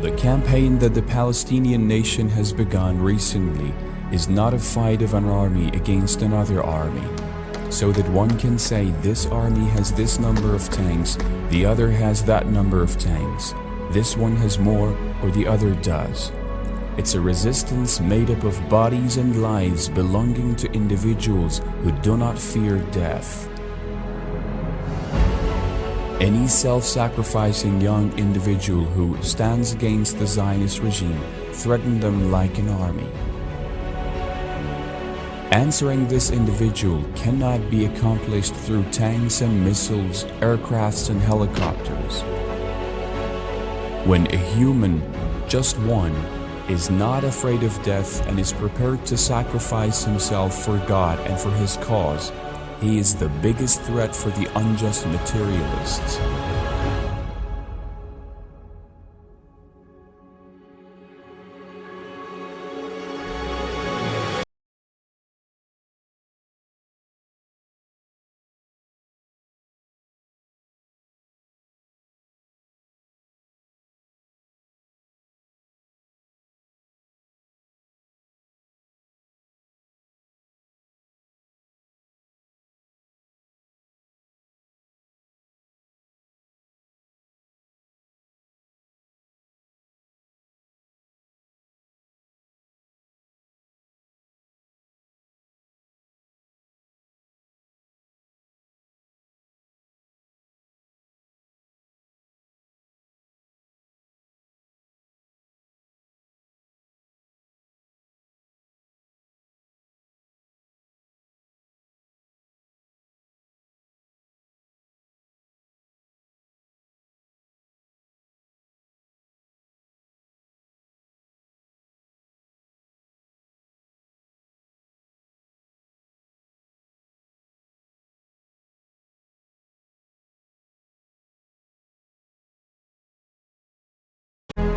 The campaign that the Palestinian nation has begun recently is not a fight of an army against another army, so that one can say this army has this number of tanks, the other has that number of tanks, this one has more or the other does. It's a resistance made up of bodies and lives belonging to individuals who do not fear death. Any self-sacrificing young individual who stands against the Zionist regime threatens them like an army. Answering this individual cannot be accomplished through tanks and missiles, aircrafts and helicopters. When a human, just one, is not afraid of death and is prepared to sacrifice himself for God and for his cause, he is the biggest threat for the unjust materialists.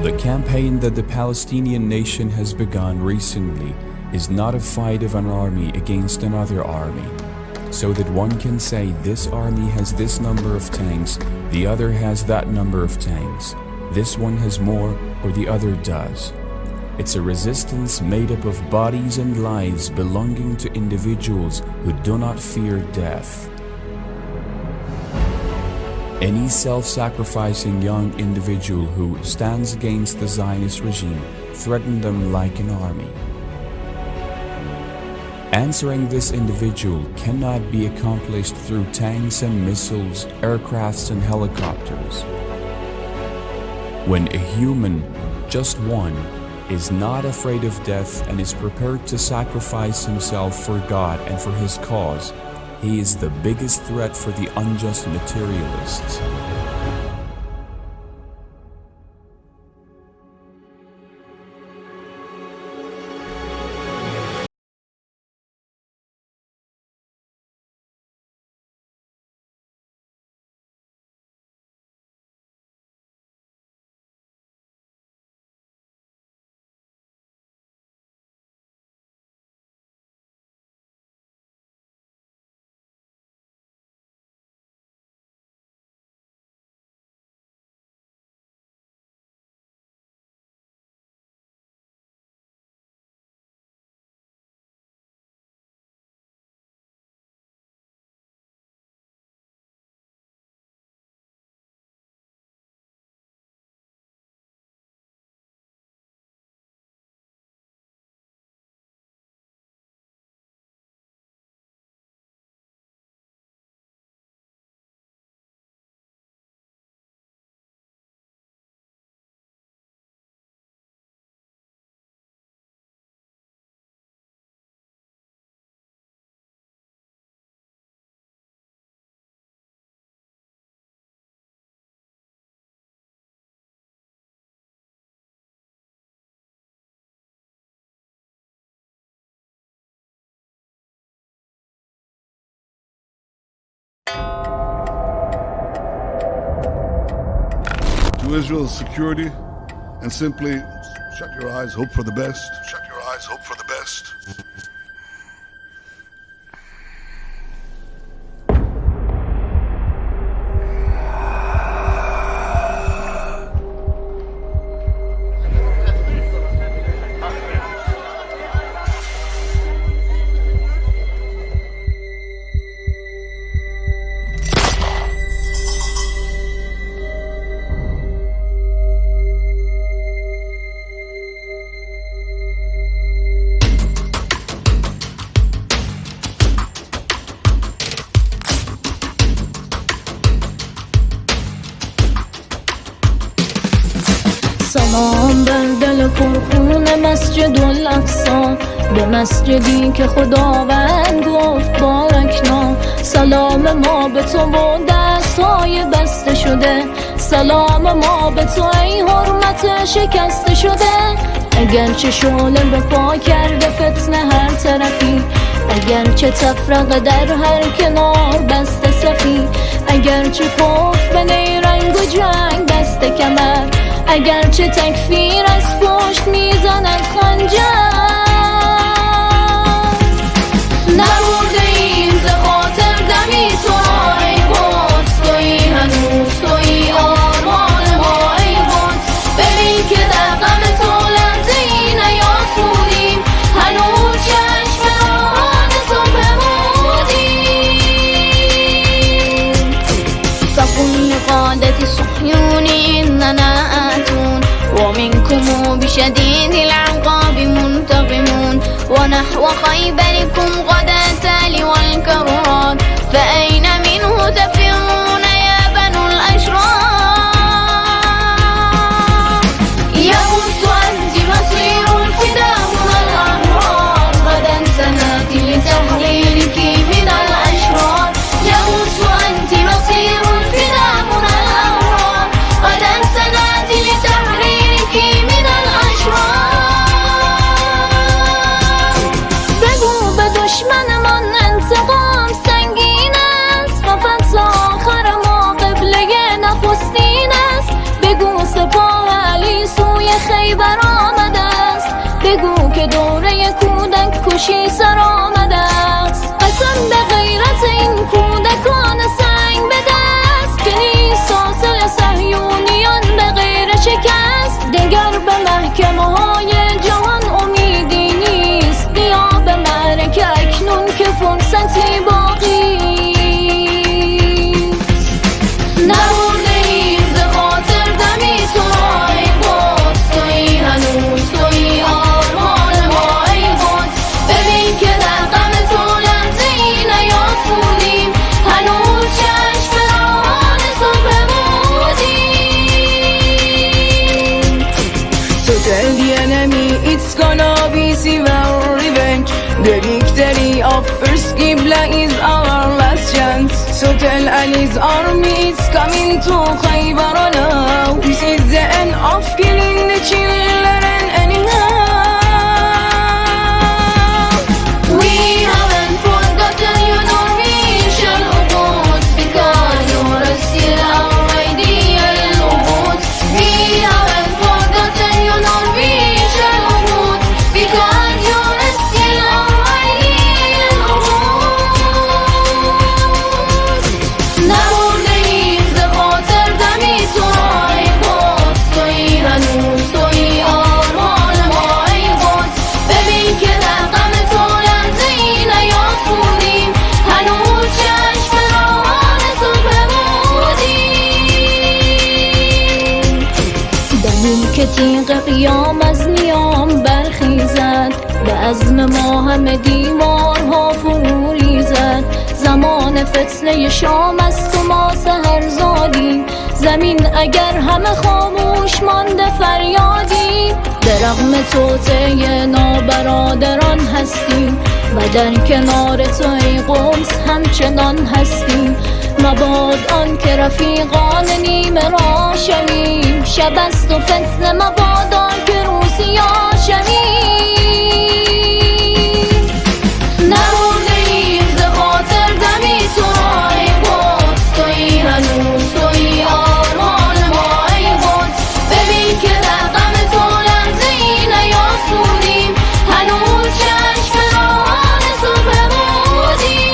The campaign that the Palestinian nation has begun recently is not a fight of an army against another army, so that one can say this army has this number of tanks, the other has that number of tanks, this one has more or the other does. It's a resistance made up of bodies and lives belonging to individuals who do not fear death. Any self-sacrificing young individual who stands against the Zionist regime threatens them like an army. Answering this individual cannot be accomplished through tanks and missiles, aircrafts and helicopters. When a human, just one, is not afraid of death and is prepared to sacrifice himself for God and for his cause, he is the biggest threat for the unjust materialists. To Israel's security, and simply shut your eyes, hope for the best. Shut your eyes, hope for the best. پرخون مسجد الاقصی، به مسجدی که خداوند گفت بارکنا. سلام ما به تو و دستهای بسته شده، سلام ما به تو ای حرمت شکسته شده. اگرچه شعله به پا کرده فتنه هر طرفی، اگرچه تفرقه در هر کنار بسته صفی، اگرچه کفر به نیرنگ و جنگ بسته کمر، اگرچه تکفیر از پشت میزند خنجر. نبرده ایم ز خاطر دمی تو را ای قدس، تویی هنوز تویی آرمان ما ای قدس. ببین که در غم تو لرزه ای نیاسودیم، هنوز چشم راهان صبح بودیم. فقل لقادة صهيون إننا آتون ومنكم بشديد العقاب منتقمون، ونحو خيبركم غدا التالي والكرات، فأين منه تفرون يا بنو الأشرار. يموت أنت مصير فداؤنا الأنهار، غدا سنأتي لتحريرك من الأشرار. يموت أنت مصير فداؤنا الأنهار، غدا سنأتي لتحريرك من الأشرار. بگو به دشمنمان انتقام سنگین است، و فتح آخر ما قبله نخستین است. بگو سپاه علی سوی خیبر آمده است، بگو که دوره کودک کشی سر آمده است. قسم به غیرت این کودکان سنگ به دست، که نیست حاصل صهیونیان به غیر شکست. دگر به محکمه های جهان امیدی نیست، بیا به معرکه اکنون که فرصتی باقی. نبرده ایم ز خاطر دمی تو را ای قدس، تویی هنوز تویی آرمان ما ای قدس. ببین که در غم تو لرزه ای نیاسودیم، هنوز چشم راهان صبح بودیم. So tell the enemy it's gonna be civil revenge. The victory of first Qibla is our last chance. So tell Ali's army it's coming to Khaybar now. This is the end of killing the children anyhow. We haven't forgotten you nor we shall Alquds, because you're still our ideal Alquds. We haven't forgotten you nor we shall Alquds, because you're still our ideal Alquds. نبرده ایم ز خاطر دمی تو را ای قدس، تویی هنوز تویی آرمان ما ای قدس. ببین که در غم تو لرزه ای نیاسودیم، هنوز چشم راهان صبح بودیم. دمی که تیغ قیام از نیام برخیزد، به عزم ما همه دیوارها فرو ریزد. زمان فتنه شام است و ما سحرزادیم، زمین اگر همه خاموش مانده فریادیم. به رغم توطئه نابرادران هستیم، و در کنار تو ای قدس همچنان هستیم. مباد آن که رفیقان نیمه را شویم، شب است و فتنه مبادا که روسیا شویم. نبرده ایم ز خاطر دمی تو را ای قدس، تویی هنوز تویی آرمان ما ای قدس. ببین که در غم تو لرزه ای نیاسودیم، هنوز چشم راهان صبح بودیم.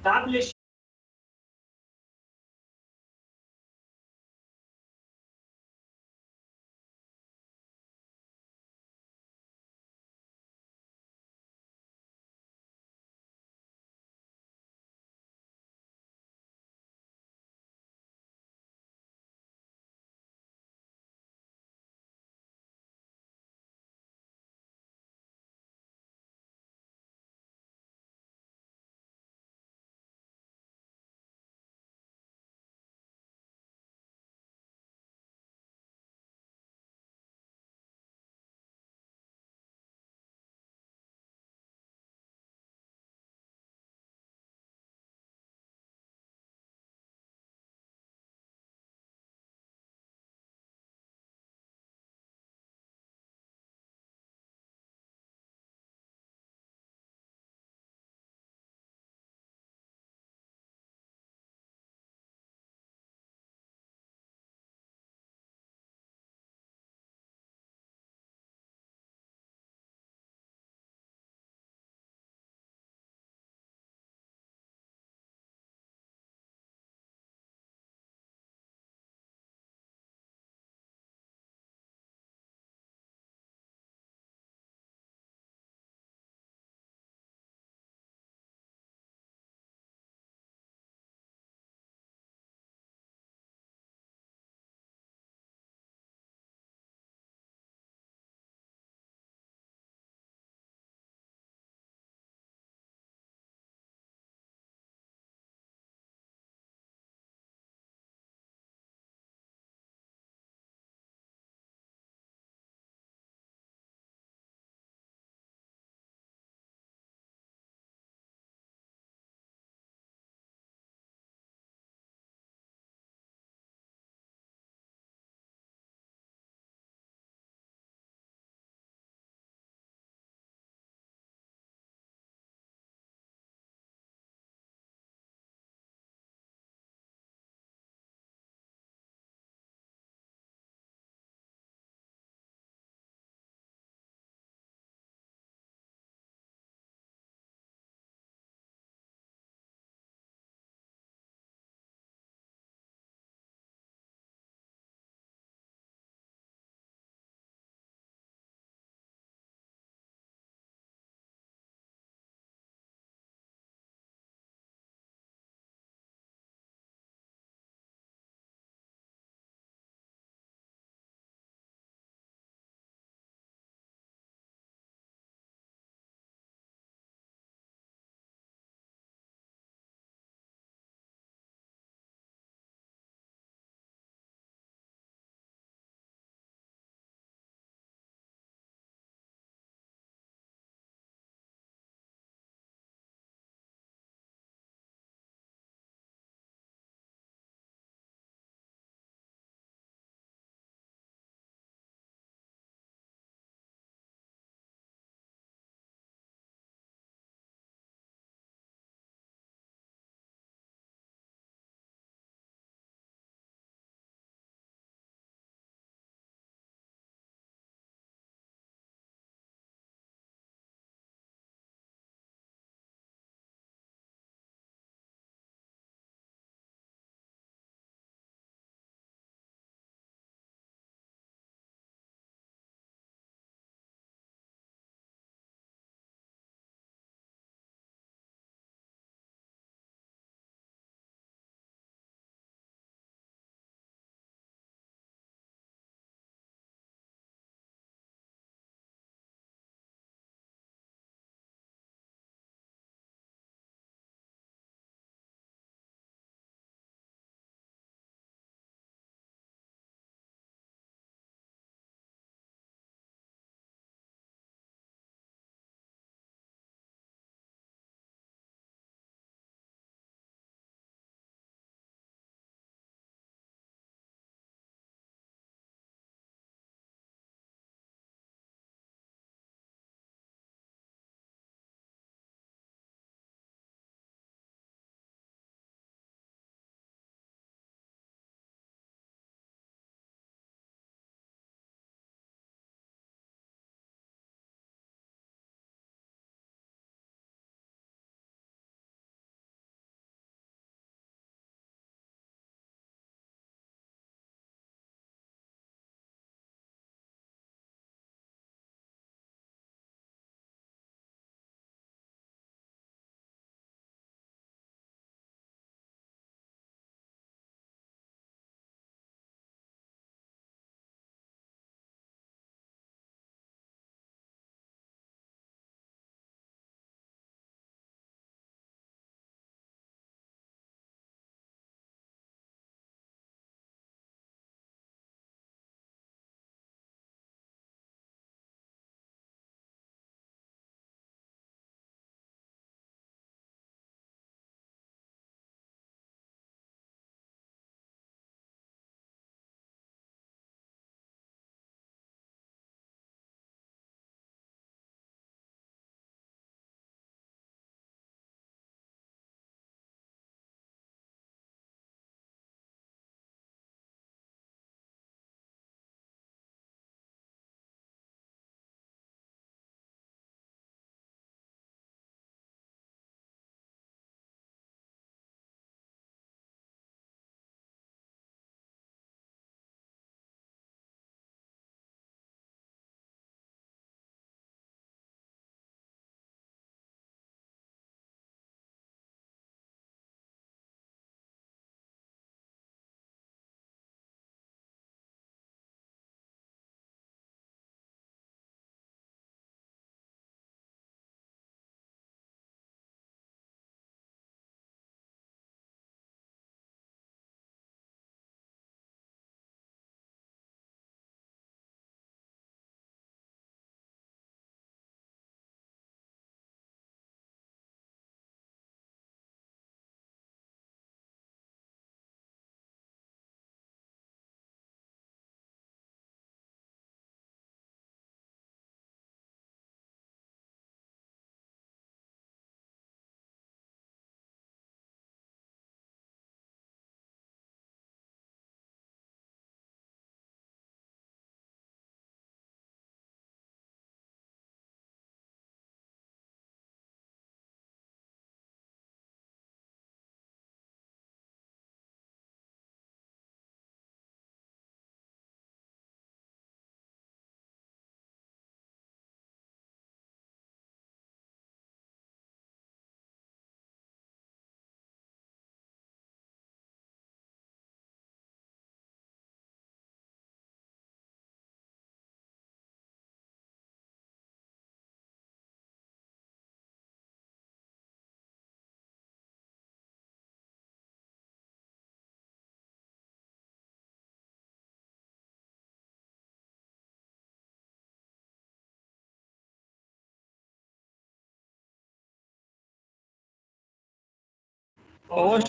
قبلش Oh,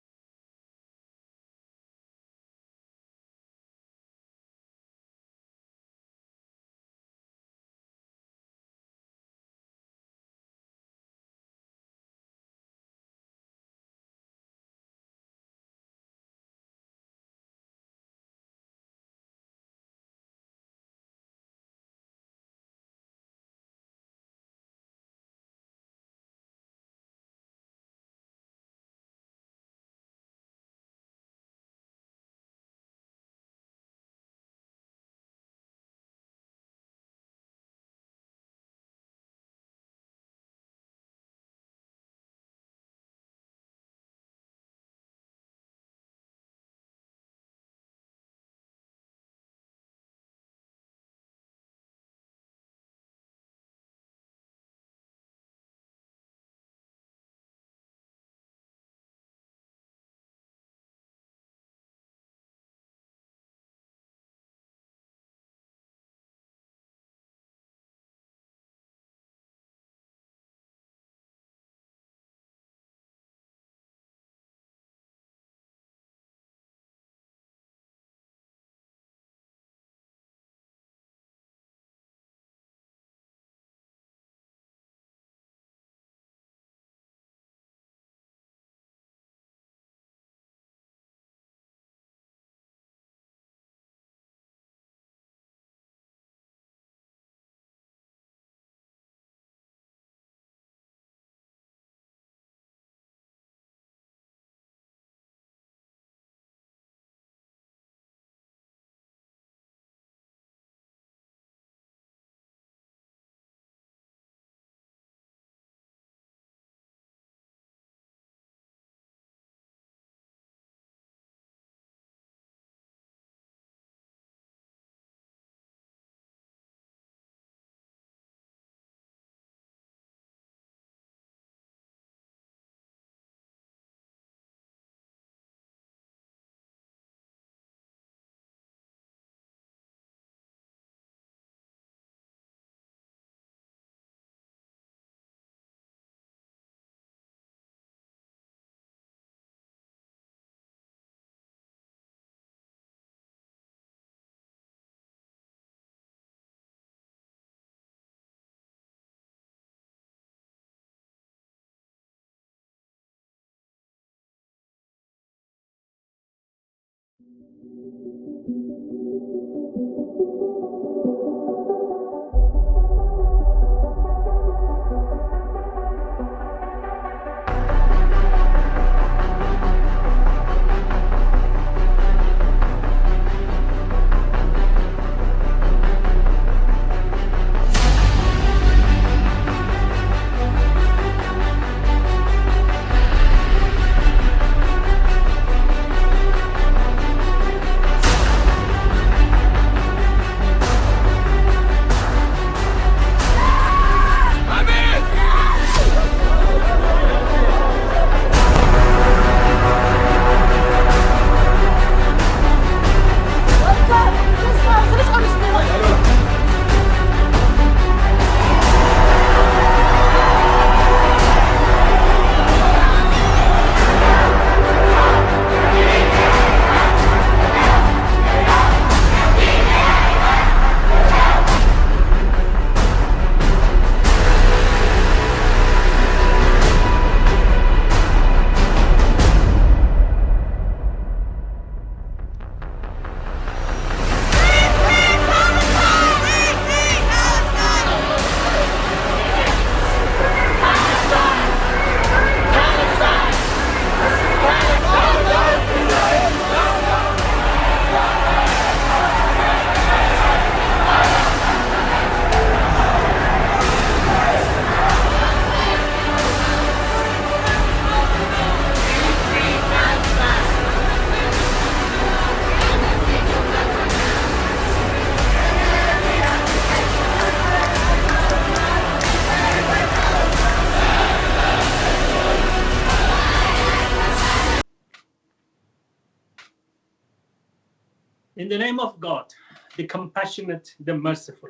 In the name of God, the compassionate, the merciful.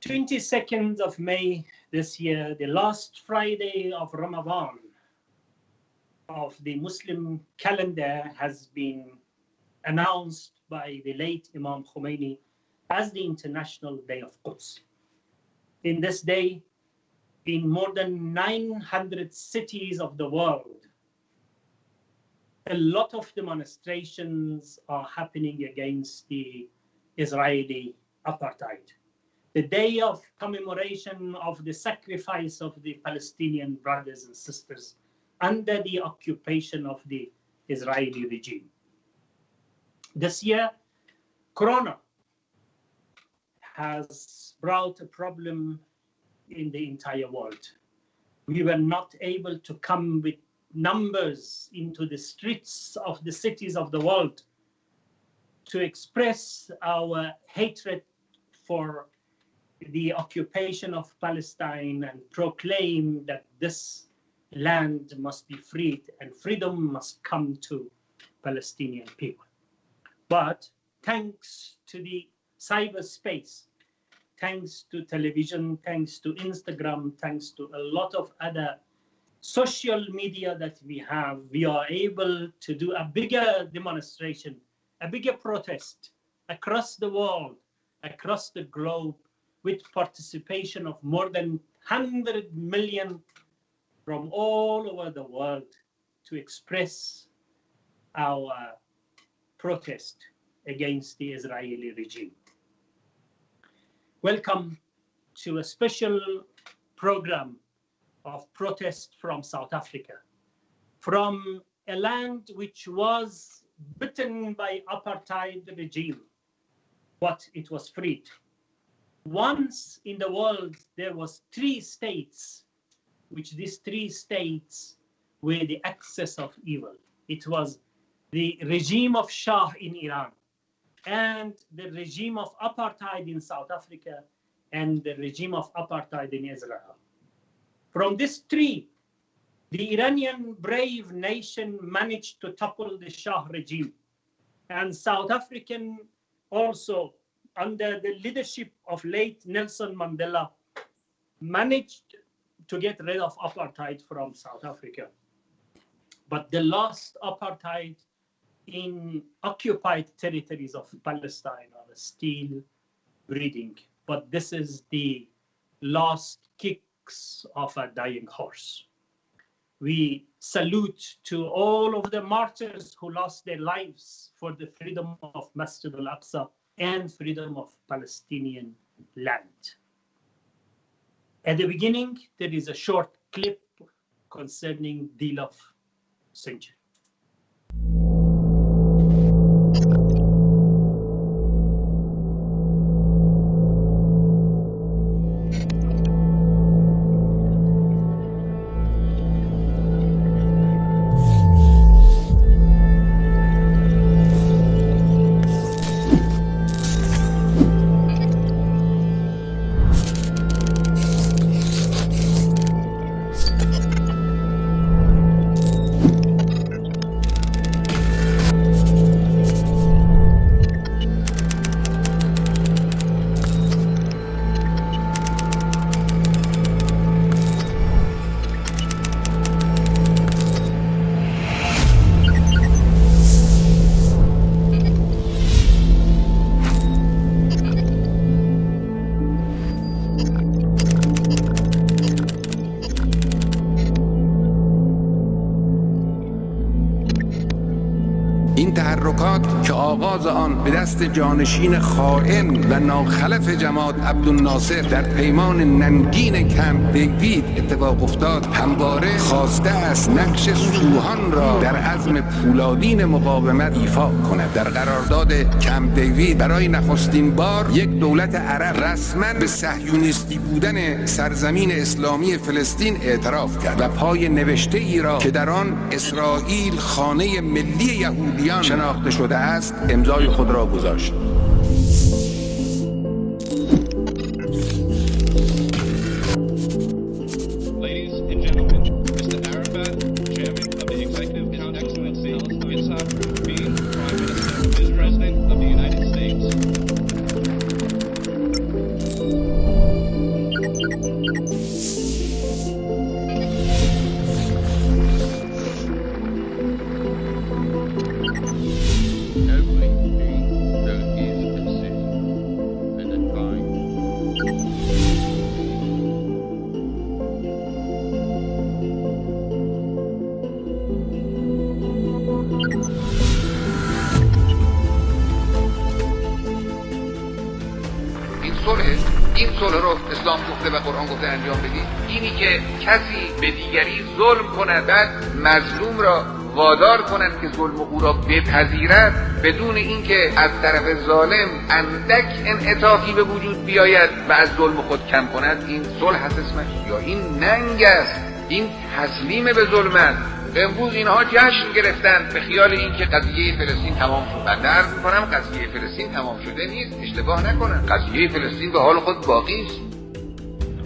22nd of May this year, the last Friday of Ramadan, of the Muslim calendar has been announced by the late Imam Khomeini as the International Day of Quds. In this day, in more than 900 cities of the world, a lot of demonstrations are happening against the Israeli apartheid. The day of commemoration of the sacrifice of the Palestinian brothers and sisters under the occupation of the Israeli regime. This year, Corona has brought a problem in the entire world. We were not able to come with numbers into the streets of the cities of the world to express our hatred for the occupation of Palestine and proclaim that this land must be freed and freedom must come to Palestinian people. But thanks to the cyberspace, thanks to television, thanks to Instagram, thanks to a lot of other social media that we have, we are able to do a bigger demonstration, a bigger protest across the world, across the globe, with participation of more than 100 million from all over the world to express our protest against the Israeli regime. Welcome to a special program of protest from South Africa, from a land which was bitten by apartheid regime, but it was freed. Once in the world, there was 3 states, which these 3 states were the axis of evil. It was the regime of Shah in Iran, and the regime of apartheid in South Africa, and the regime of apartheid in Israel. From these 3, the Iranian brave nation managed to topple the Shah regime, and South African also, under the leadership of late Nelson Mandela, managed to get rid of apartheid from South Africa. But they lost apartheid in occupied territories of Palestine are still breeding. But this is the last kicks of a dying horse. We salute to all of the martyrs who lost their lives for the freedom of Masjid al-Aqsa and freedom of Palestinian land. At the beginning, there is a short clip concerning Deal of Century. این تحرکات که آغاز آن به دست جانشین خائن و ناخلف جماعت عبدالناصر در پیمان ننگین کمپ دیوید اتفاق افتاد، همواره خواسته است نقش سوهان را در عزم پولادین مقاومت ایفا کند. در قرارداد کمپ دیوید برای نخستین بار یک دولت عرب رسما به صهیونیستی بودن سرزمین اسلامی فلسطین اعتراف کرد و پای نوشته ای را که در آن اسرائیل خانه ملی یهودیان شناخته شده است امضای خود را گذاشت. اسلام گفته و قرآن گفته انجام بدید اینی که کسی به دیگری ظلم کند بعد مظلوم را وادار کنند که ظلم او را بپذیرد بدون اینکه از طرف ظالم اندک انعطافی به وجود بیاید و از ظلم خود کم کند، این صلح هست اسمش، یا این ننگ است، این تسلیم به ظلم است. امروز اینها جشن گرفتن به خیال اینکه قضیه فلسطین تمام شد. من عرض می‌کنم قضیه فلسطین تمام شده نیست، اشتباه نکنن. قضیه فلسطین به حال خود باقی است.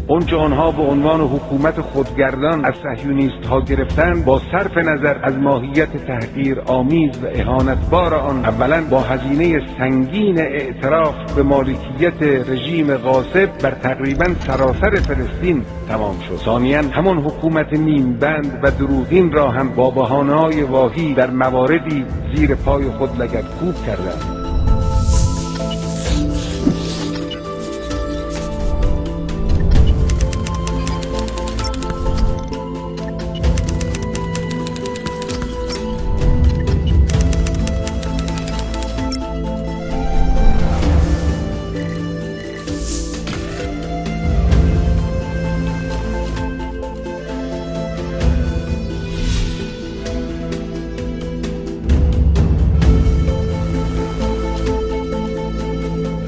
اونچه آنها به عنوان حکومت خودگردان از صهیونیست‌ها گرفتند با صرف نظر از ماهیت تحقیر آمیز و اهانتبار آن، اولا با هزینه سنگین اعتراف به مالکیت رژیم غاصب بر تقریبا سراسر فلسطین تمام شد. ثانیاً همان حکومت نیمبند و دروغین را هم با بهانه‌های واهی در مواردی زیر پای خود لگدکوب کردند.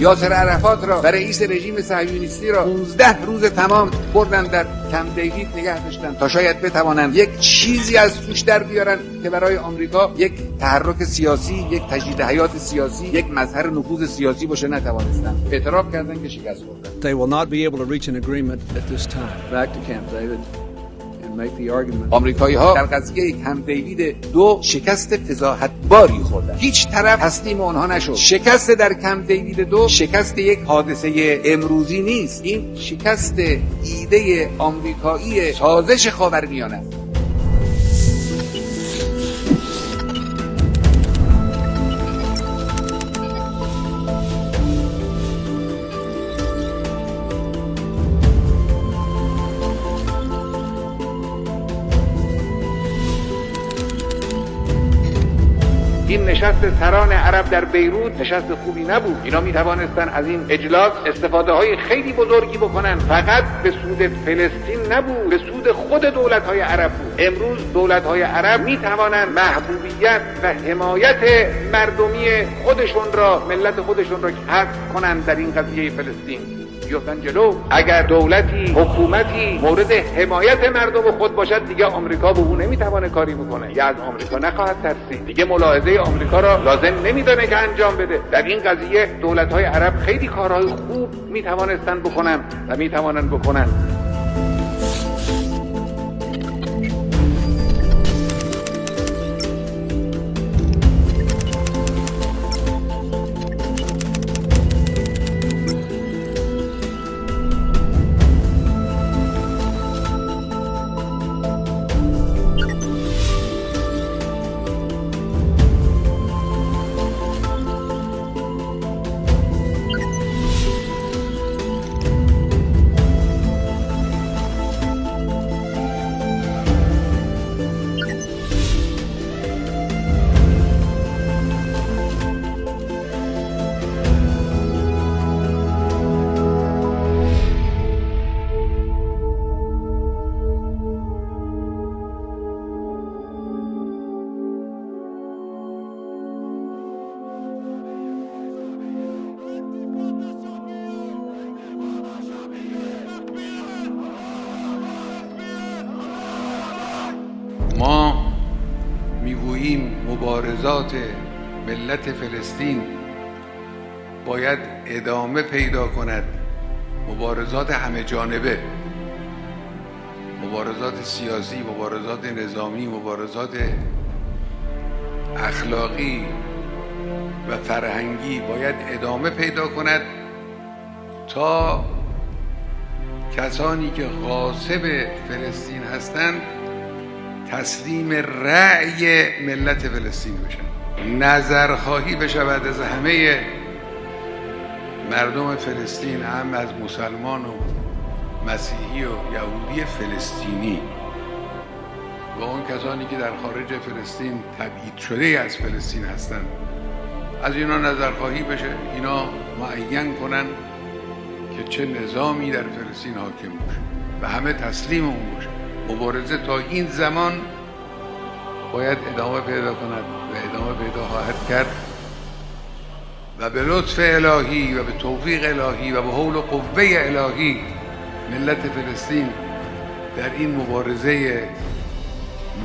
یاسر عرفات را و رئیس رژیم صهیونیستی را 15 روز تمام بردن در کمپ دیوید نگه داشتن تا شاید بتوانند یک چیزی از توش در بیارن که برای آمریکا یک تحرک سیاسی، یک تجدید حیات سیاسی، یک مظهر نفوذ سیاسی باشه. نتوانستن. اعتراف کردن که شکست خوردن. They will not be able to reach an agreement at this time. Back to Camp David. آمریکایی‌ها در قضیه کمپ دیوید 2 شکست فضاحتباری خوردن. هیچ طرف تسلیم اونها نشد. شکست در کمپ دیوید 2 شکست یک حادثه امروزی نیست. این شکست ایده آمریکایی سازش خاورمیانه است. این نشست سران عرب در بیروت نشست خوبی نبود. اینا می توانستن از این اجلاس استفاده های خیلی بزرگی بکنن. فقط به سود فلسطین نبود، به سود خود دولت های عرب بود. امروز دولت های عرب می توانند محبوبیت و حمایت مردمی خودشون را، ملت خودشون را کسب کنند در این قضیه فلسطین. بیفتن جلو. اگر دولتی، حکومتی مورد حمایت مردم خود باشد دیگه آمریکا به اون نمیتوانه کاری بکنه یا از آمریکا نخواهد ترسید. دیگه ملاحظه آمریکا را لازم نمیدونه که انجام بده. در این قضیه دولت‌های عرب خیلی کارهای خوب میتوانستن بکنن و میتوانن بکنن. ما میگوییم مبارزات ملت فلسطین باید ادامه پیدا کند. مبارزات همه جانبه، مبارزات سیاسی، مبارزات نظامی، مبارزات اخلاقی و فرهنگی باید ادامه پیدا کند تا کسانی که غاصب فلسطین هستند تسلیم رأی ملت فلسطین بشن، نظرخواهی بشود از همه مردم فلسطین، هم از مسلمان و مسیحی و یهودی فلسطینی و اون کسانی که در خارج فلسطین تبعید شده از فلسطین هستند. از اینا نظرخواهی بشه، اینا معین کنن که چه نظامی در فلسطین حاکم باشه و همه تسلیم اون باشه. مبارزه تا این زمان باید ادامه پیدا کند و ادامه پیدا خواهد کرد و به لطف الهی و به توفیق الهی و به حول و قوه الهی ملت فلسطین در این مبارزه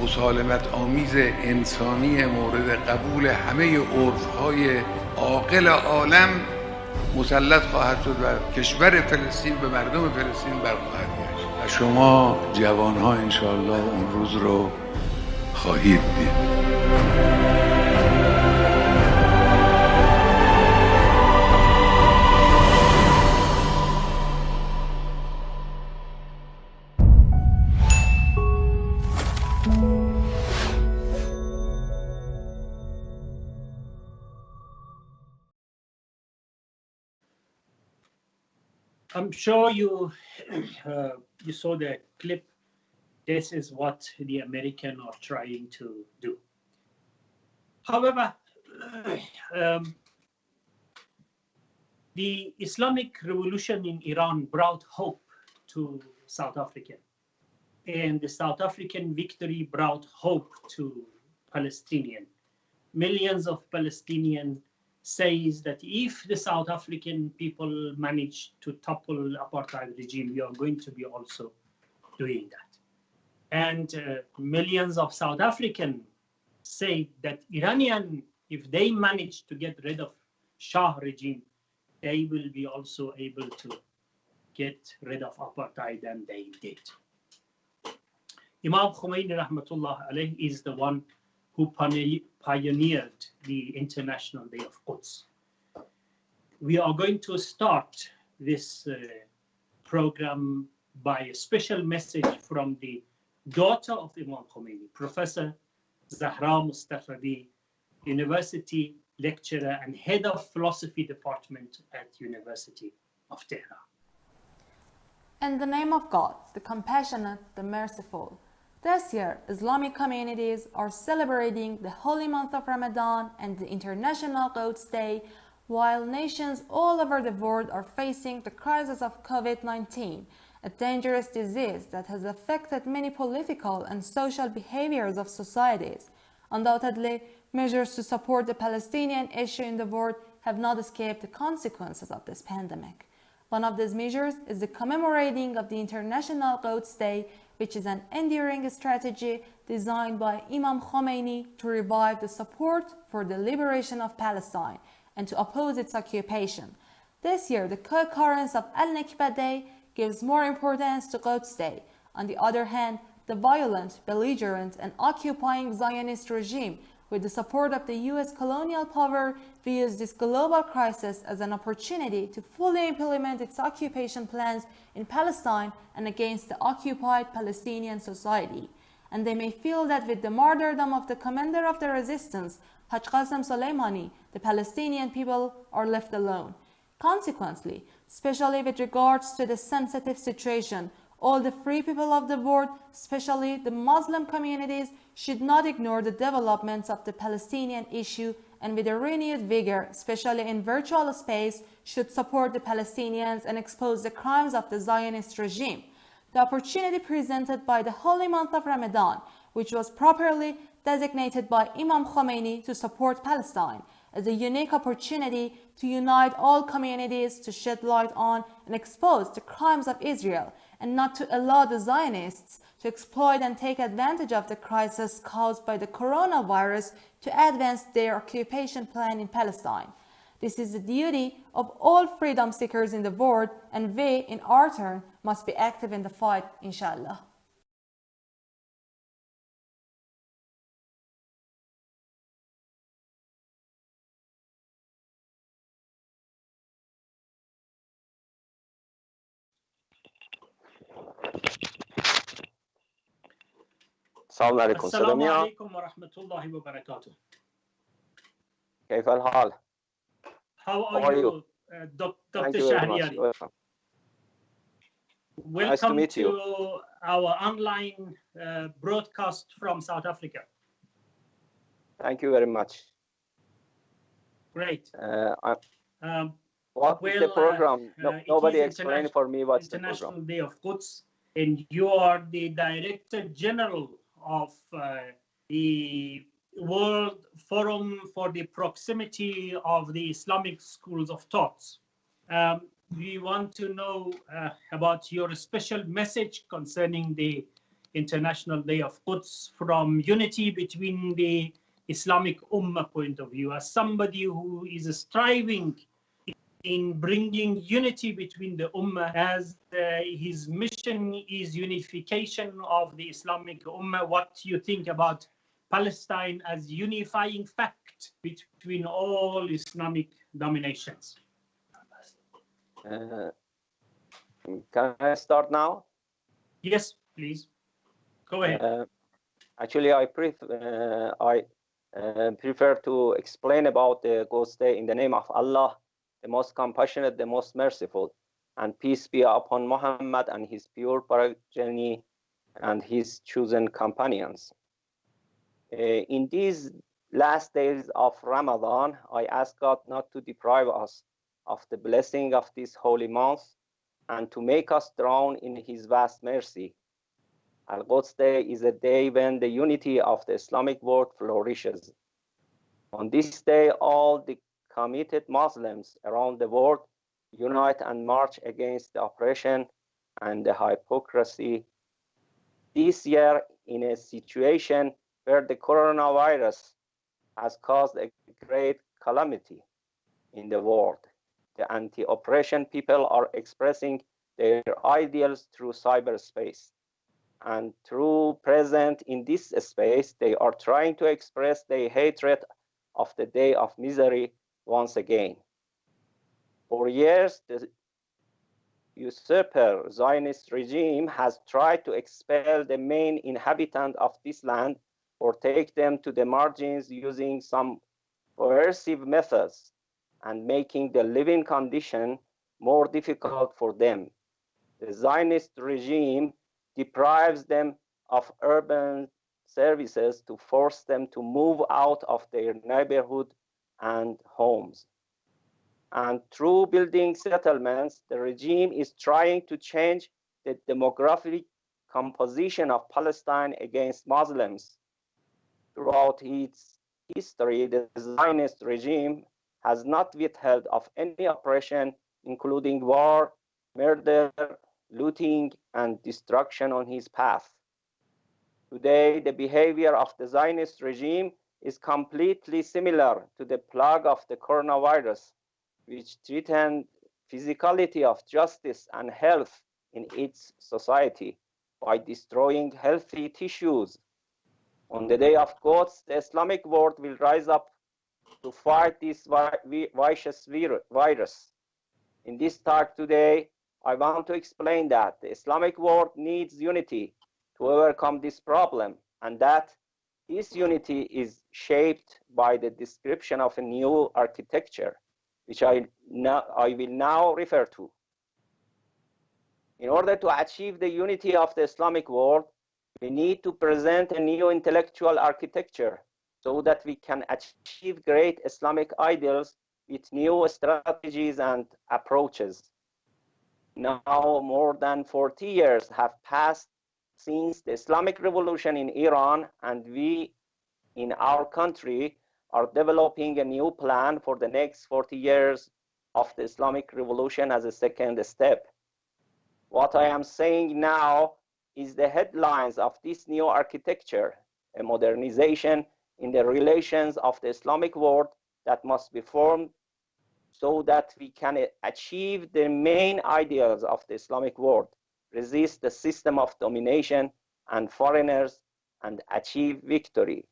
مسالمت آمیز انسانی مورد قبول همه عرفهای عاقل عالم مسلط خواهد شد و کشور فلسطین به مردم فلسطین برخواهد گشت و شما جوانها انشاءالله اون روز رو خواهید دید. I'm sure you saw the clip. This is what the Americans are trying to do. However, the Islamic Revolution in Iran brought hope to South Africa, and the South African victory brought hope to Palestinians. Millions of Palestinians says that if the South African people manage to topple apartheid regime, we are going to be also doing that. And millions of South Africans say that Iranian, if they manage to get rid of Shah regime, they will be also able to get rid of apartheid, and they did. Imam Khomeini rahmatullah alayh is the one who pioneered the International Day of Quds. We are going to start this program by a special message from the daughter of Imam Khomeini, Professor Zahra Mustafavi, university lecturer and head of philosophy department at University of Tehran. In the name of God, the compassionate, the merciful. This year, Islamic communities are celebrating the holy month of Ramadan and the International Quds Day, while nations all over the world are facing the crisis of COVID-19, a dangerous disease that has affected many political and social behaviors of societies. Undoubtedly, measures to support the Palestinian issue in the world have not escaped the consequences of this pandemic. One of these measures is the commemorating of the International Quds Day, which is an enduring strategy designed by Imam Khomeini to revive the support for the liberation of Palestine and to oppose its occupation. This year, the co-occurrence of Al-Nakba Day gives more importance to Quds Day. On the other hand, the violent, belligerent, and occupying Zionist regime, with the support of the US colonial power, views this global crisis as an opportunity to fully implement its occupation plans in Palestine and against the occupied Palestinian society. And they may feel that with the martyrdom of the commander of the resistance, Haj Qasem Soleimani, the Palestinian people are left alone. Consequently, especially with regards to the sensitive situation, all the free people of the world, especially the Muslim communities, should not ignore the developments of the Palestinian issue and with a renewed vigor, especially in virtual space, should support the Palestinians and expose the crimes of the Zionist regime. The opportunity presented by the holy month of Ramadan, which was properly designated by Imam Khomeini to support Palestine, as a unique opportunity to unite all communities to shed light on and expose the crimes of Israel, and not to allow the Zionists to exploit and take advantage of the crisis caused by the coronavirus to advance their occupation plan in Palestine. This is the duty of all freedom seekers in the world, and we, in our turn, must be active in the fight, inshallah. السلام عليكم. السلام عليكم ورحمة الله وبركاته. كيف الحال؟ How are you, Dr. Shahriari? Welcome nice to our online broadcast from South Africa. Thank you very much. Great. What is the Well, program? it Nobody is explained for me what's the International program. Day of Quds, and you are the Director General of the World Forum for the Proximity of the Islamic Schools of Thoughts. We want to know about your special message concerning the International Day of Quds from unity between the Islamic Ummah point of view, as somebody who is striving in bringing unity between the Ummah, as his mission is unification of the Islamic Ummah. What do you think about Palestine as unifying fact between all Islamic dominations? Can I start now? Yes, please. Go ahead. Actually, I prefer to explain about the Quds Day in the name of Allah, the most compassionate, the most merciful, and peace be upon Muhammad and his pure progeny and his chosen companions. In these last days of Ramadan, I ask God not to deprive us of the blessing of this holy month and to make us drown in his vast mercy. Alquds Day is a day when the unity of the Islamic world flourishes. On this day, all the committed Muslims around the world unite and march against the oppression and the hypocrisy. This year, in a situation where the coronavirus has caused a great calamity in the world, the anti-oppression people are expressing their ideals through cyberspace. And through present in this space, they are trying to express their hatred of the day of misery once again. For years, the usurper Zionist regime has tried to expel the main inhabitant of this land or take them to the margins using some coercive methods and making the living condition more difficult for them. The Zionist regime deprives them of urban services to force them to move out of their neighborhood and homes. And through building settlements, the regime is trying to change the demographic composition of Palestine against Muslims. Throughout its history, the Zionist regime has not withheld of any oppression, including war, murder, looting, and destruction on his path. Today, the behavior of the Zionist regime is completely similar to the plague of the coronavirus, which threatened physicality of justice and health in its society by destroying healthy tissues. On the day of Quds, the Islamic world will rise up to fight this vicious virus. In this talk today, I want to explain that the Islamic world needs unity to overcome this problem, and that this unity is shaped by the description of a new architecture, which I will now refer to. In order to achieve the unity of the Islamic world, we need to present a new intellectual architecture so that we can achieve great Islamic ideals with new strategies and approaches. Now, more than 40 years have passed since the Islamic Revolution in Iran, and we in our country are developing a new plan for the next 40 years of the Islamic Revolution as a second step. What I am saying now is the headlines of this new architecture, a modernization in the relations of the Islamic world that must be formed so that we can achieve the main ideals of the Islamic world, resist the system of domination and foreigners, and achieve victory.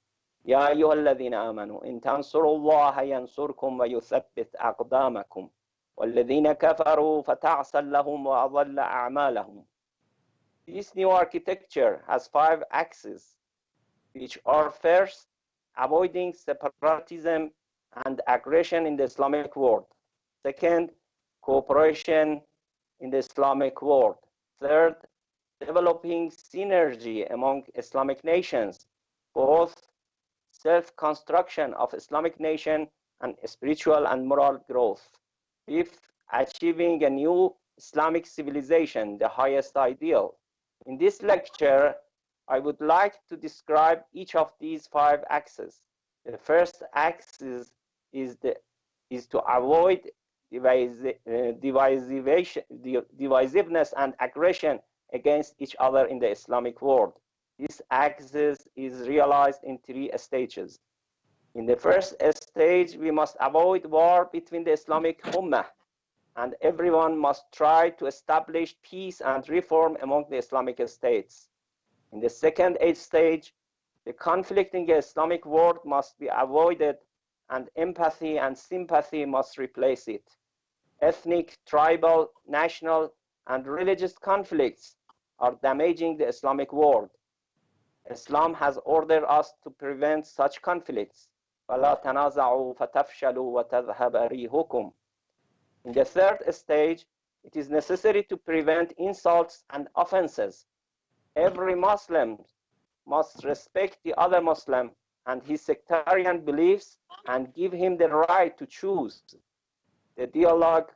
يا أيها الذين آمنوا إن تنصروا الله ينصركم ويثبت أقدامكم والذين كفروا فتعسا لهم وأضل أعمالهم. This new architecture has 5 axes, which are first, avoiding separatism and aggression in the Islamic world. Second, cooperation in the Islamic world. Third, developing synergy among Islamic nations, both self-construction of Islamic nation and spiritual and moral growth. Fifth, achieving a new Islamic civilization, the highest ideal. In this lecture, I would like to describe each of these 5 axes. The first axis is to avoid divisiveness and aggression against each other in the Islamic world. This axis is realized in 3 stages. In the first stage, we must avoid war between the Islamic Ummah, and everyone must try to establish peace and reform among the Islamic states. In the second stage, the conflict in the Islamic world must be avoided, and empathy and sympathy must replace it. Ethnic, tribal, national, and religious conflicts are damaging the Islamic world. Islam has ordered us to prevent such conflicts. فَلَا تَنَازَعُوا فَتَفْشَلُوا وَتَذْهَبَ رِيحُكُمْ. In the third stage, it is necessary to prevent insults and offenses. Every Muslim must respect the other Muslim and his sectarian beliefs and give him the right to choose. The dialogue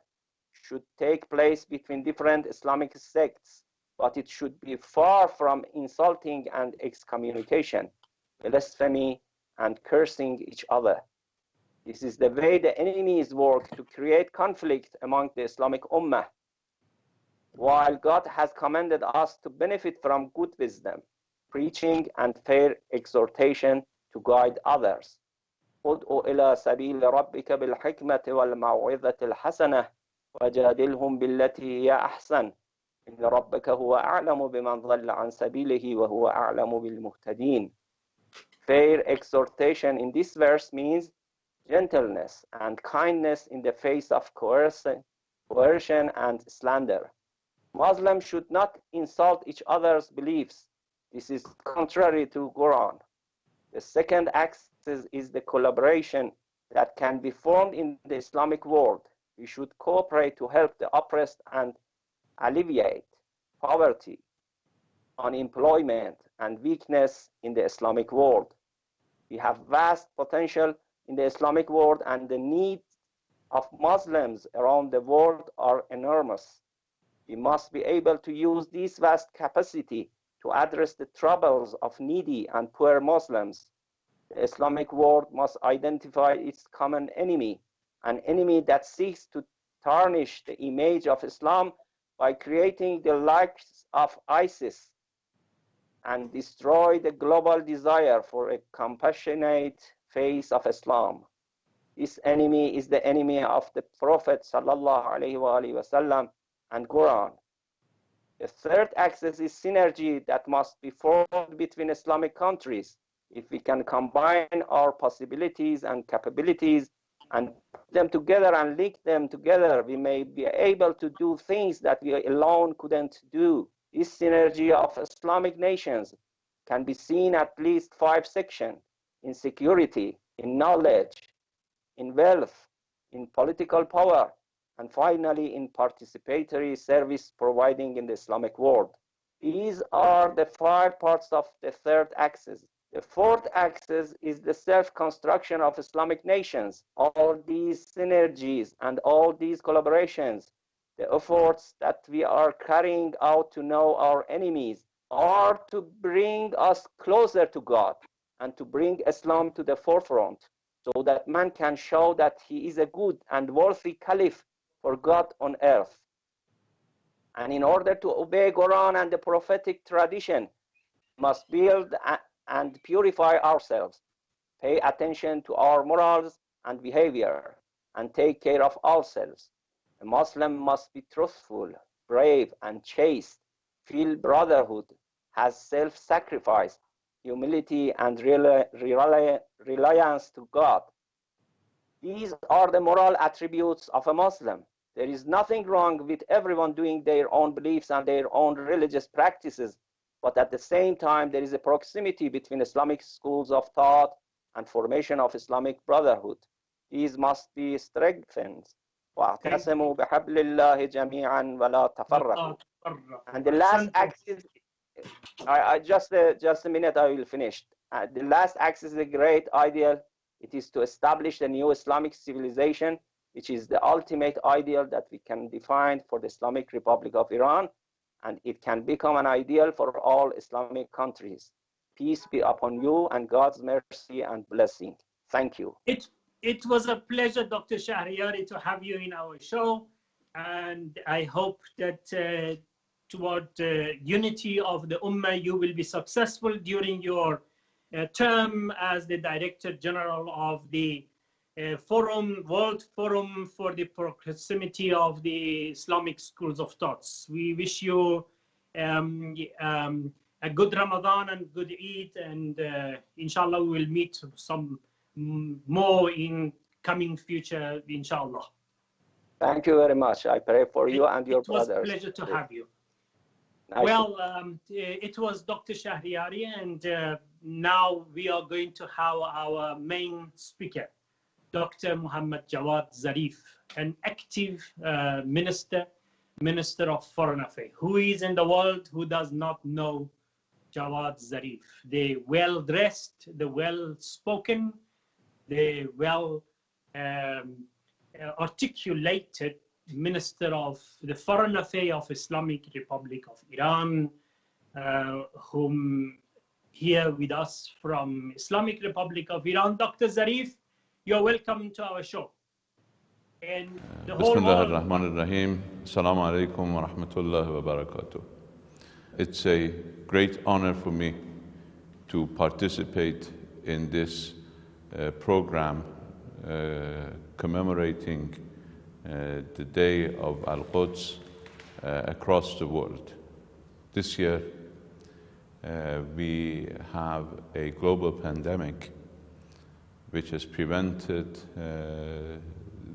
should take place between different Islamic sects, but it should be far from insulting and excommunication, blasphemy, and cursing each other. This is the way the enemies work to create conflict among the Islamic Ummah, while God has commanded us to benefit from good wisdom, preaching, and fair exhortation to guide others. ادع إلى سبيل ربك بالحكمة والموعظة الحسنة وجادلهم بالتي هي أحسن إن ربك هو أعلم بمن ضل عن سبيله وهو أعلم بالمهتدين. Fair exhortation in this verse means gentleness and kindness in the face of coercion and slander. Muslims should not insult each other's beliefs. This is contrary to Quran. The second axis is the collaboration that can be formed in the Islamic world. We should cooperate to help the oppressed and alleviate poverty, unemployment, and weakness in the Islamic world. We have vast potential in the Islamic world, and the needs of Muslims around the world are enormous. We must be able to use this vast capacity to address the troubles of needy and poor Muslims. The Islamic world must identify its common enemy, an enemy that seeks to tarnish the image of Islam by creating the likes of ISIS and destroy the global desire for a compassionate face of Islam. This enemy is the enemy of the Prophet ﷺ and Quran. The third axis is synergy that must be formed between Islamic countries. If we can combine our possibilities and capabilities and put them together and link them together, we may be able to do things that we alone couldn't do. This synergy of Islamic nations can be seen at least 5 sections: in security, in knowledge, in wealth, in political power, and finally in participatory service providing in the Islamic world. These are the 5 parts of the third axis. The fourth axis is the self-construction of Islamic nations. All these synergies and all these collaborations, the efforts that we are carrying out to know our enemies, are to bring us closer to God and to bring Islam to the forefront, so that man can show that he is a good and worthy caliph for God on earth. And in order to obey Quran and the prophetic tradition, must build and purify ourselves, pay attention to our morals and behavior, and take care of ourselves. A Muslim must be truthful, brave, and chaste, feel brotherhood, has self-sacrifice, humility, and reliance to God. These are the moral attributes of a Muslim. There is nothing wrong with everyone doing their own beliefs and their own religious practices, but at the same time, there is a proximity between Islamic schools of thought and formation of Islamic brotherhood. These must be strengthened. وَاعْتَصِمُوا بِحَبْلِ اللَّهِ جَمِيعًا وَلَا تَفَرَّقُوا. And the last axis, just a minute, I will finish. The last axis is a great ideal. It is to establish a new Islamic civilization which is the ultimate ideal that we can define for the Islamic Republic of Iran, and it can become an ideal for all Islamic countries. Peace be upon you and God's mercy and blessing. Thank you. It was a pleasure, Dr. Shahriari, to have you in our show. And I hope that toward unity of the Ummah, you will be successful during your term as the Director General of the World Forum for the Proximity of the Islamic Schools of Thoughts. We wish you a good Ramadan and good Eid, and inshallah we will meet some more in coming future, inshallah. Thank you very much. I pray for you and your brothers. It was a pleasure to have you. Nice. Well, it was Dr. Shahriari, and now we are going to have our main speaker, Dr. Muhammad Jawad Zarif, an active Minister of Foreign Affairs. Who is in the world who does not know Jawad Zarif? The well-dressed, the well-spoken, the well-articulated Minister of the Foreign Affairs of Islamic Republic of Iran, whom here with us from Islamic Republic of Iran. Dr. Zarif, you're welcome to our show. And the whole Bismillah ar-Rahman ar-Rahim. Assalamu alaikum wa rahmatullahi wa barakatuh. It's a great honor for me to participate in this program commemorating the day of Alquds across the world. This year, we have a global pandemic which has prevented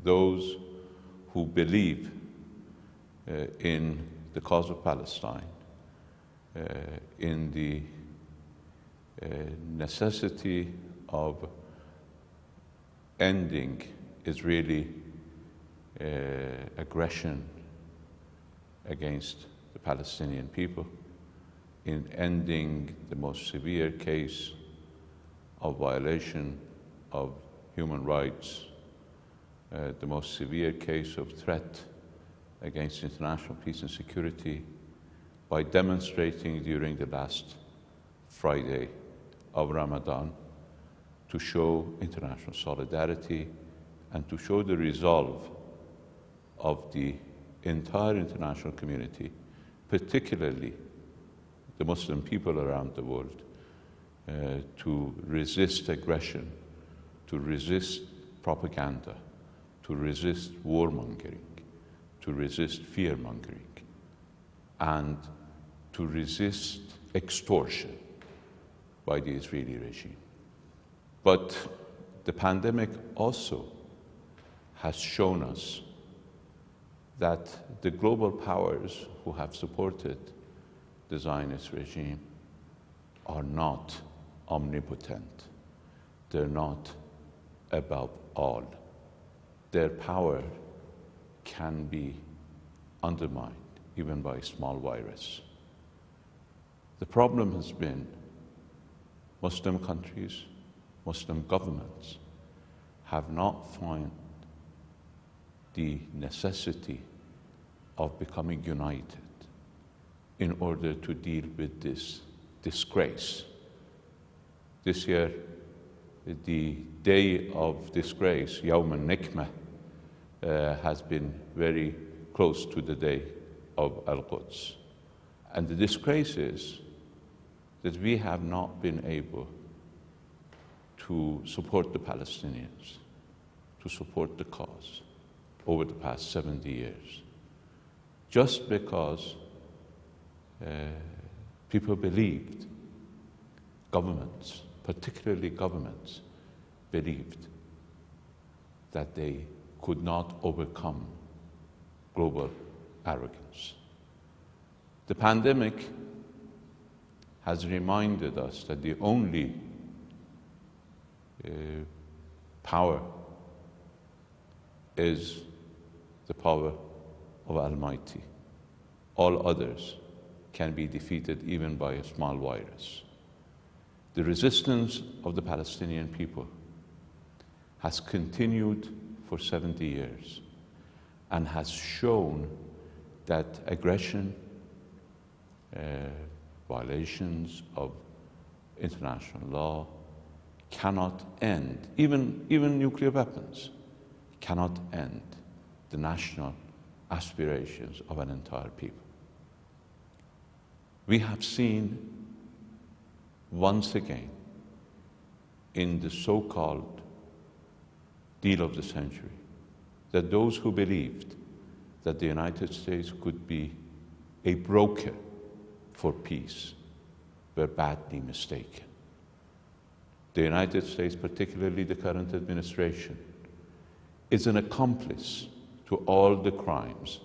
those who believe in the cause of Palestine, in the necessity of ending Israeli aggression against the Palestinian people, in ending the most severe case of violation of human rights, the most severe case of threat against international peace and security, by demonstrating during the last Friday of Ramadan to show international solidarity and to show the resolve of the entire international community, particularly the Muslim people around the world, to resist aggression, to resist propaganda, to resist warmongering, to resist fear-mongering, and to resist extortion by the Israeli regime. But the pandemic also has shown us that the global powers who have supported the Zionist regime are not omnipotent. They're not above all. Their power can be undermined even by a small virus. The problem has been Muslim countries, Muslim governments have not found the necessity of becoming united in order to deal with this disgrace. This year, the day of disgrace, Yawm al-Nikmah, has been very close to the day of Alquds. And the disgrace is that we have not been able to support the Palestinians, to support the cause over the past 70 years, just because people believed, governments, particularly governments, believed that they could not overcome global arrogance. The pandemic has reminded us that the only power is the power of Almighty. All others can be defeated even by a small virus. The resistance of the Palestinian people has continued for 70 years and has shown that aggression, violations of international law cannot end, even nuclear weapons, cannot end the national aspirations of an entire people. We have seen once again in the so-called deal of the century that those who believed that the United States could be a broker for peace were badly mistaken. The United States, particularly the current administration, is an accomplice to all the crimes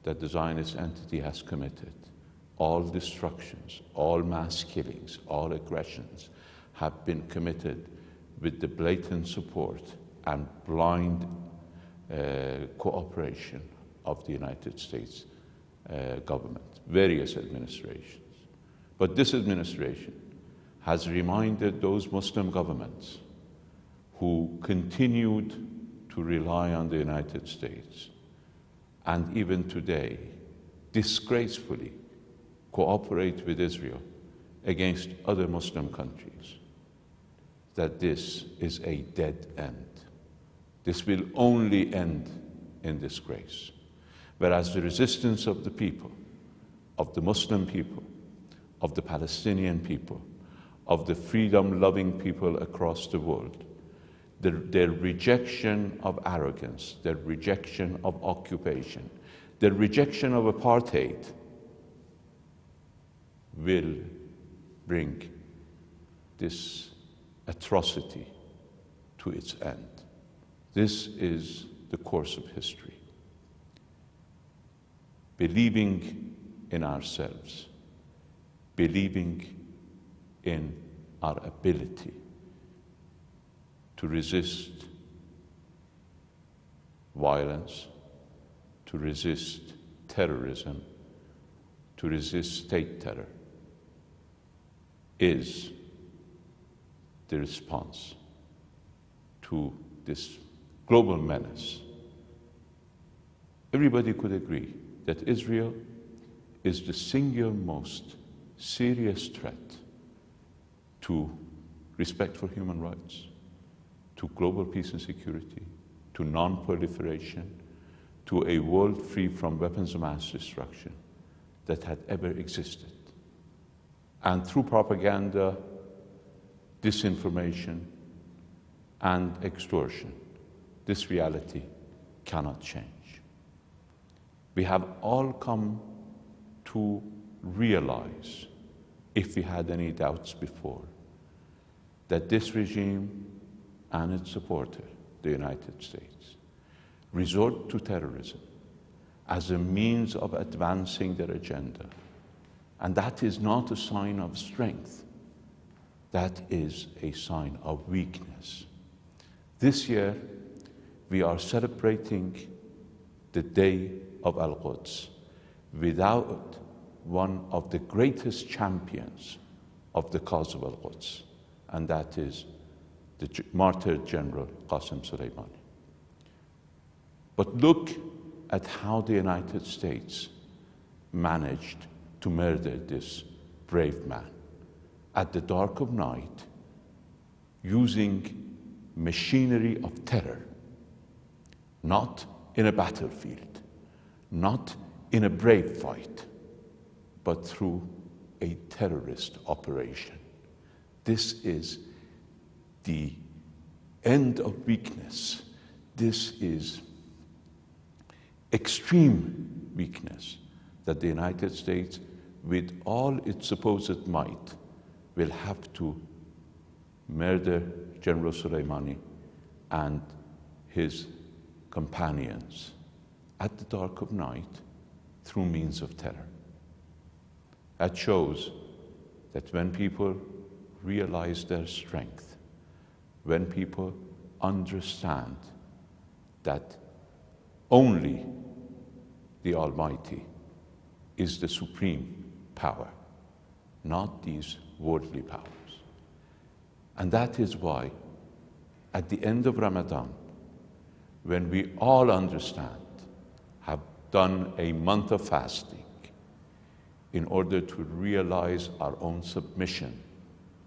that the Zionist entity has committed. All destructions, all mass killings, all aggressions have been committed with the blatant support and blind cooperation of the United States government, various administrations. But this administration has reminded those Muslim governments who continued to rely on the United States and even today disgracefully cooperate with Israel against other Muslim countries, that this is a dead end. This will only end in disgrace. Whereas the resistance of the people, of the Muslim people, of the Palestinian people, of the freedom-loving people across the world, their rejection of arrogance, their rejection of occupation, their rejection of apartheid will bring this atrocity to its end. This is the course of history. Believing in ourselves, believing in our ability to resist violence, to resist terrorism, to resist state terror, is the response to this global menace. Everybody could agree that Israel is the single most serious threat to respect for human rights, to global peace and security, to non-proliferation, to a world free from weapons of mass destruction that had ever existed. And through propaganda, disinformation, and extortion, this reality cannot change. We have all come to realize, if we had any doubts before, that this regime and its supporter, the United States, resort to terrorism as a means of advancing their agenda. And that is not a sign of strength. That is a sign of weakness. This year, we are celebrating the day of Alquds without one of the greatest champions of the cause of Alquds, and that is the martyr General Qasem Soleimani. But look at how the United States managed to murder this brave man at the dark of night using machinery of terror, not in a battlefield, not in a brave fight, but through a terrorist operation. This is the end of weakness. This is extreme weakness that the United States, with all its supposed might, will have to murder General Soleimani and his companions at the dark of night through means of terror. That shows that when people realize their strength, when people understand that only the Almighty is the supreme power, not these worldly powers. And that is why, at the end of Ramadan, when we all understand, have done a month of fasting in order to realize our own submission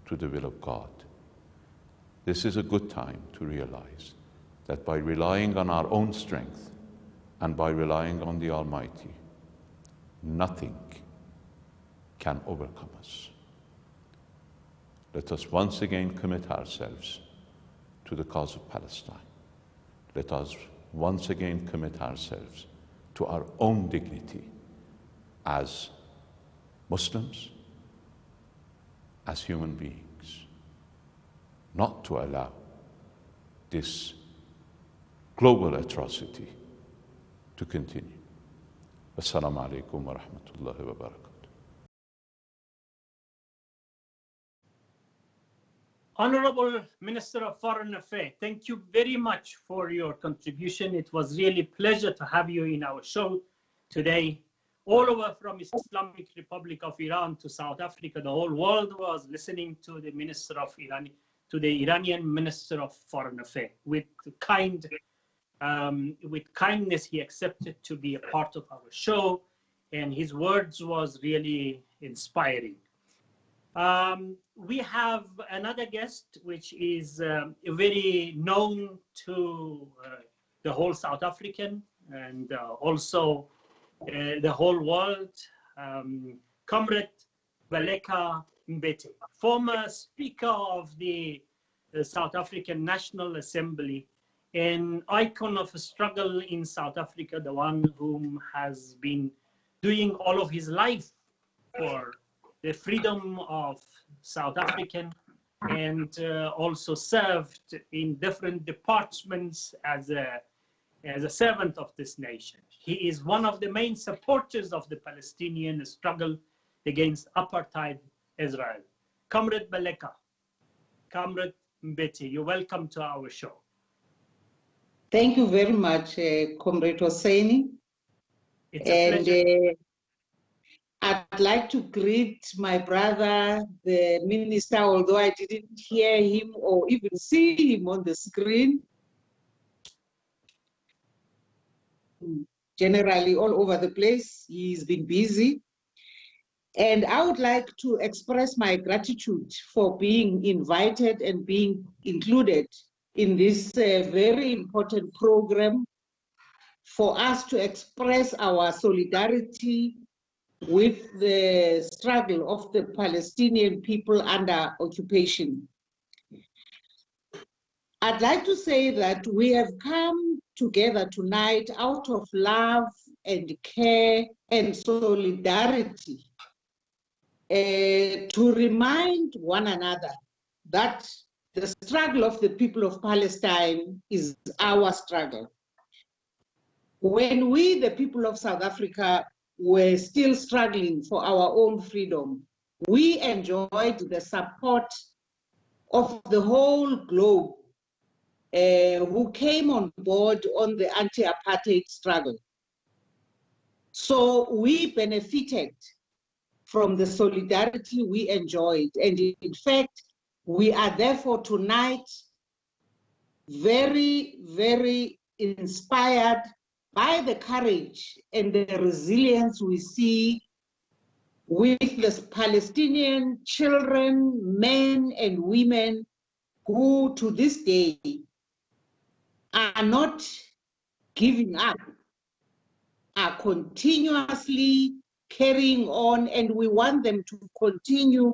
to the will of God. This is a good time to realize that by relying on our own strength and by relying on the Almighty, nothing can overcome us. Let us once again commit ourselves to the cause of Palestine. Let us once again commit ourselves to our own dignity as Muslims, as human beings, not to allow this global atrocity to continue. Assalamu alaikum wa rahmatullahi wa barakatuh. Honorable Minister of Foreign Affairs, thank you very much for your contribution. It was really a pleasure to have you in our show today. All over from Islamic Republic of Iran to South Africa, the whole world was listening to the Iranian Minister of Foreign Affairs. With kindness, he accepted to be a part of our show, and his words was really inspiring. We have another guest, which is very known to the whole South African and also the whole world, Comrade Baleka Mbete, former Speaker of the South African National Assembly, an icon of a struggle in South Africa, the one whom has been doing all of his life for the freedom of South African, and also served in different departments as a servant of this nation. He is one of the main supporters of the Palestinian struggle against apartheid Israel. Comrade Baleka, Comrade Mbete, you're welcome to our show. Thank you very much, Comrade Hosseini. It's a pleasure. I'd like to greet my brother, the minister, although I didn't hear him or even see him on the screen. Generally, all over the place, he's been busy. And I would like to express my gratitude for being invited and being included in this very important program for us to express our solidarity with the struggle of the Palestinian people under occupation. I'd like to say that we have come together tonight out of love and care and solidarity to remind one another that the struggle of the people of Palestine is our struggle. When we, the people of South Africa, were still struggling for our own freedom, we enjoyed the support of the whole globe who came on board on the anti-apartheid struggle. So we benefited from the solidarity we enjoyed. And in fact, we are therefore tonight very, very inspired by the courage and the resilience we see with the Palestinian children, men and women who to this day are not giving up, are continuously carrying on, and we want them to continue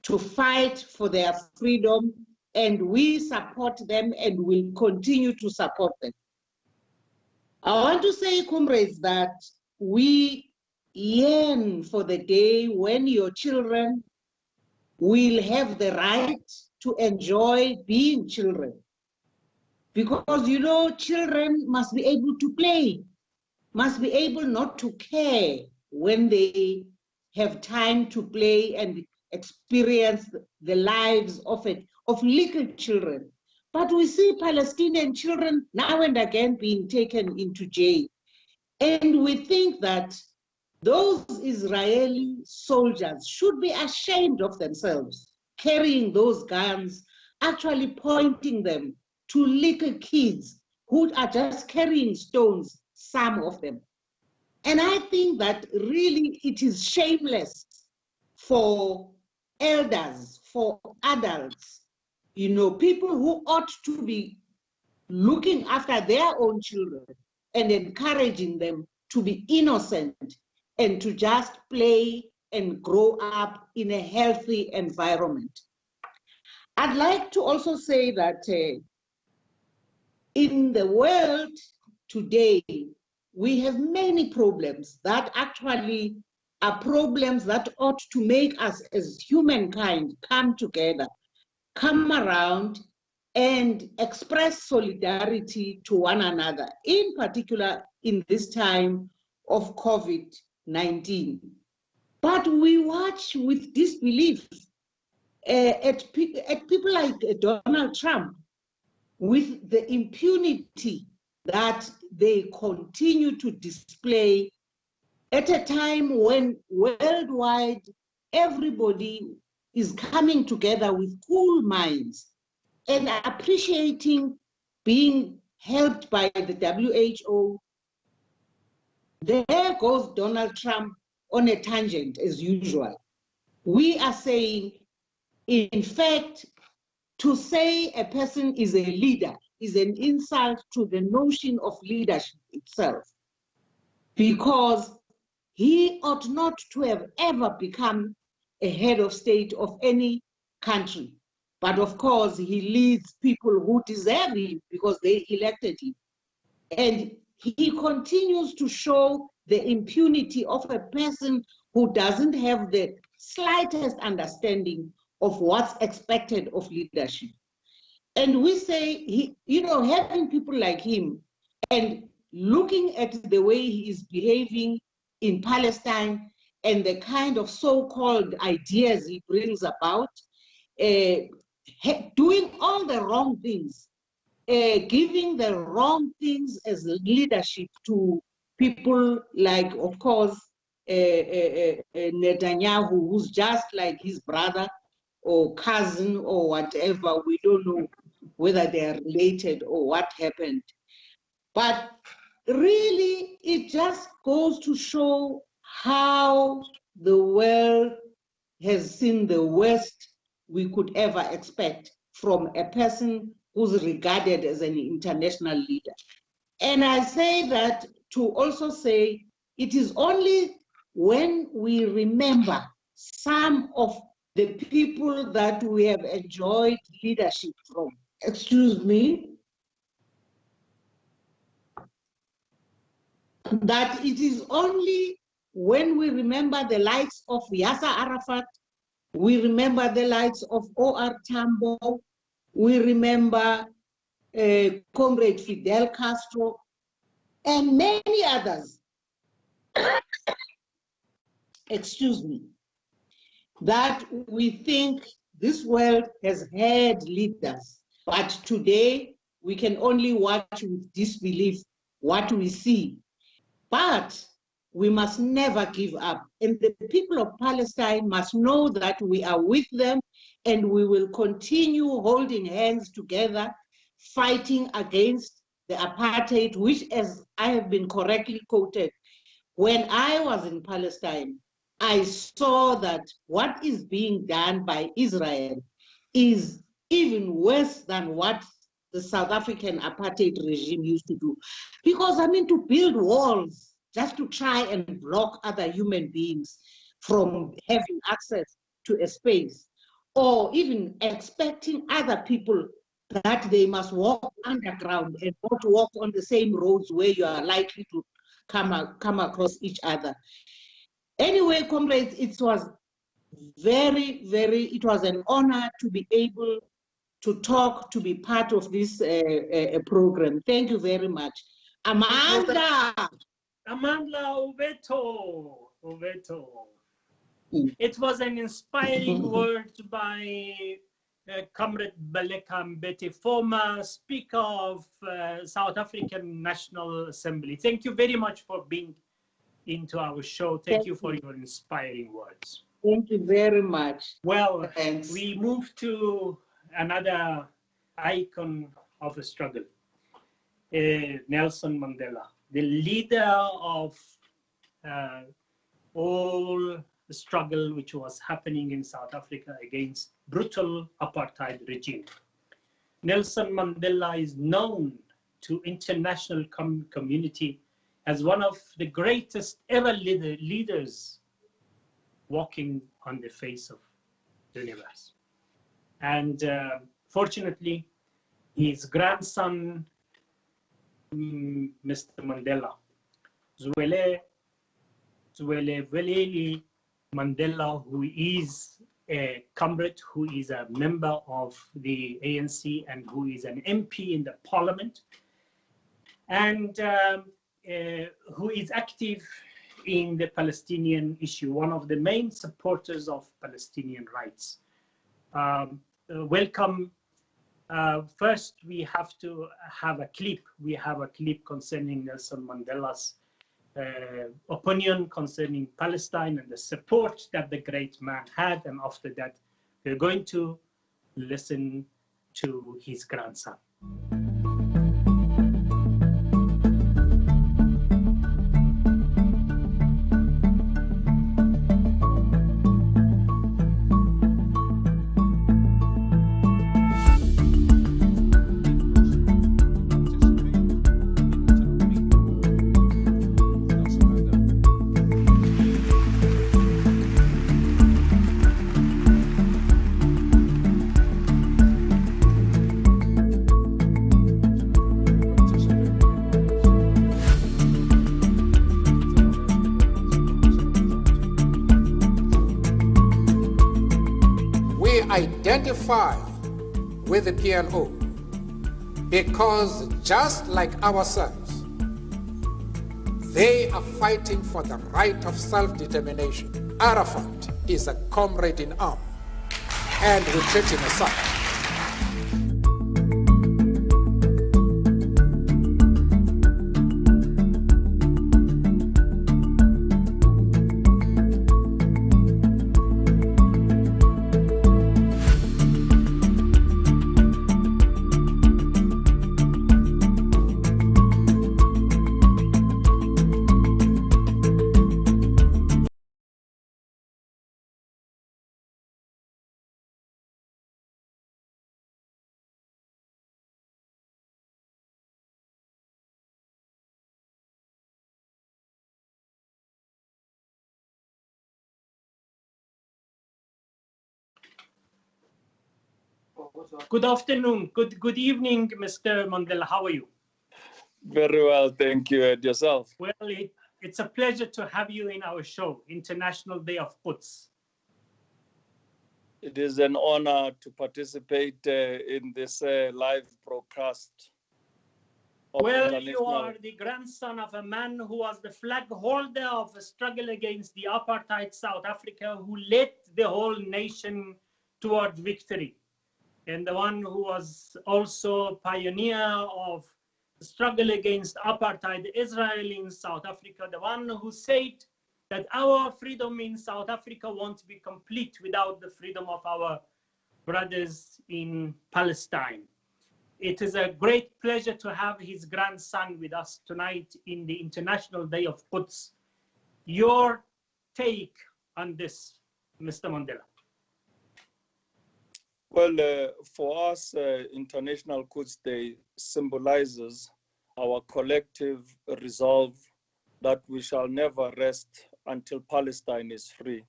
to fight for their freedom, and we support them and will continue to support them. I want to say, comrades, that we yearn for the day when your children will have the right to enjoy being children. Because, you know, children must be able to play, must be able not to care when they have time to play and experience the lives of little children. But we see Palestinian children now and again being taken into jail. And we think that those Israeli soldiers should be ashamed of themselves, carrying those guns, actually pointing them to little kids who are just carrying stones, some of them. And I think that really it is shameless for elders, for adults, you know, people who ought to be looking after their own children and encouraging them to be innocent and to just play and grow up in a healthy environment. I'd like to also say that in the world today, we have many problems that actually are problems that ought to make us as humankind come together, come around and express solidarity to one another, in particular in this time of COVID-19. But we watch with disbelief at people like Donald Trump, with the impunity that they continue to display at a time when worldwide everybody is coming together with cool minds and appreciating being helped by the WHO. There goes Donald Trump on a tangent as usual. We are saying, in fact, to say a person is a leader is an insult to the notion of leadership itself, because he ought not to have ever become a head of state of any country. But of course, he leads people who deserve him because they elected him. And he continues to show the impunity of a person who doesn't have the slightest understanding of what's expected of leadership. And we say, having people like him and looking at the way he is behaving in Palestine and the kind of so-called ideas he brings about, doing all the wrong things, giving the wrong things as leadership to people like, of course, Netanyahu, who's just like his brother or cousin or whatever. We don't know whether they are related or what happened. But really, it just goes to show how the world has seen the worst we could ever expect from a person who's regarded as an international leader. And I say that to also say it is only when we remember some of the people that we have enjoyed leadership from. Excuse me. That it is only when we remember the likes of Yasser Arafat, we remember the likes of O.R. Tambo, we remember Comrade Fidel Castro, and many others, excuse me, that we think this world has had leaders. But today, we can only watch with disbelief what we see. But we must never give up. And the people of Palestine must know that we are with them and we will continue holding hands together, fighting against the apartheid, which, as I have been correctly quoted, when I was in Palestine, I saw that what is being done by Israel is even worse than what the South African apartheid regime used to do. Because, to build walls just to try and block other human beings from having access to a space, or even expecting other people that they must walk underground and not walk on the same roads where you are likely to come across each other. Anyway, comrades, it was it was an honor to be able to talk, to be part of this program. Thank you very much. Amanda! Amanda Oveto. It was an inspiring word by Comrade Baleka Mbete, former Speaker of South African National Assembly. Thank you very much for being into our show. Thank you for your inspiring words. Thank you very much. Well, thanks. We move to another icon of a struggle. Nelson Mandela, the leader of all the struggle which was happening in South Africa against brutal apartheid regime. Nelson Mandela is known to international community as one of the greatest ever leaders walking on the face of the universe. And fortunately, his grandson, Mr. Mandela, Zweli Mandela, who is a comrade, who is a member of the ANC and who is an MP in the parliament, and who is active in the Palestinian issue, one of the main supporters of Palestinian rights. Welcome. First, we have to have a clip. We have a clip concerning Nelson Mandela's opinion concerning Palestine and the support that the great man had. And after that, we're going to listen to his grandson. Identify with the PLO because just like ourselves, they are fighting for the right of self-determination. Arafat is a comrade in arms and retreating aside. Good afternoon, good evening, Mr. Mandela. How are you? Very well, thank you. And yourself? Well, it's a pleasure to have you in our show, International Day of Quds. It is an honor to participate in this live broadcast. Well, you are the grandson of a man who was the flag holder of a struggle against the apartheid South Africa, who led the whole nation toward victory. And the one who was also pioneer of the struggle against apartheid Israel in South Africa, the one who said that our freedom in South Africa won't be complete without the freedom of our brothers in Palestine. It is a great pleasure to have his grandson with us tonight in the International Day of Quds. Your take on this, Mr. Mandela? Well, for us, International Quds Day symbolizes our collective resolve that we shall never rest until Palestine is free.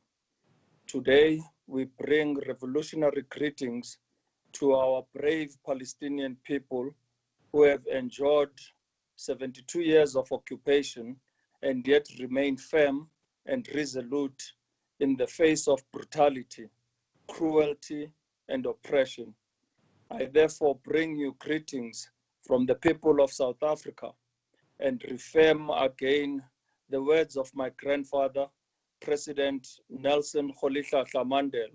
Today, we bring revolutionary greetings to our brave Palestinian people who have endured 72 years of occupation and yet remain firm and resolute in the face of brutality, cruelty, and oppression. I therefore bring you greetings from the people of South Africa and reaffirm again the words of my grandfather, President Nelson Rolihlahla Mandela,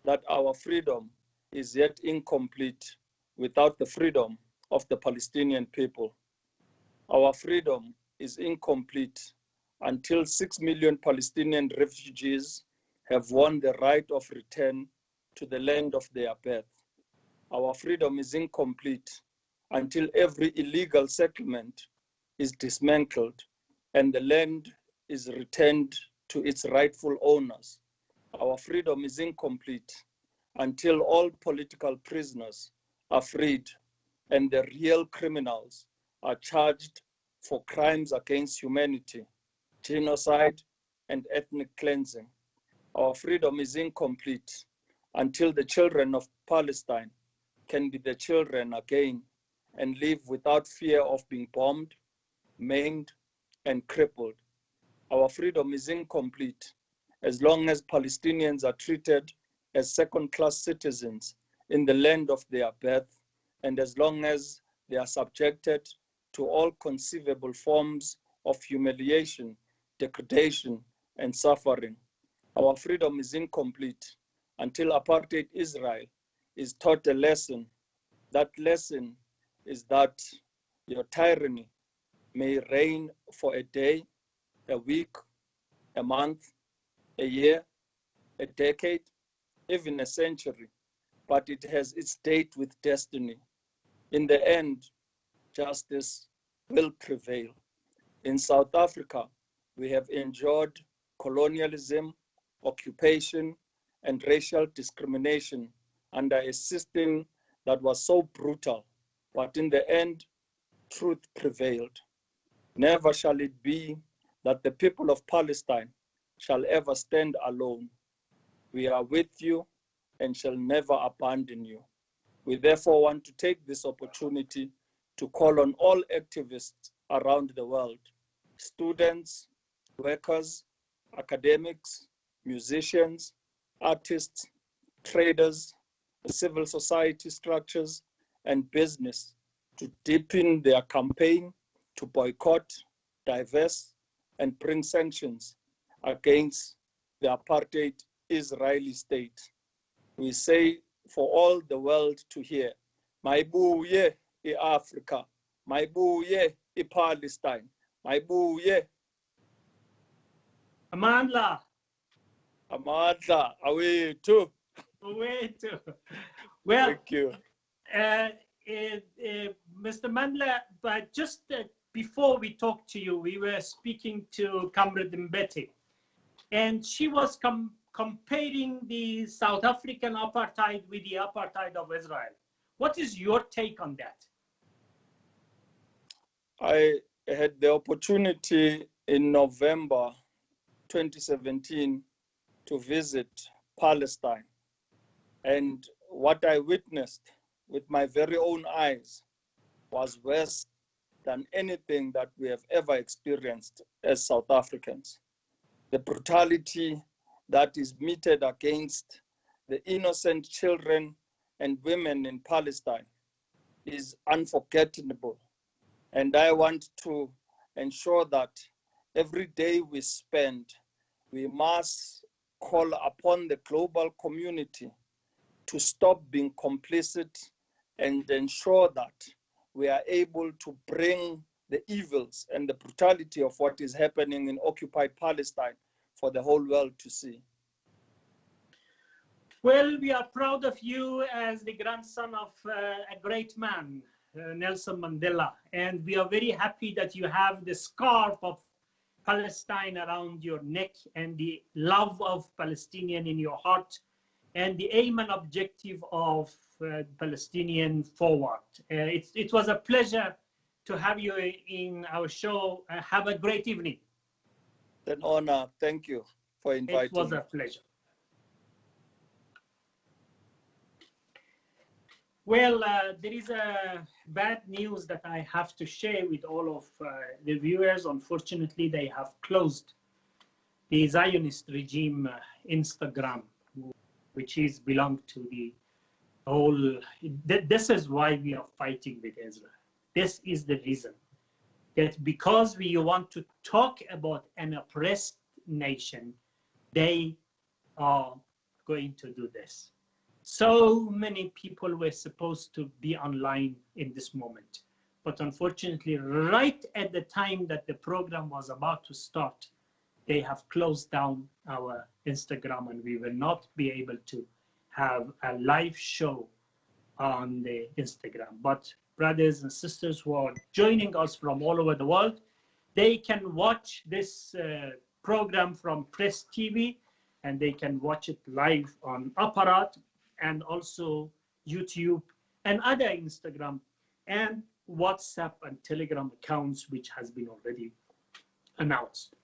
that our freedom is yet incomplete without the freedom of the Palestinian people. Our freedom is incomplete until 6 million Palestinian refugees have won the right of return to the land of their birth. Our freedom is incomplete until every illegal settlement is dismantled and the land is returned to its rightful owners. Our freedom is incomplete until all political prisoners are freed and the real criminals are charged for crimes against humanity, genocide, and ethnic cleansing. Our freedom is incomplete until the children of Palestine can be the children again and live without fear of being bombed, maimed, and crippled. Our freedom is incomplete as long as Palestinians are treated as second-class citizens in the land of their birth, and as long as they are subjected to all conceivable forms of humiliation, degradation, and suffering. Our freedom is incomplete until apartheid Israel is taught a lesson. That lesson is that your tyranny may reign for a day, a week, a month, a year, a decade, even a century, but it has its date with destiny. In the end, justice will prevail. In South Africa, we have endured colonialism, occupation, and racial discrimination under a system that was so brutal, but in the end, truth prevailed. Never shall it be that the people of Palestine shall ever stand alone. We are with you and shall never abandon you. We therefore want to take this opportunity to call on all activists around the world, students, workers, academics, musicians, artists, traders, civil society structures, and business to deepen their campaign to boycott, divest, and bring sanctions against the apartheid Israeli state. We say for all the world to hear, Maibuye i-Africa, Maibuye i-Palestine, Maibuye. Amandla. Amandla, awethu. Awethu. Well, thank you. Mr. Mandla, but just before we talked to you, we were speaking to Comrade Mbete, and she was comparing the South African apartheid with the apartheid of Israel. What is your take on that? I had the opportunity in November 2017 to visit Palestine, and what I witnessed with my very own eyes was worse than anything that we have ever experienced as South Africans. The brutality that is meted against the innocent children and women in Palestine is unforgettable. And I want to ensure that every day we spend, we must call upon the global community to stop being complicit and ensure that we are able to bring the evils and the brutality of what is happening in occupied Palestine for the whole world to see. Well, we are proud of you as the grandson of a great man, Nelson Mandela, and we are very happy that you have the scarf of Palestine around your neck and the love of Palestinian in your heart and the aim and objective of Palestinian forward. It was a pleasure to have you in our show. Have a great evening. An honor. Thank you for inviting me. It was a pleasure. Well, there is a bad news that I have to share with all of the viewers. Unfortunately, they have closed the Zionist regime Instagram, which is belong to the whole. This is why we are fighting with Israel. This is the reason, that because we want to talk about an oppressed nation, they are going to do this. So many people were supposed to be online in this moment. But unfortunately, right at the time that the program was about to start, they have closed down our Instagram and we will not be able to have a live show on the Instagram. But brothers and sisters who are joining us from all over the world. They can watch this program from Press TV, and they can watch it live on Apparat and also YouTube and other Instagram and WhatsApp and Telegram accounts, which has been already announced.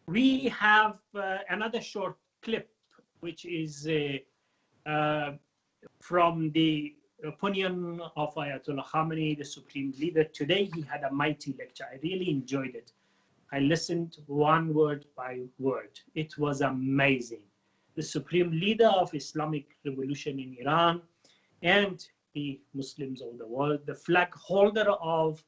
We have another short clip, which is from the opinion of Ayatollah Khamenei, the supreme leader. Today he had a mighty lecture. I really enjoyed it. I listened one word by word. It was amazing. The supreme leader of Islamic revolution in Iran and the Muslims of the world, the flag holder of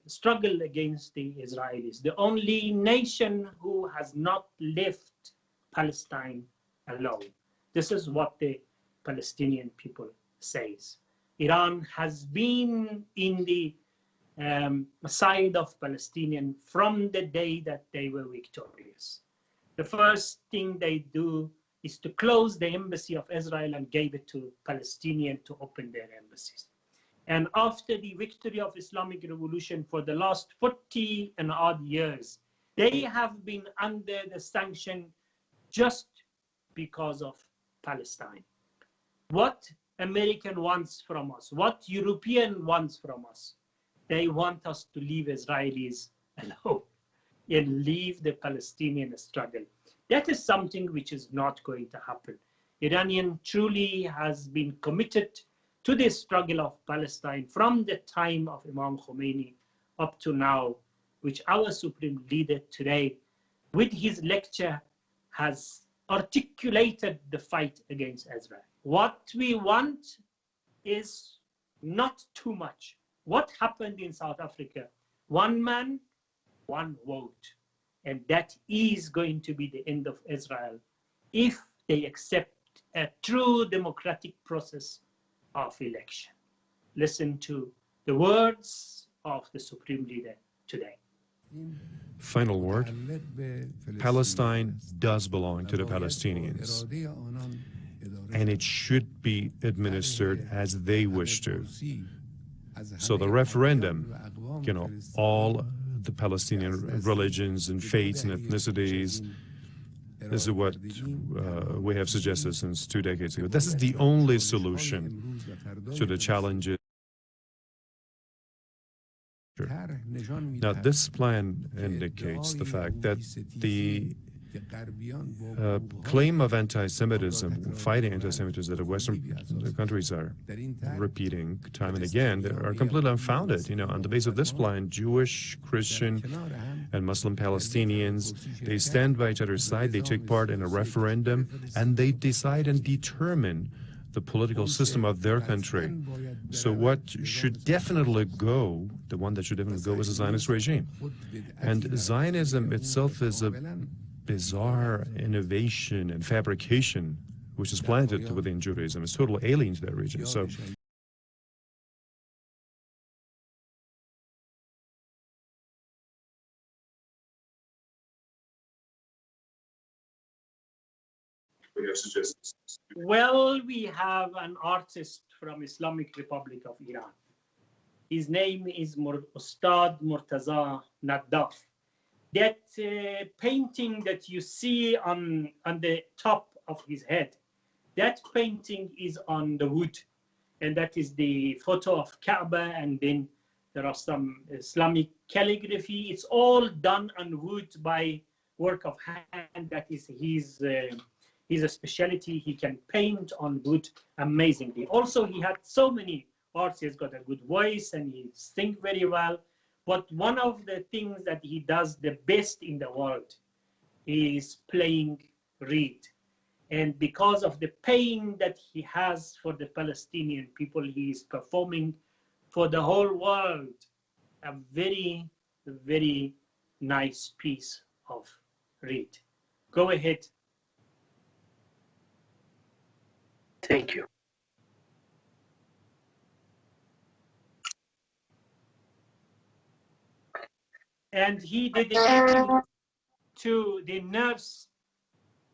struggle against the Israelis, the only nation who has not left Palestine alone. This is what the Palestinian people says. Iran has been in the side of Palestinian from the day that they were victorious. The first thing they do is to close the embassy of Israel and gave it to Palestinians to open their embassies. And after the victory of Islamic revolution for the last 40 and odd years, they have been under the sanction just because of Palestine. What American wants from us, what European wants from us, they want us to leave Israelis alone and leave the Palestinian struggle. That is something which is not going to happen. Iranian truly has been committed to the struggle of Palestine from the time of Imam Khomeini up to now, which our supreme leader today, with his lecture, has articulated the fight against Israel. What we want is not too much. What happened in South Africa? One man, one vote. And that is going to be the end of Israel if they accept a true democratic process of election. Listen to the words of the Supreme Leader today. Final word. Palestine does belong to the Palestinians, and it should be administered as they wish to. So the referendum, all the Palestinian religions and faiths and ethnicities, this is what we have suggested since 2 decades ago. This is the only solution to the challenges. Now, this plan indicates the fact that the claim of anti-Semitism, fighting anti-Semitism that the Western countries are repeating time and again, are completely unfounded. On the basis of this plan, Jewish, Christian, and Muslim Palestinians, they stand by each other's side, they take part in a referendum, and they decide and determine the political system of their country. So what should definitely go, the one that should definitely go, is the Zionist regime. And Zionism itself is a bizarre innovation and fabrication which is planted within Judaism. It's totally alien to that region. So well, we have an artist from Islamic Republic of Iran. His name is Ustad Murtaza Naddaf. That painting that you see on the top of his head, that painting is on the wood, and that is the photo of Kaaba, and then there are some Islamic calligraphy. It's all done on wood by work of hand. That is his specialty. He can paint on wood amazingly. Also, he had so many arts. He's got a good voice and he sings very well. But one of the things that he does the best in the world is playing reed. And because of the pain that he has for the Palestinian people, he is performing for the whole world a very, very nice piece of reed. Go ahead. Thank you. And he dedicated to the nurse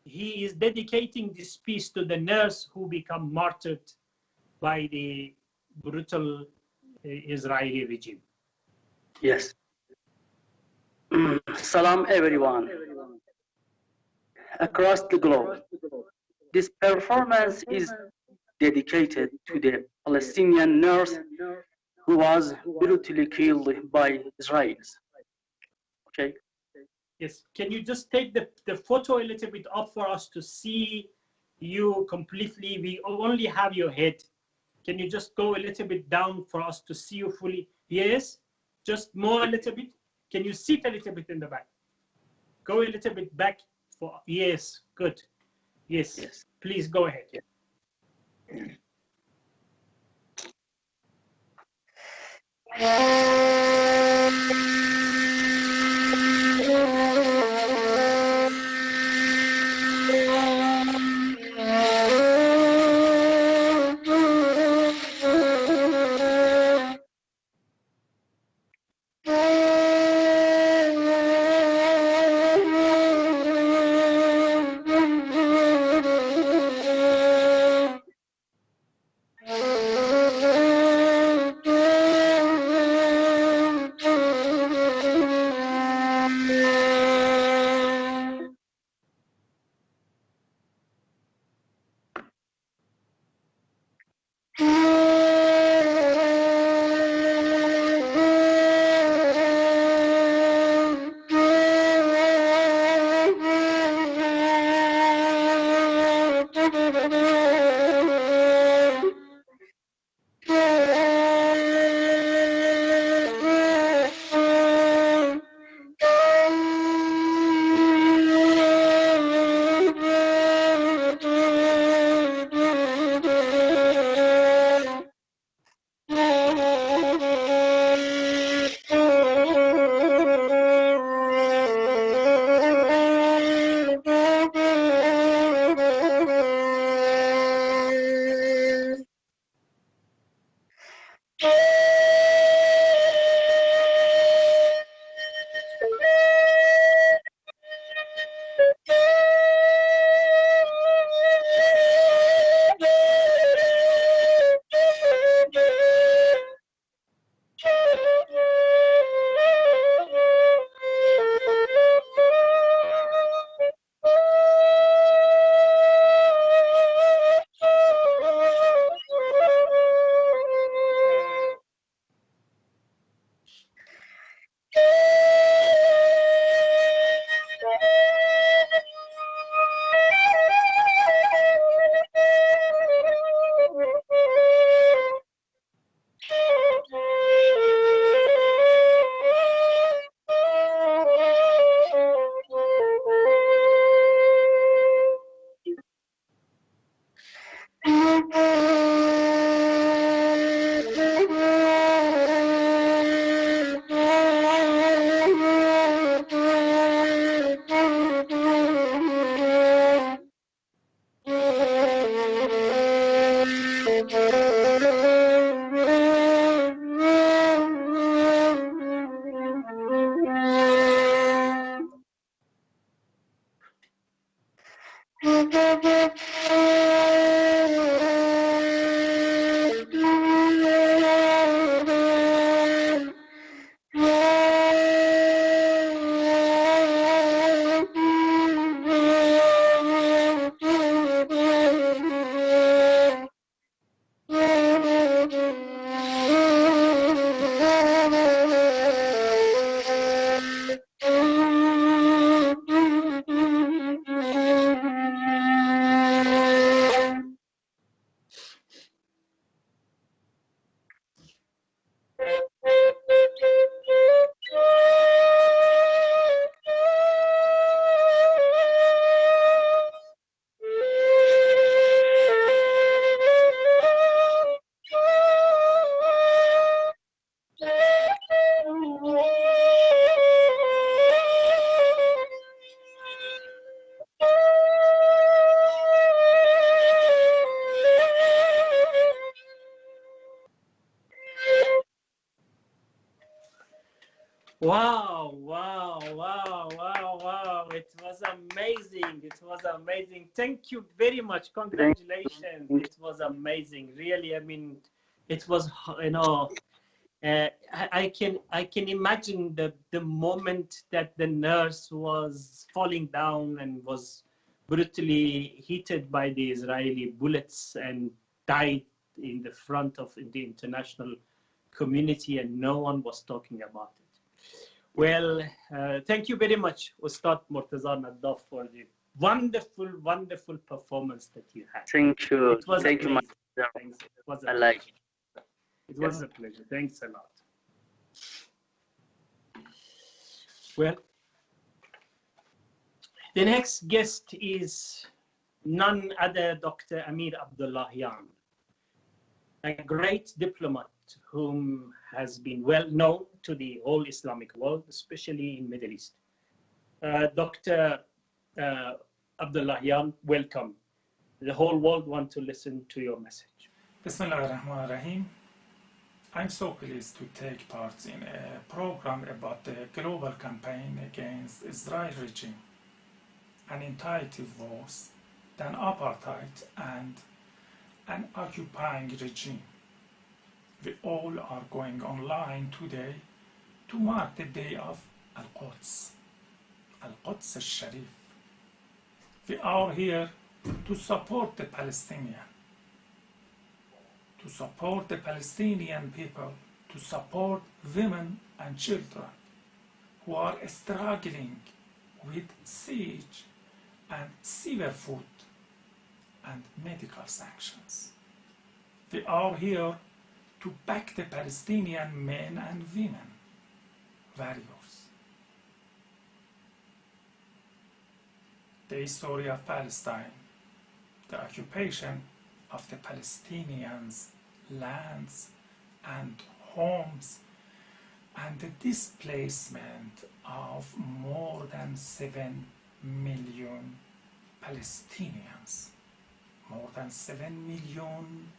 he is dedicating this piece to the nurse who become martyred by the brutal Israeli regime. Yes. Salam everyone across the globe. This performance is dedicated to the Palestinian nurse who was brutally killed by Israelis. Okay. Yes, can you just take the photo a little bit up for us to see you completely? We only have your head. Can you just go a little bit down for us to see you fully? Yes, just more a little bit. Can you sit a little bit in the back? Go a little bit back for, yes, good. Yes, yes. Please go ahead. Wow, wow, wow, wow, wow. It was amazing. It was amazing. Thank you very much. Congratulations. It was amazing. Really, I mean, it was, you know, I can imagine the moment that the nurse was falling down and was brutally hit by the Israeli bullets and died in the front of the international community, and no one was talking about it. Well, thank you very much, Ustad Murtaza Naddaf, for the wonderful, wonderful performance that you had. Thank you. It was Thank you, amazing. my Thanks. It was I like it. It was a pleasure. Thanks a lot. Well, the next guest is none other Dr. Amir Abdullahian, a great diplomat whom has been well known to the whole Islamic world, especially in Middle East. Dr. Abdullahian, welcome. The whole world wants to listen to your message. Bismillah ar-Rahman ar-Rahim. I'm so pleased to take part in a program about the global campaign against Israel regime, an entitled wars, than apartheid and an occupying regime. We all are going online today to mark the day of Alquds, Alquds al-Sharif. We are here to support the Palestinian, to support the Palestinian people, to support women and children who are struggling with siege and severe food and medical sanctions. We are here to back the Palestinian men and women, warriors. The history of Palestine, the occupation of the Palestinians' lands and homes, and the displacement of more than 7 million Palestinians. More than 7 million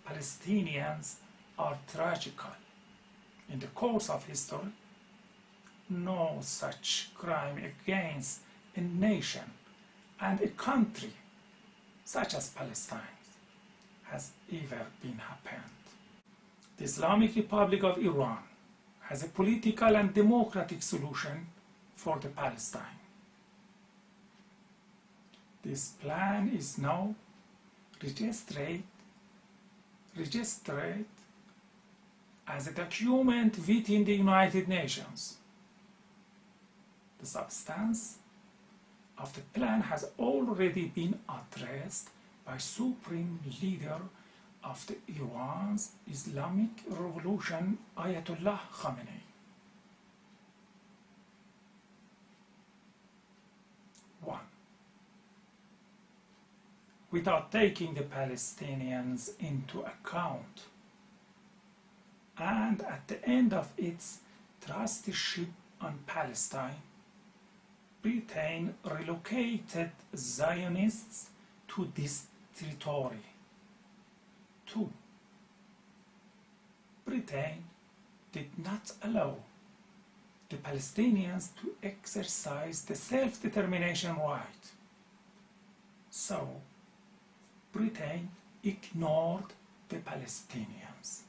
Palestinians are tragical. In the course of history, no such crime against a nation and a country such as Palestine has ever been happened. The Islamic Republic of Iran has a political and democratic solution for the Palestine. This plan is now registered as a document within the United Nations. The substance of the plan has already been addressed by Supreme Leader of the Iran's Islamic Revolution, Ayatollah Khamenei. 1. Without taking the Palestinians into account, and at the end of its trusteeship on Palestine, Britain relocated Zionists to this territory. 2. Britain did not allow the Palestinians to exercise the self-determination right. So, Britain ignored the Palestinians.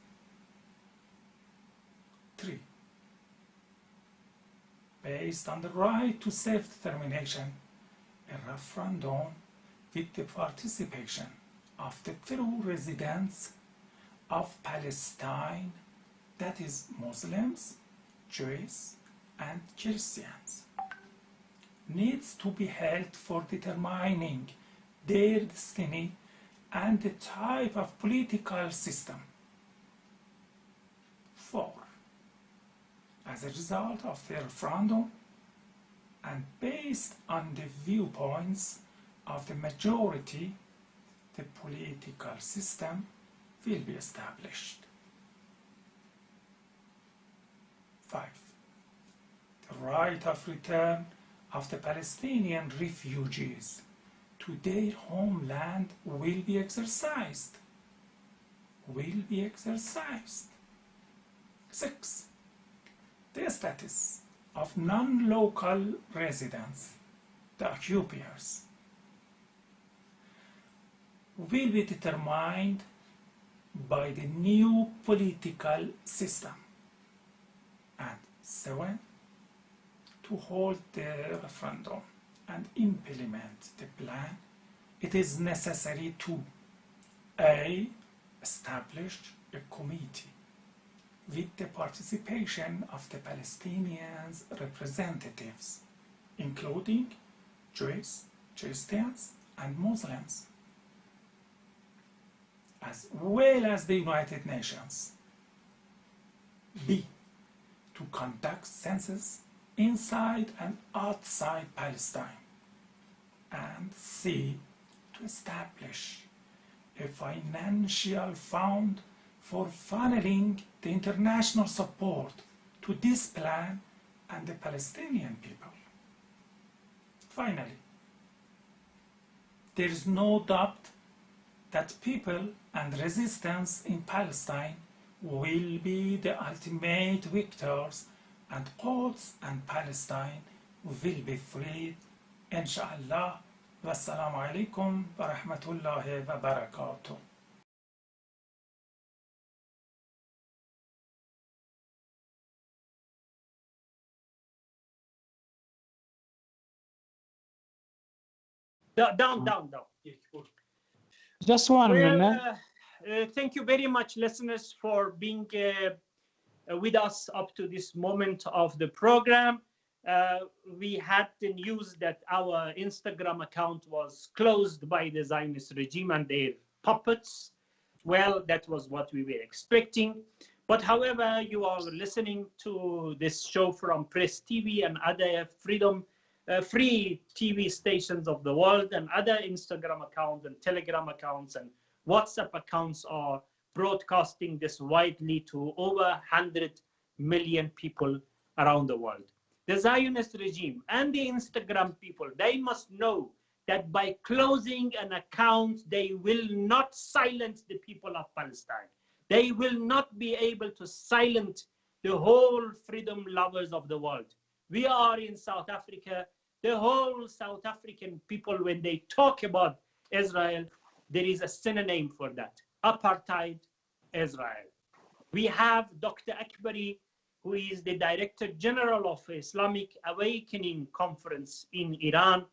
3. Based on the right to self-determination, a referendum with the participation of the true residents of Palestine, that is Muslims, Jews, and Christians, needs to be held for determining their destiny and the type of political system. 4. As a result of the referendum, and based on the viewpoints of the majority, the political system will be established. 5. The right of return of the Palestinian refugees to their homeland will be exercised. 6. The status of non-local residents, the occupiers, will be determined by the new political system. And 7, to hold the referendum and implement the plan, it is necessary to A. establish a committee with the participation of the Palestinians' representatives, including Jews, Christians, and Muslims, as well as the United Nations. B. To conduct census inside and outside Palestine. And C. To establish a financial fund for funneling the international support to this plan and the Palestinian people. Finally, there is no doubt that people and resistance in Palestine will be the ultimate victors, and Quds and Palestine will be freed, inshallah. Wassalamu alaikum wa rahmatullahi wa barakatuh. Down. Just one minute. Thank you very much, listeners, for being with us up to this moment of the program. We had the news that our Instagram account was closed by the Zionist regime and their puppets. Well, that was what we were expecting. But however, you are listening to this show from Press TV and other free TV stations of the world, and other Instagram accounts and Telegram accounts and WhatsApp accounts are broadcasting this widely to over 100 million people around the world. The Zionist regime and the Instagram people, they must know that by closing an account, they will not silence the people of Palestine. They will not be able to silence the whole freedom lovers of the world. We are in South Africa. The whole South African people, when they talk about Israel, there is a synonym for that: apartheid Israel. We have Dr. Akbari, who is the Director General of Islamic Awakening Conference in Iran,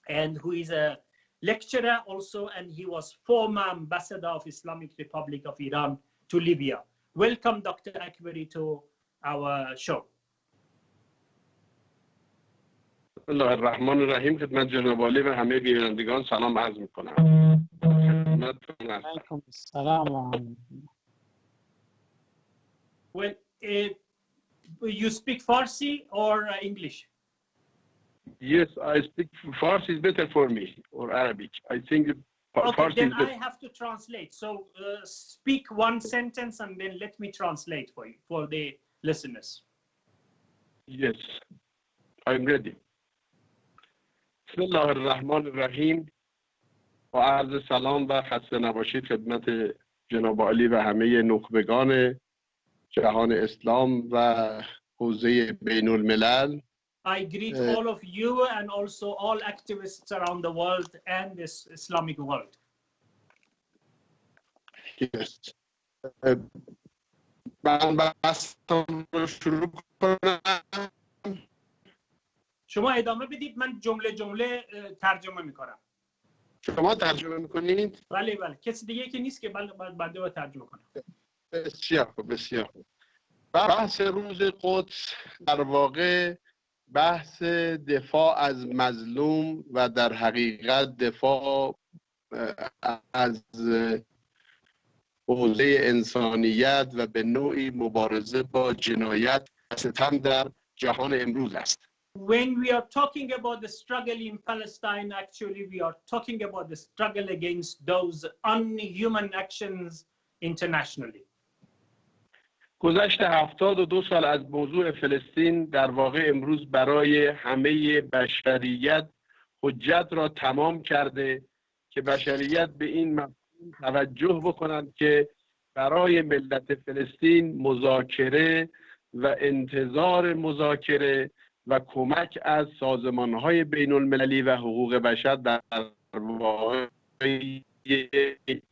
and who is a lecturer also, and he was former ambassador of Islamic Republic of Iran to Libya. Welcome, Dr. Akbari, to our show. الله الرحمن الرحیم. خدمت جناب عالی و همه بینندگان سلام عرض میکنم. علیکم السلام. Well, you speak Farsi or English? Yes, I speak Farsi is better for me, or Arabic. I think Okay, Farsi then is better. I have to translate. So speak one sentence and then let me translate for you, for the listeners. Yes, I'm ready. بسم الله الرحمن الرحیم. با عرض سلام و خسته نباشید خدمت جناب عالی و همه نخبگان جهان اسلام و حوزه بین الملل. I greet all of you and also all activists around the world and this Islamic world. Yes. من بحثم رو شروع کنم. شما ادامه بدید، من جمله جمله ترجمه میکنم. شما ترجمه میکنید؟ بله کسی دیگه که نیست که بعد با ترجمه کنم. بسیار خوب. بحث روز قدس در واقع بحث دفاع از مظلوم و در حقیقت دفاع از حوزه انسانیت و به نوعی مبارزه با جنایت و ستم در جهان امروز است. When we are talking about the struggle in Palestine, actually we are talking about the struggle against those unhuman actions internationally. گذشت 72 سال از موضوع فلسطین در واقع امروز برای همه بشریت حجت را تمام کرده که بشریت به این مفهوم توجه بکنند که برای ملت فلسطین مذاکره و انتظار مذاکره و کمک از سازمان‌های بین المللی و حقوق بشر در واقع یک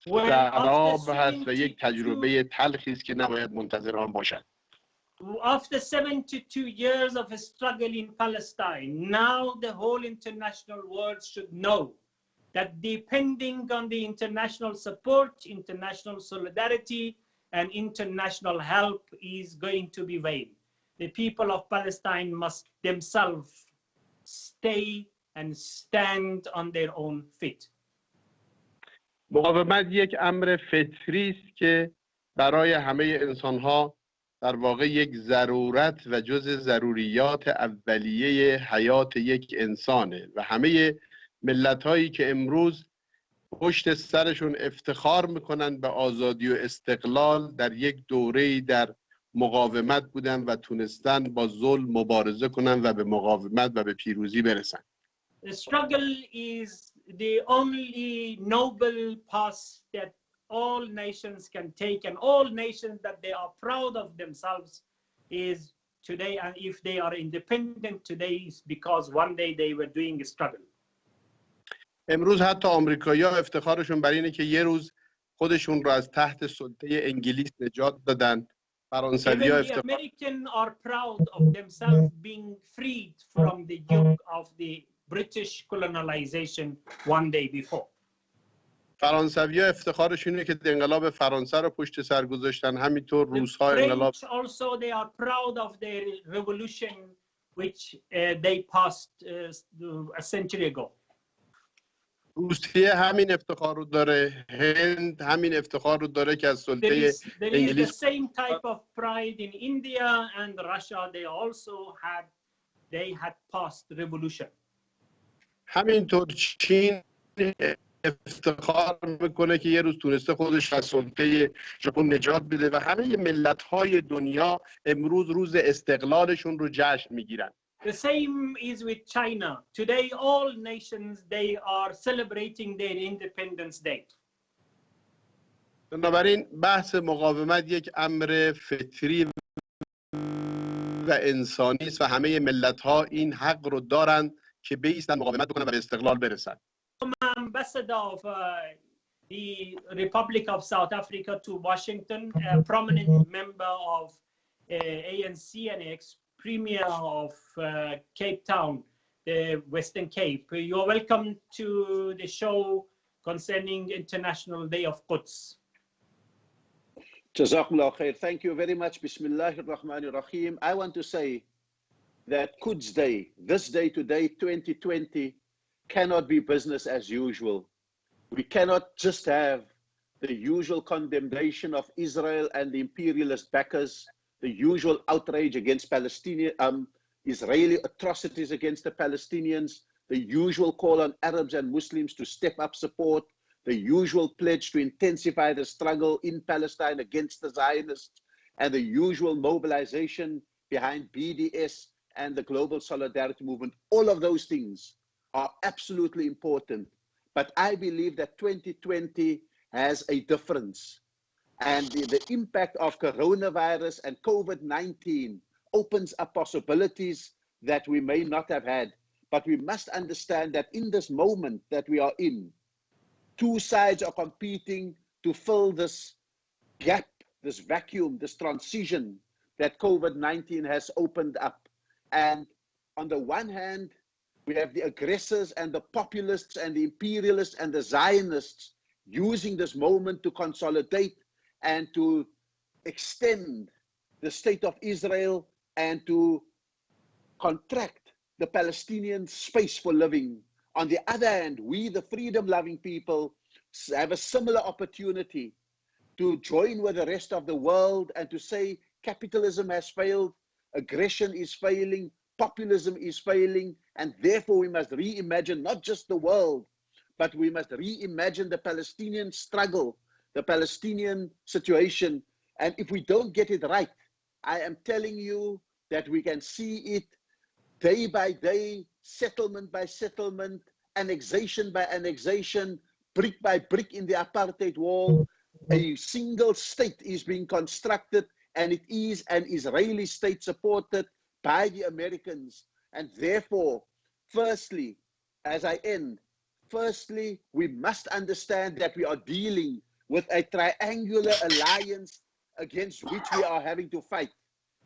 سراب هست و یک تجربه تلخی است که نباید منتظر آن باشد. After 72 years of a struggle in Palestine, now the whole international world should know that depending on the international support, international solidarity, and international help is going to be vain. The people of Palestine must themselves stay and stand on their own feet. مقاومت یک امر فطری است که برای همه انسان‌ها در واقع یک ضرورت و جز ضروریات اولیه حیات یک انسانه و همه ملت‌هایی که امروز پشت سرشون افتخار میکنن به آزادی و استقلال در یک دوره‌ای در مقاومت بودن و تونستن با ظلم مبارزه کنن و به مقاومت و به پیروزی برسن. The struggle is the only noble path that all nations can take, and all nations that they are proud of themselves is today, and if they are independent today is because one day they were doing a struggle. امروز حتی آمریکایی‌ها افتخارشون بر اینه که یه روز خودشون رو از تحت سلطه انگلیس نجات دادن. فرانسوی‌ها افتخار American are proud of themselves being freed from the yoke of the British colonization one day before. فرانسوی‌ها افتخارشونه که انقلاب فرانسه رو پشت سر گذاشتن. همینطور روس‌ها انقلاب also they are proud of their revolution which they passed a century ago. روسیه همین افتخار رو داره، هند همین افتخار رو داره که از سلطه انگلیس. There is the same type of pride in India and Russia. They had passed revolution. همینطور چین افتخار میکنه که یه روز تونسته خودش از سلطه ژاپن نجات بده و همه ملت‌های دنیا امروز روز استقلالشون رو جشن میگیرن. The same is with China. Today, all nations, they are celebrating their Independence Day. بنابراین بحث مقاومت یک امر فطری و انسانی است و همه ملت‌ها این حق رو دارند که بایستن مقاومت بکنن و به استقلال برسن. Ambassador of the Republic of South Africa to Washington, a prominent member of ANC and ex-premier of Cape Town, the Western Cape. You are welcome to the show concerning International Day of Quds. Jazakallah khair. Thank you very much. Bismillahir Rahmanir Rahim. I want to say that Quds Day, this day today, 2020, cannot be business as usual. We cannot just have the usual condemnation of Israel and the imperialist backers, the usual outrage against Israeli atrocities against the Palestinians, the usual call on Arabs and Muslims to step up support, the usual pledge to intensify the struggle in Palestine against the Zionists, and the usual mobilization behind BDS and the global solidarity movement. All of those things are absolutely important. But I believe that 2020 has a difference. And the impact of coronavirus and COVID-19 opens up possibilities that we may not have had. But we must understand that in this moment that we are in, two sides are competing to fill this gap, this vacuum, this transition that COVID-19 has opened up. And on the one hand, we have the aggressors and the populists and the imperialists and the Zionists using this moment to consolidate and to extend the state of Israel and to contract the Palestinian space for living. On the other hand, we, the freedom-loving people, have a similar opportunity to join with the rest of the world and to say capitalism has failed, aggression is failing, populism is failing, and therefore we must reimagine not just the world, but we must reimagine the Palestinian struggle, the Palestinian situation. And if we don't get it right, I am telling you that we can see it day by day, settlement by settlement, annexation by annexation, brick by brick in the apartheid wall. A single state is being constructed and it is an Israeli state supported by the Americans. And therefore, firstly, as I end, firstly, we must understand that we are dealing with a triangular alliance against which we are having to fight.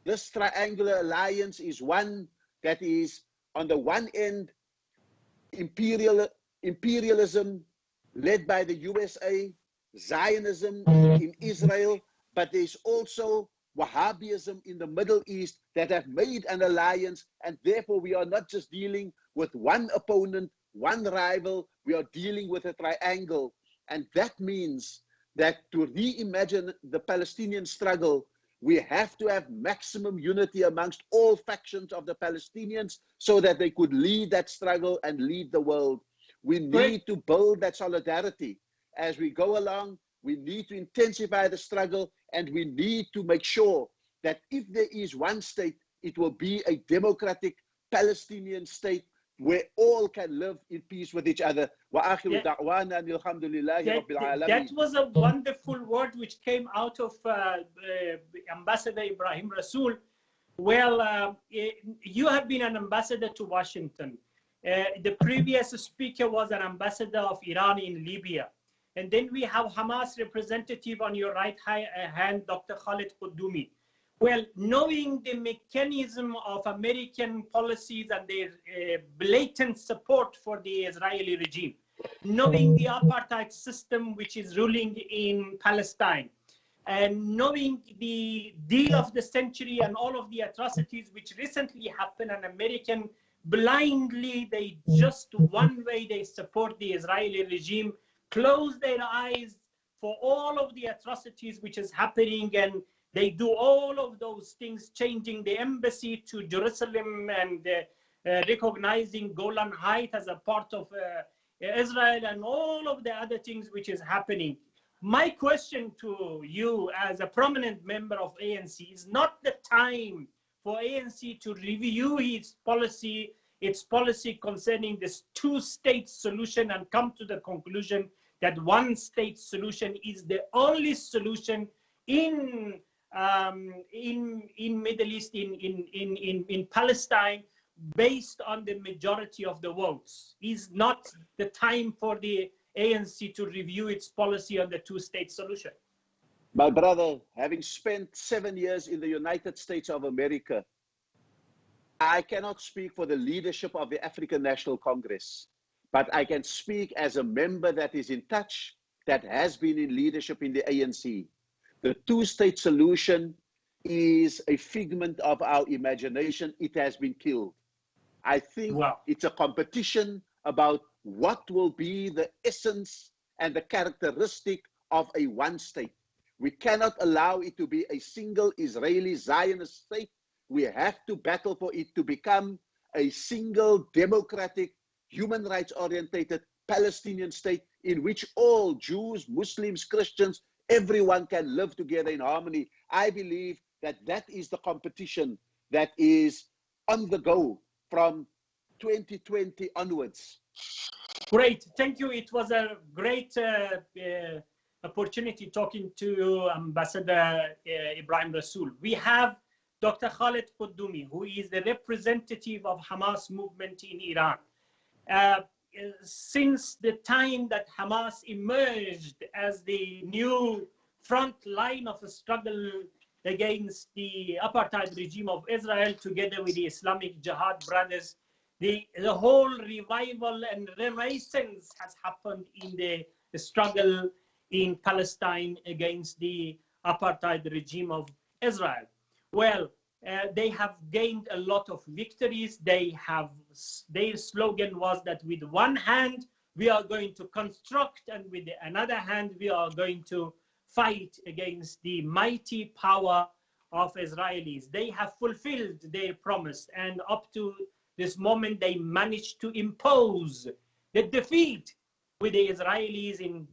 This triangular alliance is one that is, on the one end, imperialism led by the USA, Zionism in Israel, but there's also Wahhabism in the Middle East that have made an alliance, and therefore we are not just dealing with one opponent, one rival, we are dealing with a triangle. And that means that to reimagine the Palestinian struggle, we have to have maximum unity amongst all factions of the Palestinians so that they could lead that struggle and lead the world. We need to build that solidarity as we go along. We need to intensify the struggle, and we need to make sure that if there is one state, it will be a democratic Palestinian state where all can live in peace with each other. That was a wonderful word which came out of Ambassador Ibrahim Rasool. Well, you have been an ambassador to Washington. The previous speaker was an ambassador of Iran in Libya. And then we have Hamas representative on your right hand, Dr. Khaled Qudumi. Well, knowing the mechanism of American policies and their blatant support for the Israeli regime, knowing the apartheid system which is ruling in Palestine, and knowing the deal of the century and all of the atrocities which recently happened, and American blindly, they just one way they support the Israeli regime, close their eyes for all of the atrocities which is happening, and they do all of those things, changing the embassy to Jerusalem and recognizing Golan Heights as a part of Israel, and all of the other things which is happening. My question to you as a prominent member of ANC is not the time for ANC to review its policy concerning this two-state solution and come to the conclusion that one-state solution is the only solution in Middle East, in Palestine, based on the majority of the votes. Is not the time for the ANC to review its policy on the two-state solution? My brother, having spent 7 years in the United States of America, I cannot speak for the leadership of the African National Congress, but I can speak as a member that is in touch, that has been in leadership in the ANC. The two-state solution is a figment of our imagination. It has been killed. I think it's a competition about what will be the essence and the characteristic of a one state. We cannot allow it to be a single Israeli Zionist state. We have to battle for it to become a single democratic, human rights orientated Palestinian state in which all Jews, Muslims, Christians, everyone can live together in harmony. I believe that that is the competition that is on the go from 2020 onwards. Great, thank you. It was a great opportunity talking to Ambassador Ibrahim Rasool. We have Dr. Khaled Qudumi, who is the representative of Hamas movement in Iran. Since the time that Hamas emerged as the new front line of the struggle against the apartheid regime of Israel, together with the Islamic Jihad brothers, the whole revival and renaissance has happened in the struggle in Palestine against the apartheid regime of Israel. Well, they have gained a lot of victories. Their slogan was that with one hand we are going to construct, and with another hand we are going to fight against the mighty power of Israelis. They have fulfilled their promise, and up to this moment they managed to impose the defeat with the Israelis in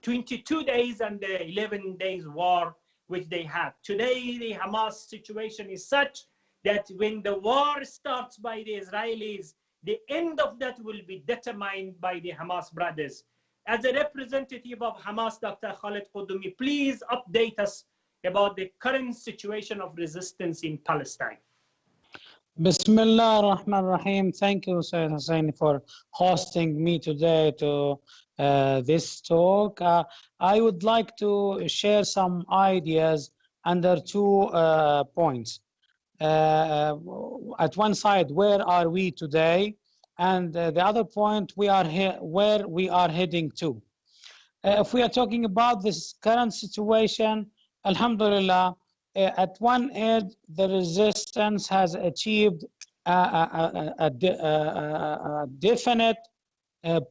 22 days and the 11 days war which they had. Today the Hamas situation is such that when the war starts by the Israelis, the end of that will be determined by the Hamas brothers. As a representative of Hamas, Dr. Khaled Qudumi, please update us about the current situation of resistance in Palestine. Bismillah ar-Rahman ar-Rahim. Thank you, Sayyid Hussein, for hosting me today to this talk. I would like to share some ideas under two points. At one side, where are we today? And the other point, where we are heading to. If we are talking about this current situation, Alhamdulillah, at one end, the resistance has achieved a definite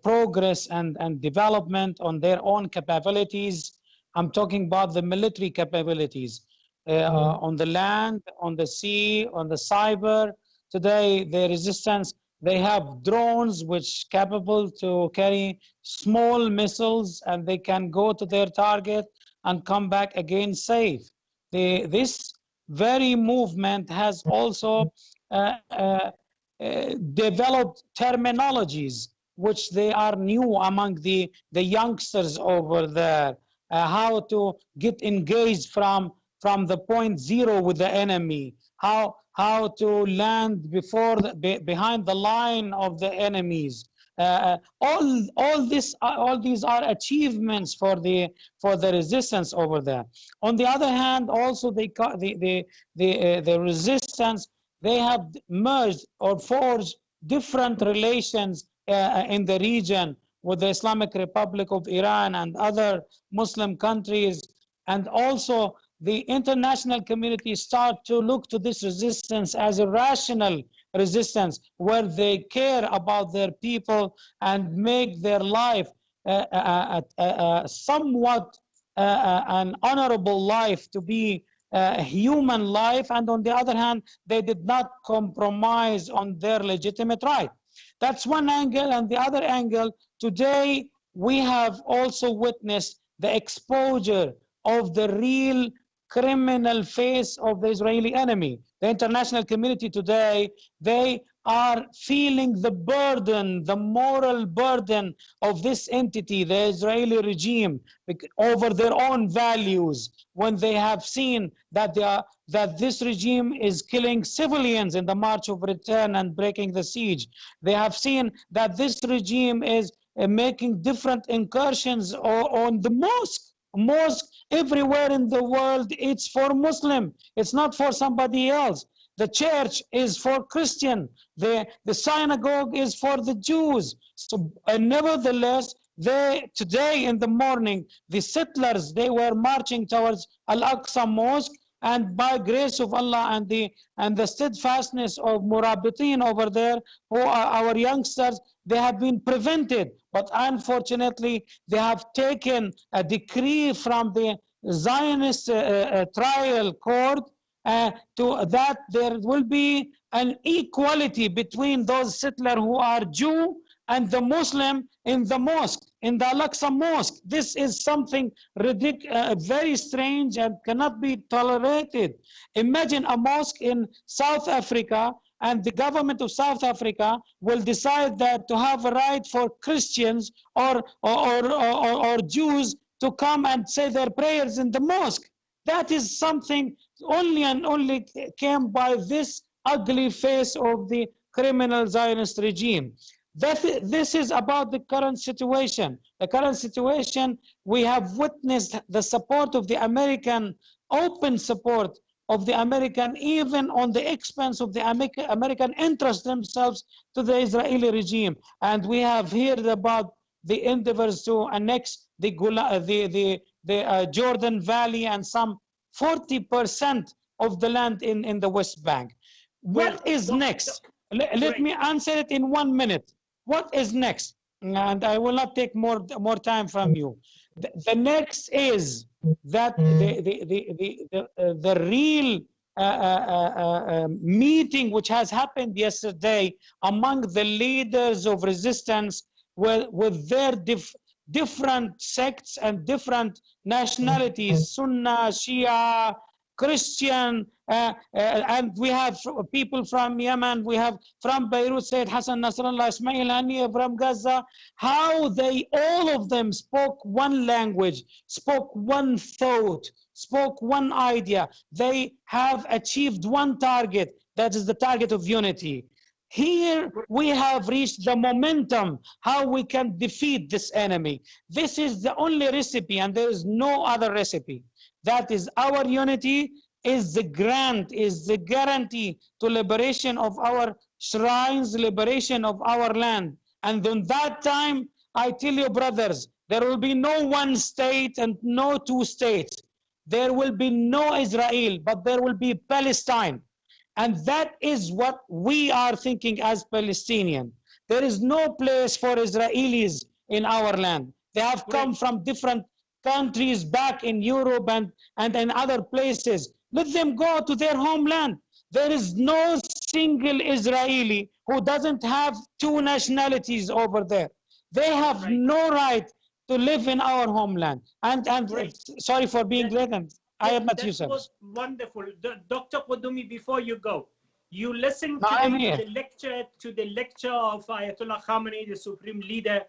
progress and development on their own capabilities. I'm talking about the military capabilities on the land, on the sea, on the cyber. Today, the resistance, they have drones which capable to carry small missiles, and they can go to their target and come back again safe. This very movement has also developed terminologies which they are new among the youngsters over there. How to get engaged from the point zero with the enemy, how to land behind the line of the enemies. All these are achievements for the resistance over there. On the other hand, also the resistance, they have merged or forged different relations in the region with the Islamic Republic of Iran and other Muslim countries, and also the international community start to look to this resistance as a rational resistance, where they care about their people and make their life somewhat an honorable life, to be a human life, and on the other hand, they did not compromise on their legitimate right. That's one angle. And the other angle, today we have also witnessed the exposure of the real criminal face of the Israeli enemy. The international community today, they are feeling the burden, the moral burden of this entity, the Israeli regime, over their own values, when they have seen that this regime is killing civilians in the March of Return and breaking the siege. They have seen that this regime is making different incursions on the mosque everywhere in the world. It's for Muslim, it's not for somebody else. The church is for Christian, the synagogue is for the Jews. So nevertheless, today in the morning, the settlers, they were marching towards Al-Aqsa Mosque, and by grace of Allah and the steadfastness of Murabitin over there, who are our youngsters, they have been prevented. But unfortunately, they have taken a decree from the Zionist trial court to that there will be an equality between those settlers who are Jew and the Muslim in the mosque, in the Al-Aqsa Mosque. This is something ridiculous, very strange, and cannot be tolerated. Imagine a mosque in South Africa, and the government of South Africa will decide that to have a right for Christians or Jews to come and say their prayers in the mosque. That is something only and only came by this ugly face of the criminal Zionist regime. This is about the current situation. The current situation, we have witnessed the support of the American, open support of the American, even on the expense of the American interests themselves, to the Israeli regime. And we have heard about the endeavors to annex the Jordan Valley and some 40% of the land in the West Bank. What is next? Let me answer it in 1 minute. What is next? And I will not take more time from you. The next is that the real meeting which has happened yesterday among the leaders of resistance with their different sects and different nationalities, Sunnah, Shia, Christian, and we have people from Yemen, we have from Beirut, Sayyid Hassan Nasrallah, Ismail Haniyeh from Gaza, how they, all of them spoke one language, spoke one thought, spoke one idea. They have achieved one target, that is the target of unity. Here we have reached the momentum, how we can defeat this enemy. This is the only recipe, and there is no other recipe. That is our unity, is the grant, is the guarantee to liberation of our shrines, liberation of our land. And in that time, I tell you, brothers, there will be no one state and no two states. There will be no Israel, but there will be Palestine. And that is what we are thinking as Palestinian. There is no place for Israelis in our land. They have come from different countries back in Europe and in other places. Let them go to their homeland. There is no single Israeli who doesn't have two nationalities over there. They have no right to live in our homeland. And sorry for being late. I am at you, sir. That was wonderful. Dr. Qudumi, before you go, you listened No, to the lecture of Ayatollah Khamenei, the supreme leader,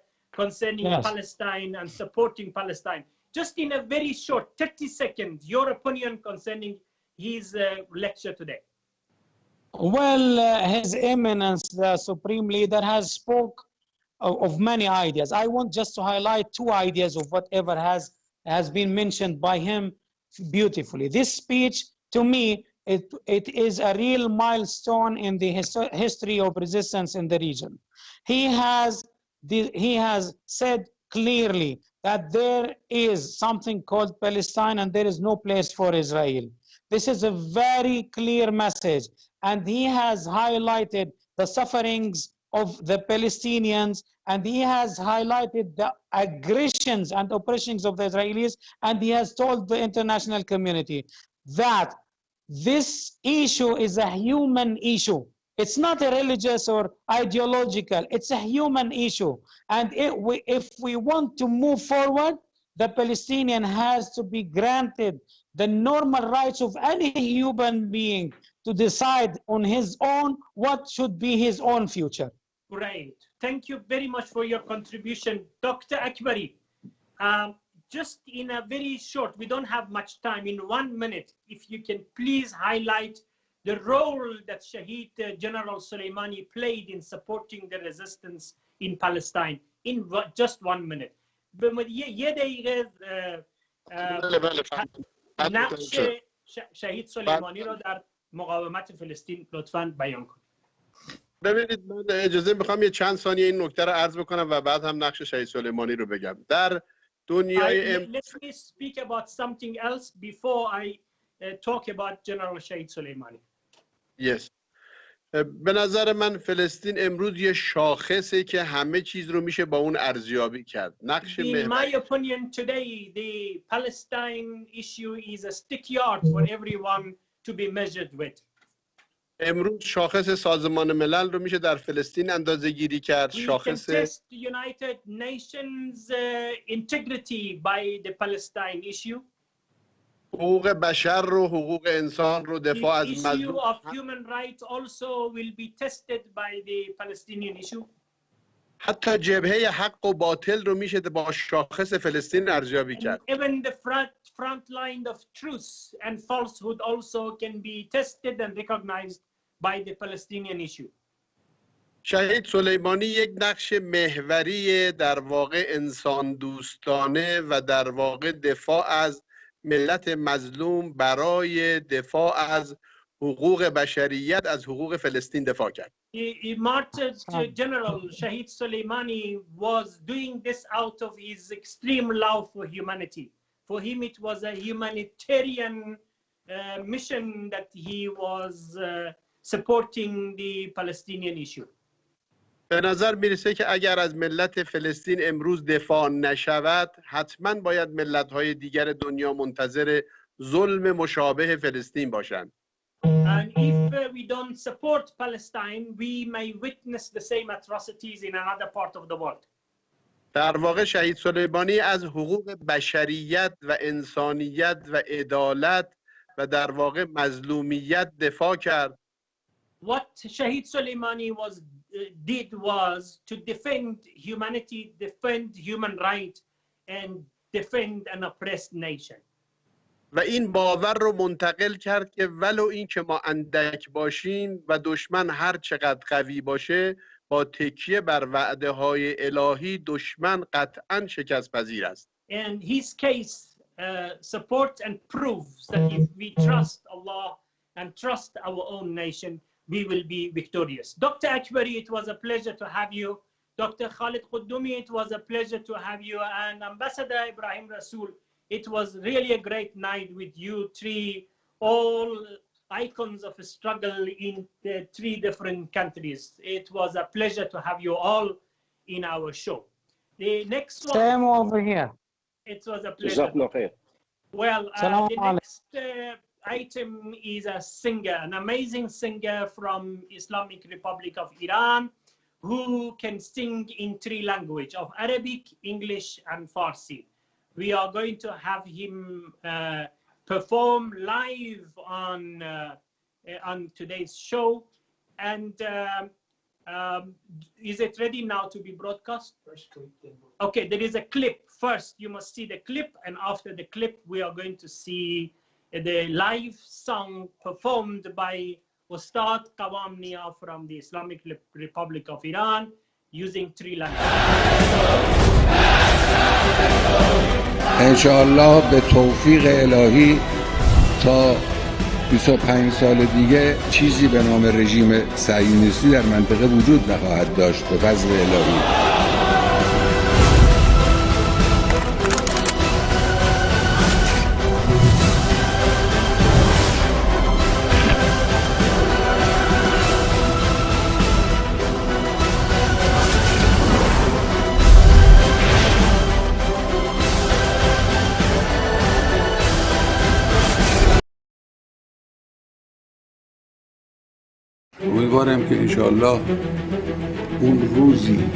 concerning Palestine and supporting Palestine. Just in a very short 30 seconds, your opinion concerning his lecture today. Well, His Eminence, the Supreme Leader, has spoke of many ideas. I want just to highlight two ideas of whatever has been mentioned by him beautifully. This speech, to me, it is a real milestone in the history of resistance in the region. He has said clearly that there is something called Palestine and there is no place for Israel. This is a very clear message, and he has highlighted the sufferings of the Palestinians, and he has highlighted the aggressions and oppressions of the Israelis, and he has told the international community that this issue is a human issue. It's not a religious or ideological, it's a human issue. And if we want to move forward, the Palestinian has to be granted the normal rights of any human being to decide on his own what should be his own future. Great. Thank you very much for your contribution. Dr. Akbari, just in a very short, we don't have much time, in 1 minute, if you can please highlight the role that Shaheed General Soleimani played in supporting the resistance in Palestine in just 1 minute. یه دقیقه نقش شهید سلیمانی رو در مقاومت فلسطین لطفاً بیان کنید. ببینید، من اجازه میخوام یه چند ثانیه این نکته رو عرض بکنم و بعد هم نقش شهید سلیمانی رو بگم. در دنیای Let me speak about something else before I talk about General Shahid Soleimani. Yes. به نظر من فلسطین امروز یه شاخصه که همه چیز رو میشه با اون ارزیابی کرد. نقش In my opinion today, the Palestine issue is a stick yard for everyone to be measured with. امروز شاخص سازمان ملل رو میشه در فلسطین اندازه‌گیری کرد. شاخص We can test the United Nations integrity by the Palestine issue. حقوق بشر رو، حقوق انسان رو، دفاع از The issue of human rights also will be tested by the Palestinian issue. حتی جبهه حق و باطل رو میشه با شاخص فلسطین ارزیابی کرد. Even the front line of truth and falsehood also can be tested and recognized by the Palestinian issue. شهید سلیمانی یک نقش محوری در واقع انسان دوستانه و در واقع دفاع از ملت مظلوم برای دفاع از حقوق بشریت، از حقوق فلسطین دفاع کرد. Martyred General Shahid Soleimani was doing this out of his extreme love for humanity. For him it was a humanitarian mission that he was supporting the Palestinian issue. به نظر میرسه که اگر از ملت فلسطین امروز دفاع نشود، حتما باید ملت‌های دیگر دنیا منتظر ظلم مشابه فلسطین باشند. And if we don't support Palestine, we may witness the same atrocities in another part of the world. در واقع شهید سلیمانی از حقوق بشریت و انسانیت و عدالت و در واقع مظلومیت دفاع کرد. What Shahid Soleimani did was to defend humanity, defend human rights, and defend an oppressed nation. و این باور رو منتقل کرد که ولو این که ما اندک باشیم و دشمن هر چقدر قوی باشه، با تکیه بر وعده های الهی دشمن قطعا شکست پذیر است. And his case supports and proves that if we trust Allah and trust our own nation, we will be victorious. Dr. Akbari, it was a pleasure to have you. Dr. Khalid Qudumi, it was a pleasure to have you. And Ambassador Ibrahim Rasool, it was really a great night with you three, all icons of a struggle in the three different countries. It was a pleasure to have you all in our show. The next one. Same over here. It was a pleasure. Well, the next item is a singer, an amazing singer from Islamic Republic of Iran, who can sing in three languages of Arabic, English, and Farsi. We are going to have him perform live on today's show. And is it ready now to be broadcast? Okay, there is a clip. First, you must see the clip, and after the clip, we are going to see the live song performed by Ustad Qawam Nia from the Islamic Republic of Iran using three languages. انشاءالله به توفیق الهی تا 25 سال دیگه چیزی به نام رژیم صهیونیستی در منطقه وجود نخواهد داشت به فضل الهی. امیدوارم که انشاءالله اون روزی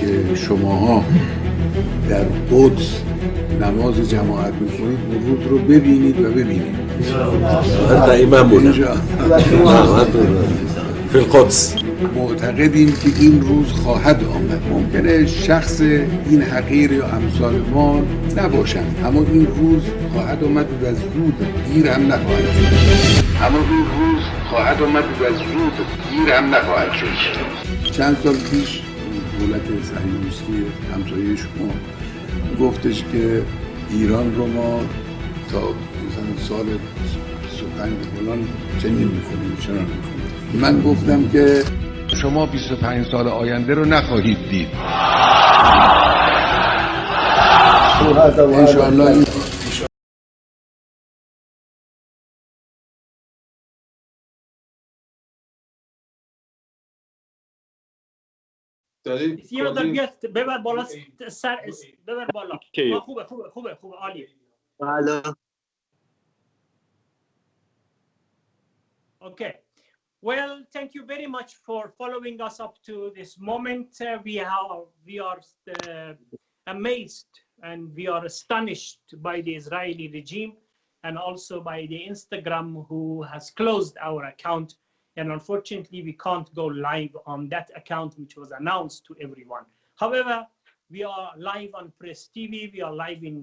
که شماها در قدس نماز جماعت میکنید اون روز رو ببینید و ببینید. دائما بودم فی القدس. معتقدیم که این روز خواهد آمد. ممکنه شخص این حقیر یا امثال ما نباشند، اما این روز خواهد آمد و زود دیر هم نخواهد شد. خواهد آمد و زود دیر هم نخواهد شد. چند سال پیش دولت صهیونیستی همسایه شما گفتش که ایران رو ما تا مثلا سال 25 فلان چنین می‌کنیم چنان می‌کنیم. من گفتم که شما 25 سال آینده رو نخواهید دید. انشاءالله سیادر بیاد ببر بالا سر ببر بالا. خوبه عالیه. بله. Okay. Well, thank you very much for following us up to this moment. We are amazed and we are astonished by the Israeli regime and also by the Instagram who has closed our account. And unfortunately, we can't go live on that account, which was announced to everyone. However, we are live on Press TV. We are live in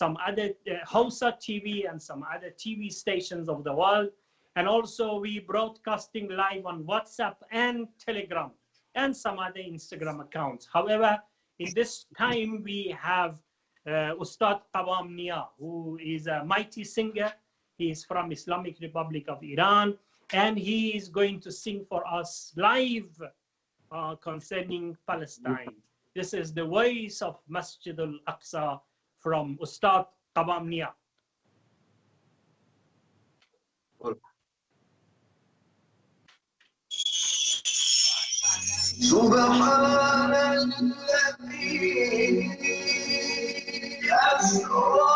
some other Hausa TV and some other TV stations of the world. And also we broadcasting live on WhatsApp and Telegram and some other Instagram accounts. However, in this time, we have Ustad Qawam Nia, who is a mighty singer. He is from Islamic Republic of Iran. And he is going to sing for us live concerning Palestine. This is the voice of Masjid al-Aqsa from Ustad Qawam Nia. سبحان الذي أسرى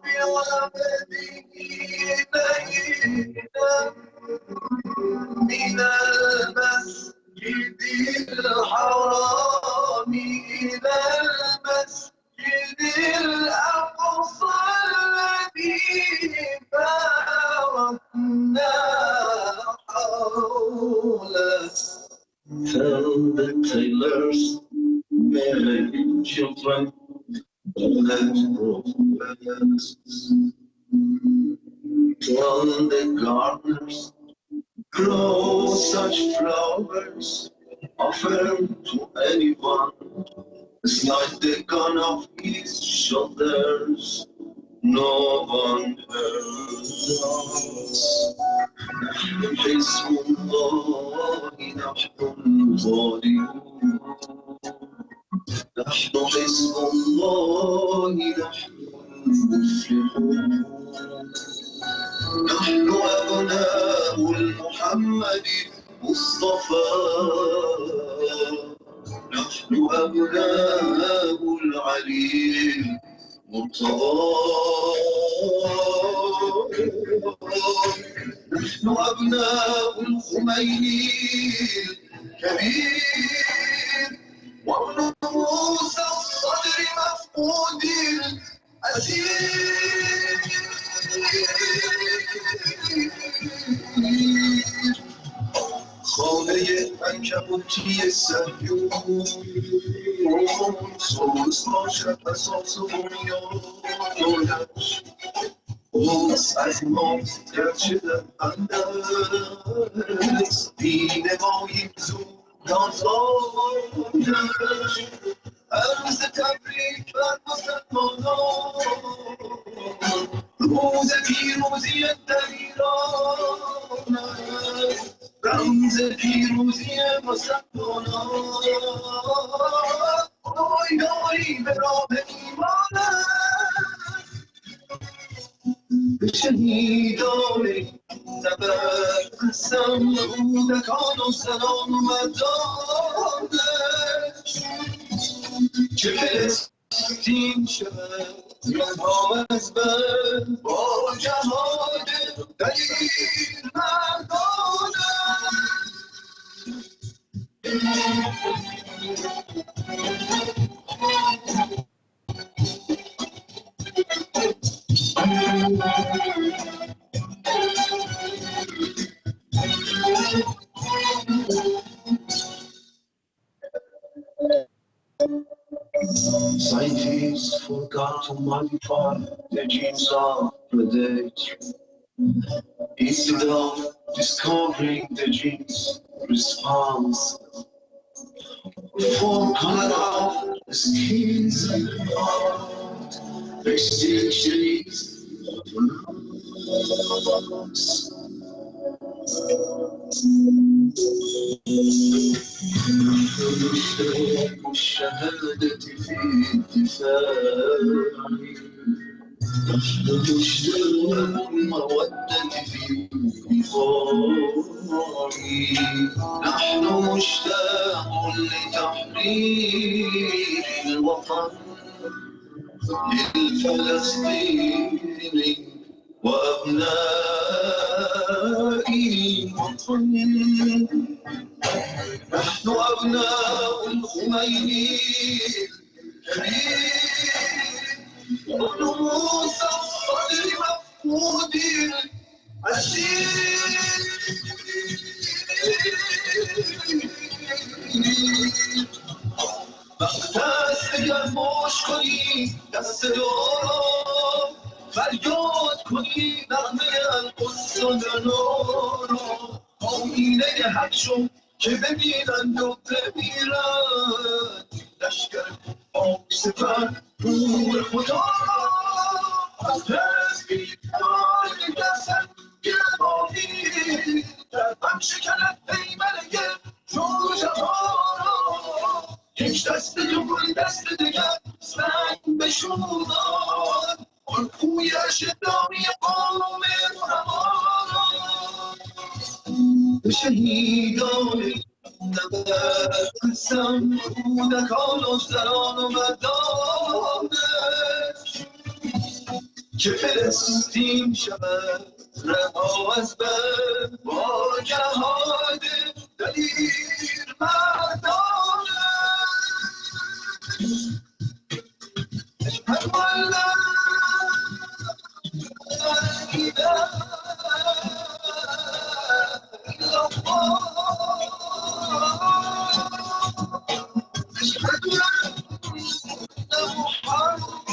بعبده ليلا من المسجد الحرام إلى المسجد الأقصى الذي Till the gardeners grow such flowers, offer to anyone. It's like the gun of his shoulders, no one else. حزب الله نحن الظالمون، نحن حزب الله نحن المفلحون، نحن أبناء المحمد المصطفى، نحن أبناء العلي المرتضى، نحن أبناء الخميني الكبير، وابن موسى الصدر مفقود الأسير، خانه عنکبوتی صهیون، سوز باشد اساس بنیادش، اوز از ما گرچه در اندرست، دین ماییم زود نازادش، عرض تبریک بر مسلمانان، روز پیروزی در ایران است، رمز پیروزی مسلمانان، پایداری به راه ایمان است، به شهیدان نبرد قسم، کودکان و زنان و مردانش، که فلسطین شود رها از بر با جهاد دلیر مردانش. Scientists forgot to modify the genes of predation. Instead of discovering the genes response, for color of the skins and the heart, extinction is الشهادة في الدفاع، مشتاق المودة في النفاق، نحن مشتاق لتحرير الوطن للفلسطيني وأبناء الوطن، نحن أبناء الخميني الكبير، وابن موسى الصدر مفقود الأسير، وقت است اگر فوش کنی دست دارا، فریاد کنی نغمه القدس و نارا، آینه حق شو که ببینند و بمیرند، لشکر پاک سپر نور خدا از حزبی آن دستن گرمانی، در هم شکند پیمنه جوجهارا، یک دست جمهوری دست دیگر سنگ بشوزان، آن کوی شدامی قوم همارا، به شهیدان نبرد قسم، کودکان و زنان و مردانش، که فلسطین شود رها از بر با جهاد دلیر مردانش. اشهد ان لا اله الا الله، اشهد ان محمد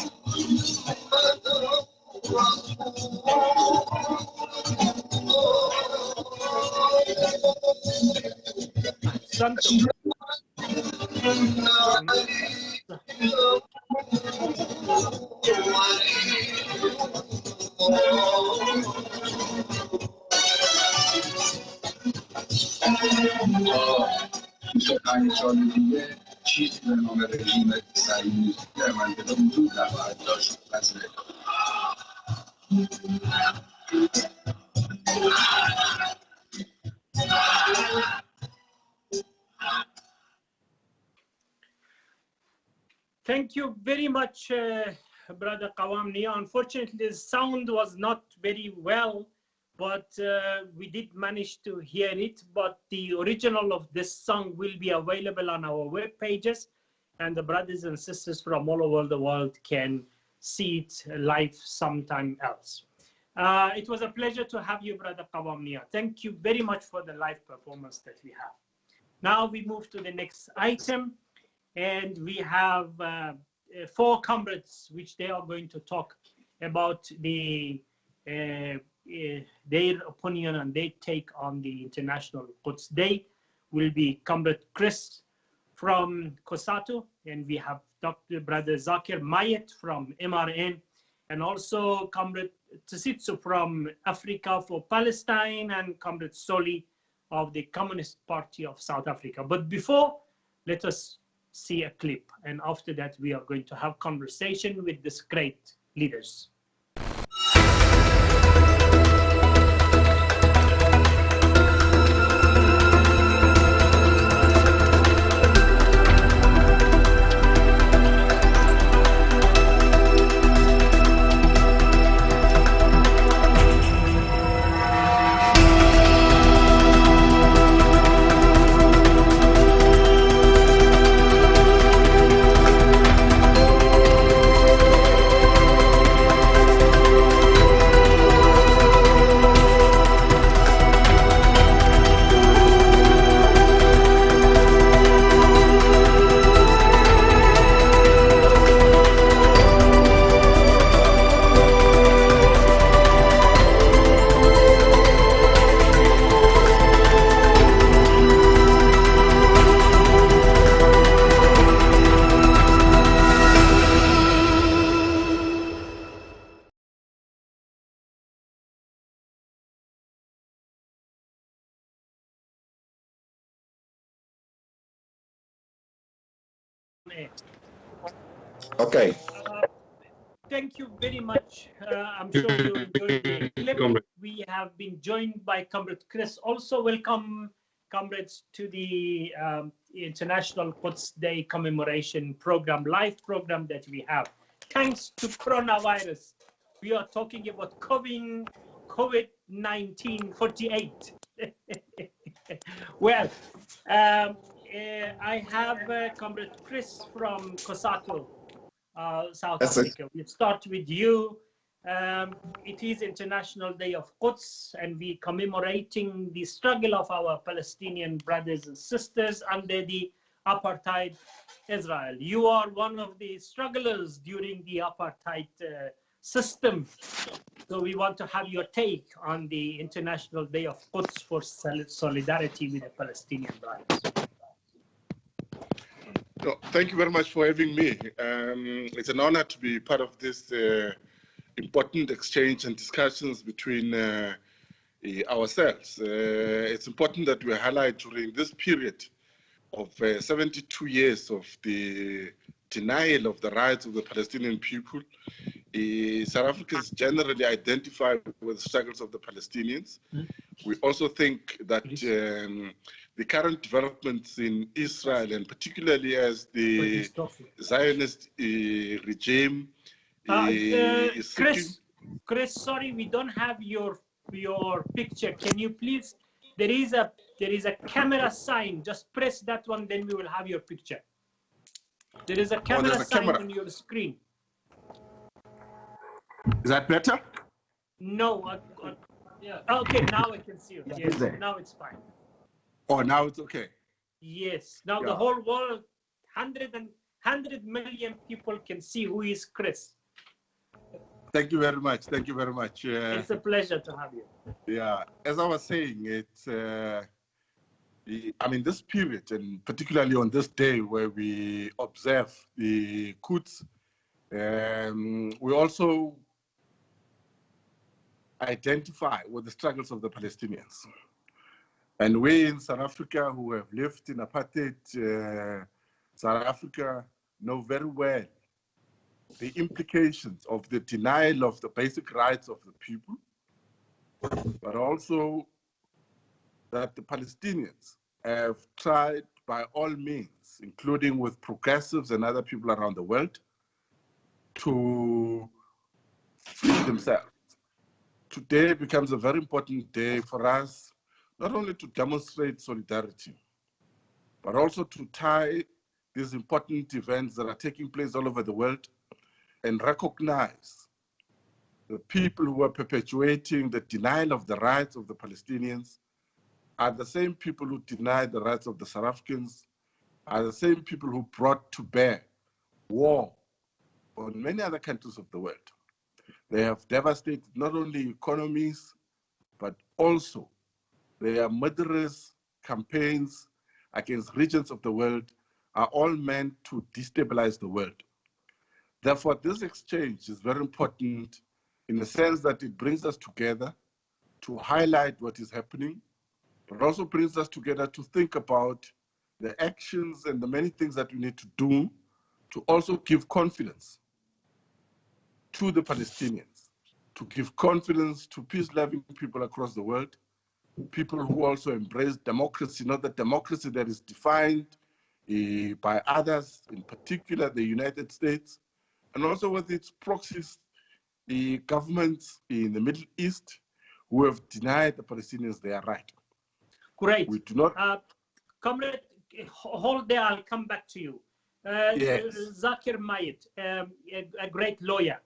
Santo. چیزی به نام رژیم صهیونیستی در منطقه وجود نخواهد داشت. Thank you very much, Brother Qawam Nia. Unfortunately, the sound was not very well, but we did manage to hear it. But the original of this song will be available on our web pages, and the brothers and sisters from all over the world can see it live sometime else. It was a pleasure to have you, Brother Qawam Nia. Thank you very much for the live performance that we have. Now we move to the next item. And we have 4 comrades, which they are going to talk about their opinion and their take on the International Quds Day. Will be Comrade Chris from COSATU, and we have Dr. Brother Zakir Mayet from MRN, and also Comrade Tsitsu from Africa for Palestine, and Comrade Soli of the Communist Party of South Africa. But before, let us see a clip, and after that we are going to have conversation with these great leaders. Okay. Thank you very much. I'm sure you enjoyed the clip. We have been joined by Comrade Chris. Also, welcome, comrades, to the International Quds Day commemoration program, live program that we have. Thanks to coronavirus, we are talking about COVID-19 48. Well, I have Comrade Chris from COSATU, South Africa. We'll start with you. It is International Day of Quds, and we're commemorating the struggle of our Palestinian brothers and sisters under the apartheid Israel. You are one of the strugglers during the apartheid system. So we want to have your take on the International Day of Quds for solidarity with the Palestinian brothers. No, thank you very much for having me. It's an honor to be part of this important exchange and discussions between ourselves. It's important that we highlight during this period of 72 years of the denial of the rights of the Palestinian people. South Africans generally identify with the struggles of the Palestinians. We also think that the current developments in Israel, and particularly as the Zionist regime is Chris, sorry, we don't have your picture. Can you please? There is a camera sign. Just press that one, then we will have your picture. There is a camera sign on your screen. Is that better? No. Yeah. Okay, now I can see you. Yes, now it's fine. Oh, now it's okay. Yes. Now the whole world, 100 million people can see who is Chris. Thank you very much. Thank you very much. It's a pleasure to have you. Yeah, as I was saying, I mean, this period, and particularly on this day where we observe the Quds, we also identify with the struggles of the Palestinians. And we in South Africa, who have lived in apartheid South Africa, know very well the implications of the denial of the basic rights of the people, but also that the Palestinians have tried by all means, including with progressives and other people around the world, to free themselves. Today becomes a very important day for us, not only to demonstrate solidarity, but also to tie these important events that are taking place all over the world and recognize the people who are perpetuating the denial of the rights of the Palestinians are the same people who denied the rights of the South Africans, are the same people who brought to bear war on many other countries of the world. They have devastated not only economies, but also their murderous campaigns against regions of the world are all meant to destabilize the world. Therefore, this exchange is very important in the sense that it brings us together to highlight what is happening, but also brings us together to think about the actions and the many things that we need to do to also give confidence to the Palestinians, to give confidence to peace-loving people across the world, people who also embrace democracy, not the democracy that is defined by others, in particular the United States, and also with its proxies, the governments in the Middle East who have denied the Palestinians their right. Great. We do not. Comrade, hold there, I'll come back to you. Yes. Zakir Mayit, a great lawyer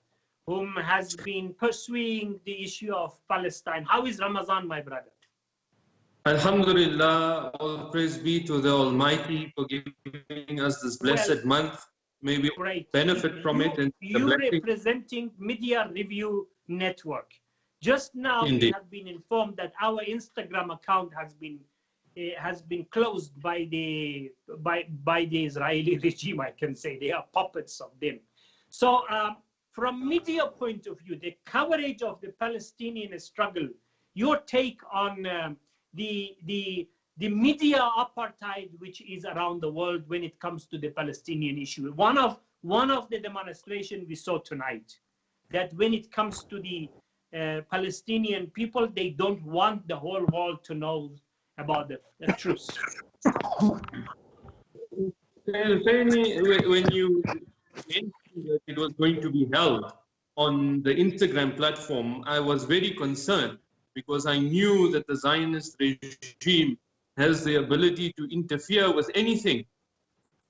whom has been pursuing the issue of Palestine. How is Ramadan, my brother? Alhamdulillah, all praise be to the Almighty for giving us this blessed month. May we benefit from it. And you representing Media Review Network. Just now, Indeed. we have been informed that our Instagram account has been closed by the Israeli regime. I can say they are puppets of them. So, from media point of view, the coverage of the Palestinian struggle, your take on the media apartheid which is around the world when it comes to the Palestinian issue. One of the demonstrations we saw tonight, that when it comes to the Palestinian people, they don't want the whole world to know about the truth. When you mentioned that it was going to be held on the Instagram platform, I was very concerned because I knew that the Zionist regime has the ability to interfere with anything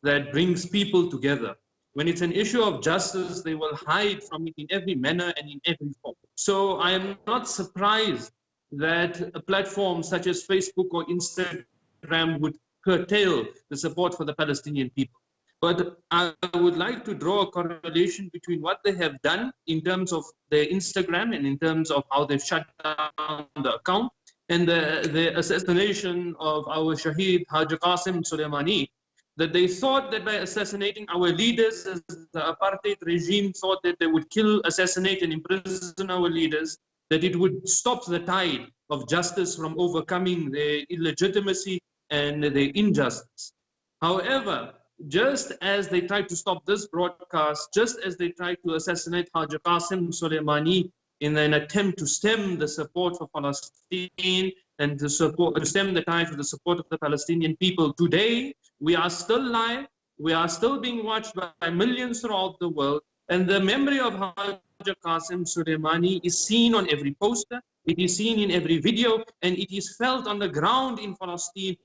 that brings people together. When it's an issue of justice, they will hide from it in every manner and in every form. So I am not surprised that a platform such as Facebook or Instagram would curtail the support for the Palestinian people. But I would like to draw a correlation between what they have done in terms of their Instagram and in terms of how they've shut down the account and the assassination of our Shaheed Haji Qasim Soleimani, that they thought that by assassinating our leaders, as the apartheid regime thought that they would kill, assassinate and imprison our leaders, that it would stop the tide of justice from overcoming their illegitimacy and their injustice. However, just as they tried to stop this broadcast, just as they tried to assassinate Haji Qasim Soleimani in an attempt to stem the support for Palestine and to stem the tide for the support of the Palestinian people, today we are still live, we are still being watched by millions throughout the world, and the memory of Haji Qasim Soleimani is seen on every poster, it is seen in every video, and it is felt on the ground in Palestine.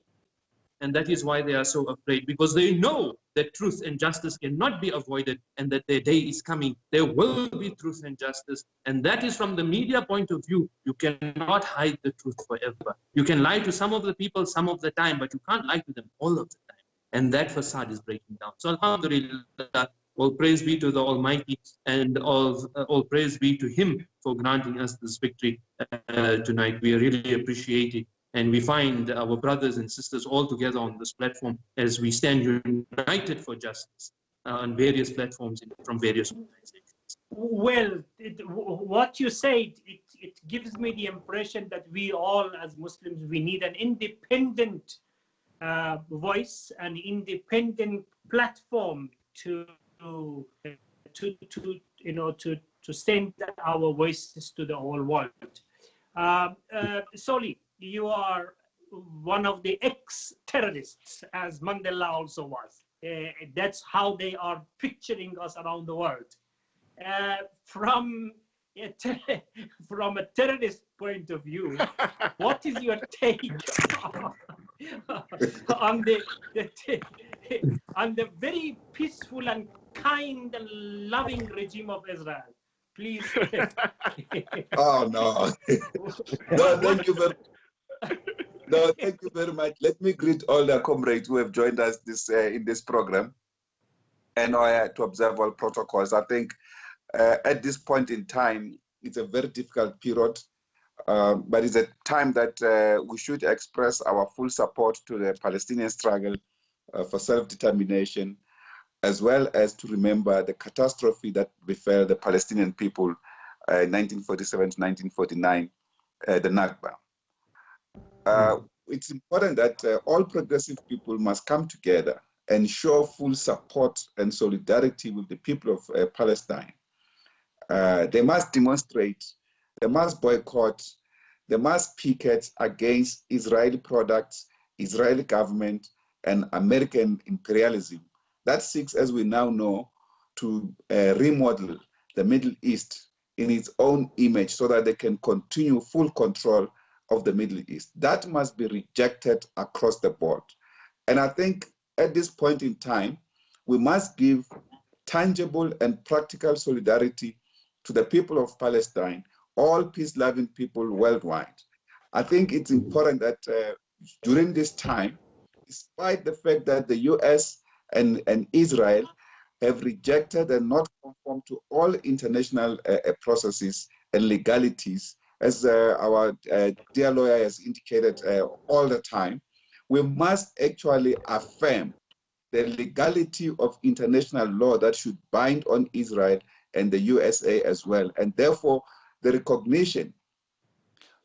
And that is why they are so afraid, because they know that truth and justice cannot be avoided and that their day is coming. There will be truth and justice. And that is from the media point of view. You cannot hide the truth forever. You can lie to some of the people some of the time, but you can't lie to them all of the time. And that facade is breaking down. So alhamdulillah, all praise be to the Almighty and all praise be to Him for granting us this victory tonight. We really appreciate it. And we find our brothers and sisters all together on this platform as we stand united for justice on various platforms from various organizations. Well, what you said, it gives me the impression that we all as Muslims, we need an independent voice, an independent platform to send our voices to the whole world. Soli, you are one of the ex-terrorists, as Mandela also was. That's how they are picturing us around the world. From a terrorist point of view, what is your take on the very peaceful and kind and loving regime of Israel? Please. Oh no. No, thank you very No, thank you very much. Let me greet all the comrades who have joined us in this program and to observe all protocols. I think at this point in time, it's a very difficult period, but it's a time that we should express our full support to the Palestinian struggle for self-determination, as well as to remember the catastrophe that befell the Palestinian people in 1947 to 1949, the Nakba. It's important that all progressive people must come together and show full support and solidarity with the people of Palestine. They must demonstrate, they must boycott, they must picket against Israeli products, Israeli government, and American imperialism that seeks, as we now know, to remodel the Middle East in its own image so that they can continue full control of the Middle East. That must be rejected across the board. And I think at this point in time, we must give tangible and practical solidarity to the people of Palestine, all peace-loving people worldwide. I think it's important that during this time, despite the fact that the US and Israel have rejected and not conformed to all international processes and legalities, as our dear lawyer has indicated all the time, we must actually affirm the legality of international law that should bind on Israel and the USA as well. And therefore, the recognition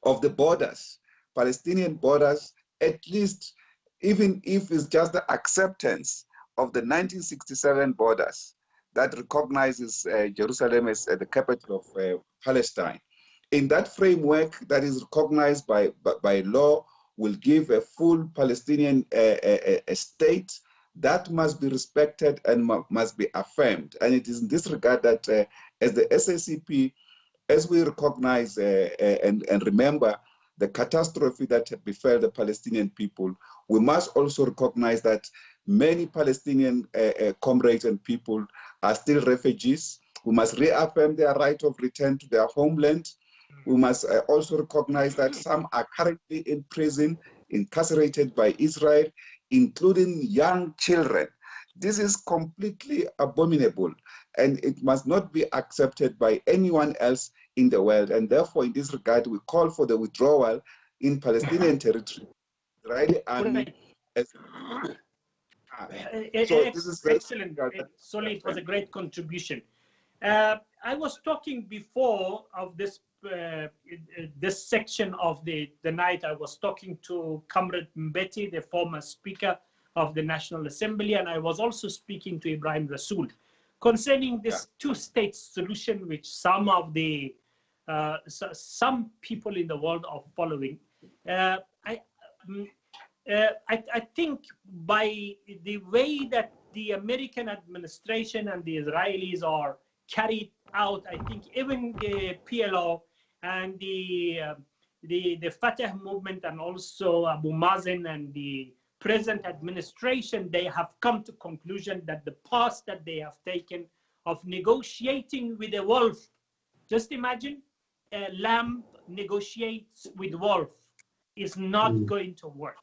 of the borders, Palestinian borders, at least, even if it's just the acceptance of the 1967 borders that recognizes Jerusalem as the capital of Palestine. In that framework that is recognized by law, will give a full Palestinian state that must be respected and must be affirmed. And it is in this regard that as the SACP, as we recognize and remember the catastrophe that befell the Palestinian people, we must also recognize that many Palestinian comrades and people are still refugees. We must reaffirm their right of return to their homeland. We must also recognize that some are currently in prison, incarcerated by Israel, including young children. This is completely abominable, and it must not be accepted by anyone else in the world. And therefore, in this regard, we call for the withdrawal in Palestinian territory. Israeli army. Excellent. Soli, it was a great contribution. I was talking before of this this section of the night. I was talking to Comrade Mbeti, the former Speaker of the National Assembly, and I was also speaking to Ibrahim Rasool concerning this two-state solution, which some of the some people in the world are following. I think by the way that the American administration and the Israelis are carried out, I think even the PLO and the Fatah movement and also Abu Mazen and the present administration, they have come to conclusion that the path that they have taken of negotiating with a wolf, just imagine a lamb negotiates with wolf, is not going to work.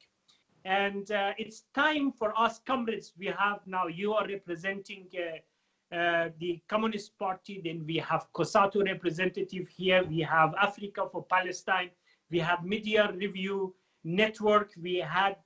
And it's time for us, comrades. We have now, you are representing the Communist Party, then we have COSATU representative here, we have Africa for Palestine, we have Media Review, network. We had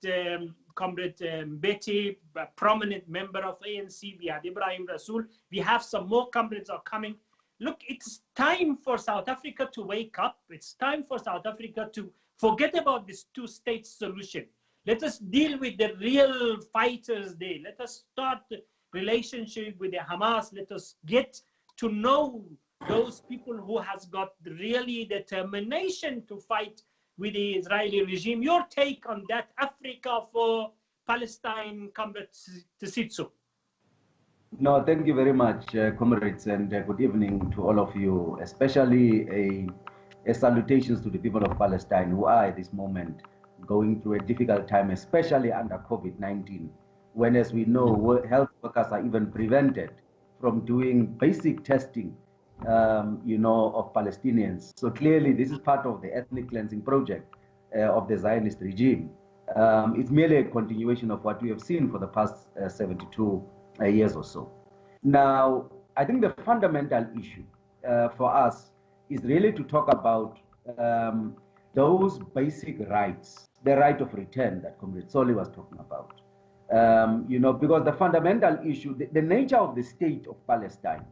Comrade Betty, a prominent member of ANC. We had Ibrahim Rasool. We have some more comrades are coming. Look, it's time for South Africa to wake up. It's time for South Africa to forget about this two-state solution. Let us deal with the real fighters there. Let us start the relationship with the Hamas. Let us get to know those people who has got really determination to fight with the Israeli regime. Your take on that, Africa for Palestine, Comrade Tsitso. No, thank you very much, comrades, and good evening to all of you, especially a salutations to the people of Palestine who are at this moment going through a difficult time, especially under COVID-19, when, as we know, health workers are even prevented from doing basic testing, you know, of Palestinians. So clearly, this is part of the ethnic cleansing project of the Zionist regime. It's merely a continuation of what we have seen for the past 72 years or so. Now, I think the fundamental issue for us is really to talk about those basic rights, the right of return that Comrade Soli was talking about. You know, because the fundamental issue, the nature of the state of Palestine,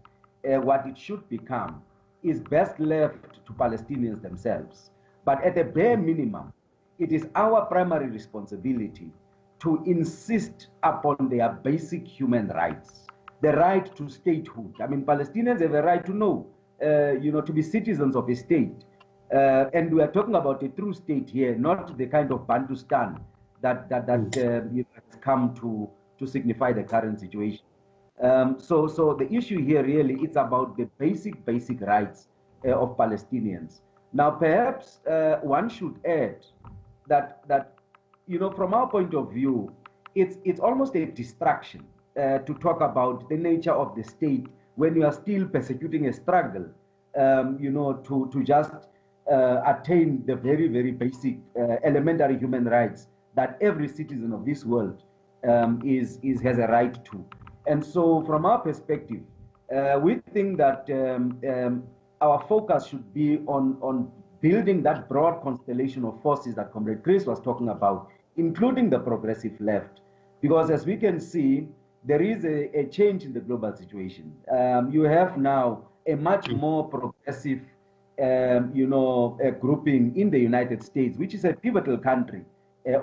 what it should become, is best left to Palestinians themselves. But at a bare minimum, it is our primary responsibility to insist upon their basic human rights, the right to statehood. I mean, Palestinians have a right to know, you know, to be citizens of a state. And we are talking about a true state here, not the kind of Bantustan that you know, has come to signify the current situation. So the issue here really is about the basic rights of Palestinians. Now, perhaps one should add that you know, from our point of view, it's almost a distraction to talk about the nature of the state when you are still persecuting a struggle, you know, to just attain the very basic elementary human rights that every citizen of this world has a right to. And so, from our perspective, we think that our focus should be on building that broad constellation of forces that Comrade Chris was talking about, including the progressive left. Because as we can see, there is a change in the global situation. You have now a much more progressive, you know, grouping in the United States, which is a pivotal country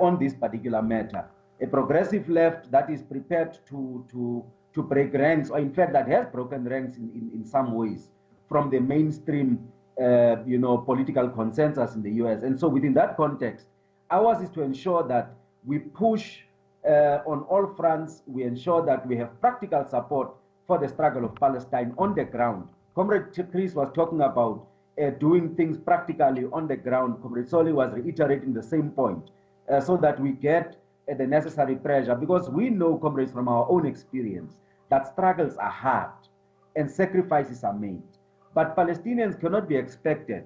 on this particular matter. A progressive left that is prepared to break ranks, or in fact that has broken ranks in some ways from the mainstream, you know, political consensus in the US. And so within that context, ours is to ensure that we push on all fronts. We ensure that we have practical support for the struggle of Palestine on the ground. Comrade Chris was talking about doing things practically on the ground. Comrade Soli was reiterating the same point, so that we get the necessary pressure, because we know, comrades, from our own experience, that struggles are hard and sacrifices are made. But Palestinians cannot be expected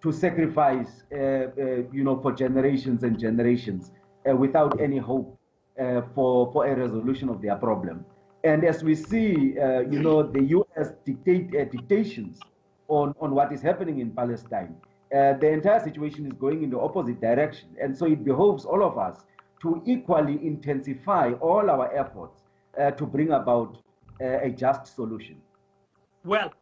to sacrifice, you know, for generations and generations without any hope for a resolution of their problem. And as we see, you know, the U.S. dictations on what is happening in Palestine, the entire situation is going in the opposite direction. And so it behoves all of us to equally intensify all our efforts to bring about a just solution. Well,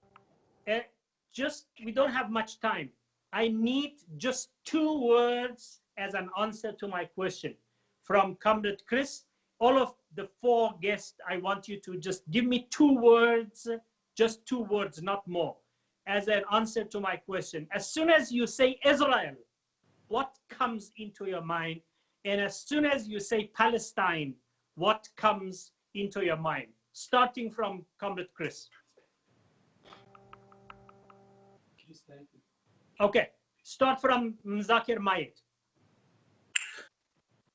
we don't have much time. I need just 2 words as an answer to my question from Comrade Chris. All of the 4 guests, I want you to just give me 2 words, just 2 words, not more, as an answer to my question. As soon as you say Israel, what comes into your mind? And as soon as you say Palestine, what comes into your mind? Starting from Comrade Chris. Okay, start from Mzakir Mayet.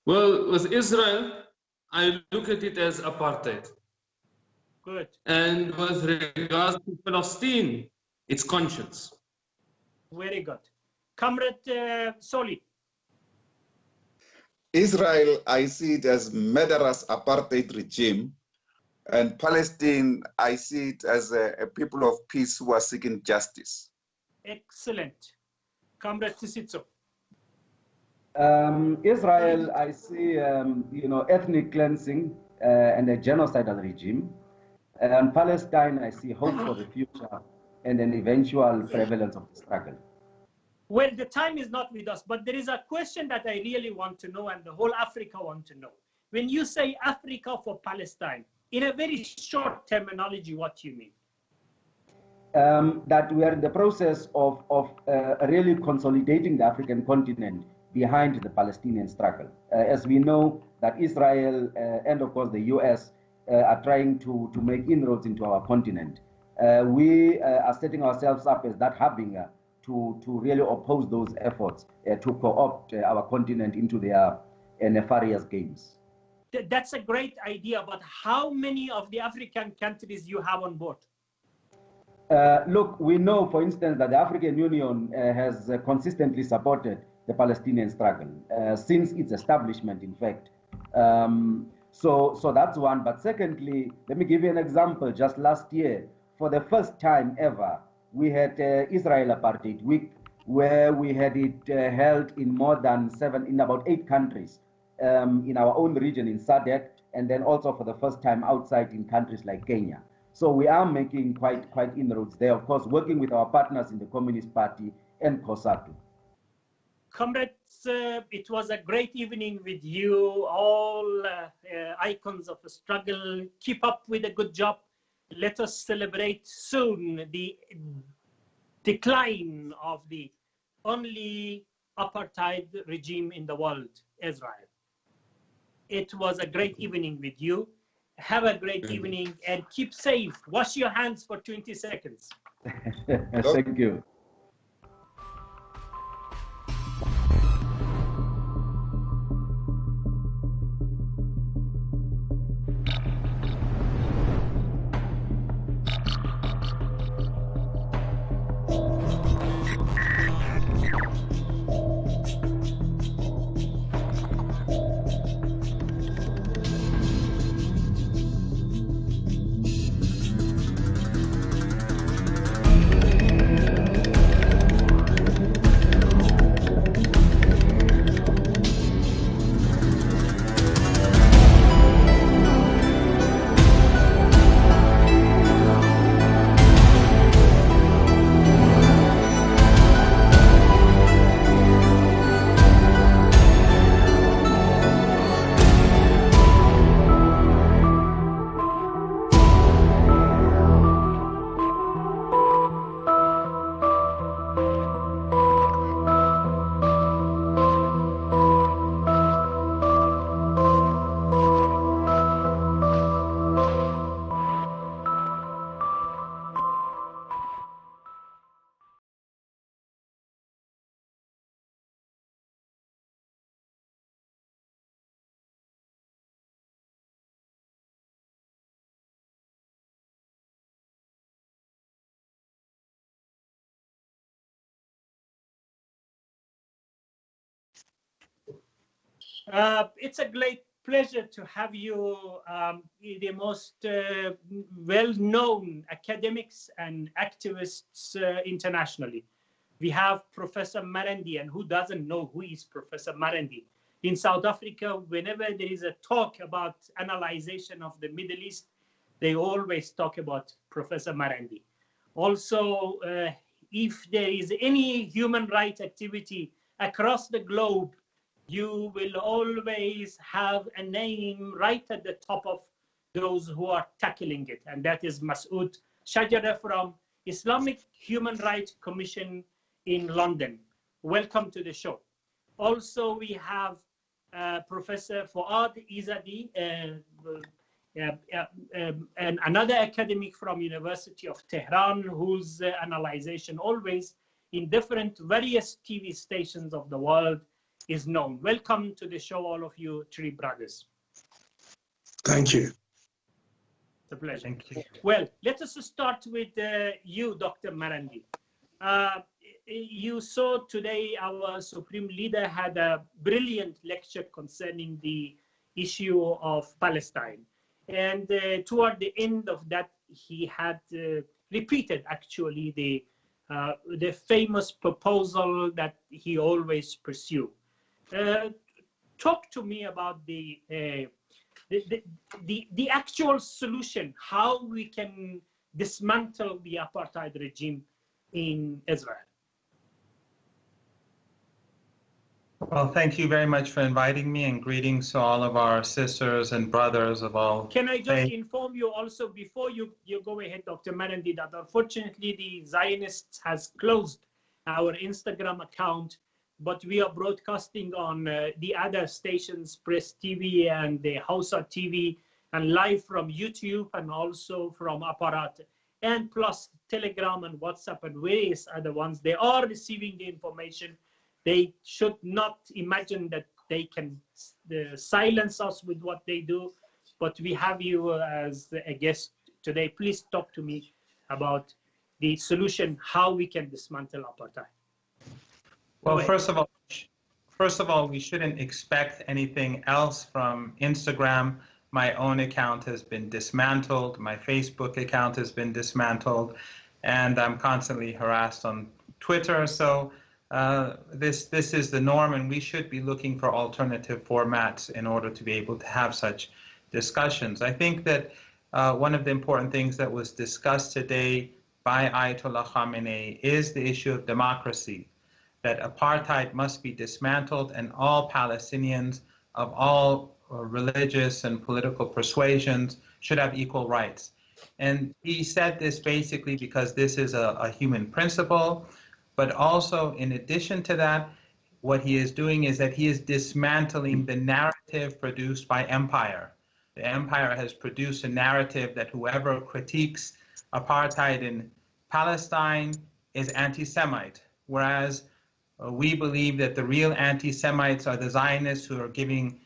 Well, with Israel, I look at it as apartheid. Good. And with regards to Palestine, it's conscience. Very good. Comrade Soli. Israel, I see it as murderous apartheid regime, and Palestine, I see it as a people of peace who are seeking justice. Excellent. Comrade Tsitso. Israel, I see, ethnic cleansing and a genocidal regime. And Palestine, I see hope for the future and an eventual prevalence of the struggle. Well, the time is not with us, but there is a question that I really want to know and the whole Africa want to know. When you say Africa for Palestine, in a very short terminology, what do you mean? That we are in the process of really consolidating the African continent behind the Palestinian struggle. As we know that Israel and of course the US are trying to make inroads into our continent. We are setting ourselves up as that harbinger to really oppose those efforts to co-opt our continent into their nefarious games. That's a great idea, but how many of the African countries you have on board? Look, we know, for instance, that the African Union has consistently supported the Palestinian struggle since its establishment, in fact. So that's one. But secondly, let me give you an example. Just last year, for the first time ever, we had Israel Apartheid Week, where we had it held in about 8 countries in our own region in SADC, and then also for the first time outside in countries like Kenya. So we are making quite inroads there, of course, working with our partners in the Communist Party and COSATU. Comrades, it was a great evening with you, all icons of the struggle. Keep up with a good job. Let us celebrate soon the decline of the only apartheid regime in the world, Israel. It was a great evening with you. Have a great evening and keep safe. Wash your hands for 20 seconds. Thank you. It's a great pleasure to have you, the most well-known academics and activists internationally. We have Professor Marandi, and who doesn't know who is Professor Marandi? In South Africa, whenever there is a talk about analyzation of the Middle East, they always talk about Professor Marandi. Also, if there is any human rights activity across the globe, you will always have a name right at the top of those who are tackling it, and that is Masoud Shajara from Islamic Human Rights Commission in London. Welcome to the show. Also, we have Professor Fuad Izadi, and another academic from University of Tehran, whose analyzation always in different various TV stations of the world is known. Welcome to the show, all of you three brothers. Thank you. It's a pleasure. Thank you. Well, let us start with you, Dr. Marandi. You saw today our Supreme Leader had a brilliant lecture concerning the issue of Palestine. And toward the end of that, he had repeated actually the famous proposal that he always pursued. talk to me about the actual solution, how we can dismantle the apartheid regime in Israel. Well, thank you very much for inviting me, and greetings to all of our sisters and brothers of all. Can I just inform you also, before you go ahead, Dr. Marandi, that unfortunately the Zionists has closed our Instagram account, but we are broadcasting on the other stations, Press TV and the Hausa TV, and live from YouTube and also from Aparat, and plus Telegram and WhatsApp and various other ones. They are receiving the information. They should not imagine that they can silence us with what they do, but we have you as a guest today. Please talk to me about the solution, how we can dismantle apartheid. Well, first of all, we shouldn't expect anything else from Instagram. My own account has been dismantled. My Facebook account has been dismantled, and I'm constantly harassed on Twitter. So this is the norm, and we should be looking for alternative formats in order to be able to have such discussions. I think that one of the important things that was discussed today by Ayatollah Khamenei is the issue of democracy, that apartheid must be dismantled and all Palestinians of all religious and political persuasions should have equal rights. And he said this basically because this is a human principle, but also in addition to that, what he is doing is that he is dismantling the narrative produced by empire. The empire has produced a narrative that whoever critiques apartheid in Palestine is anti-Semite, whereas we believe that the real anti-Semites are the Zionists who are giving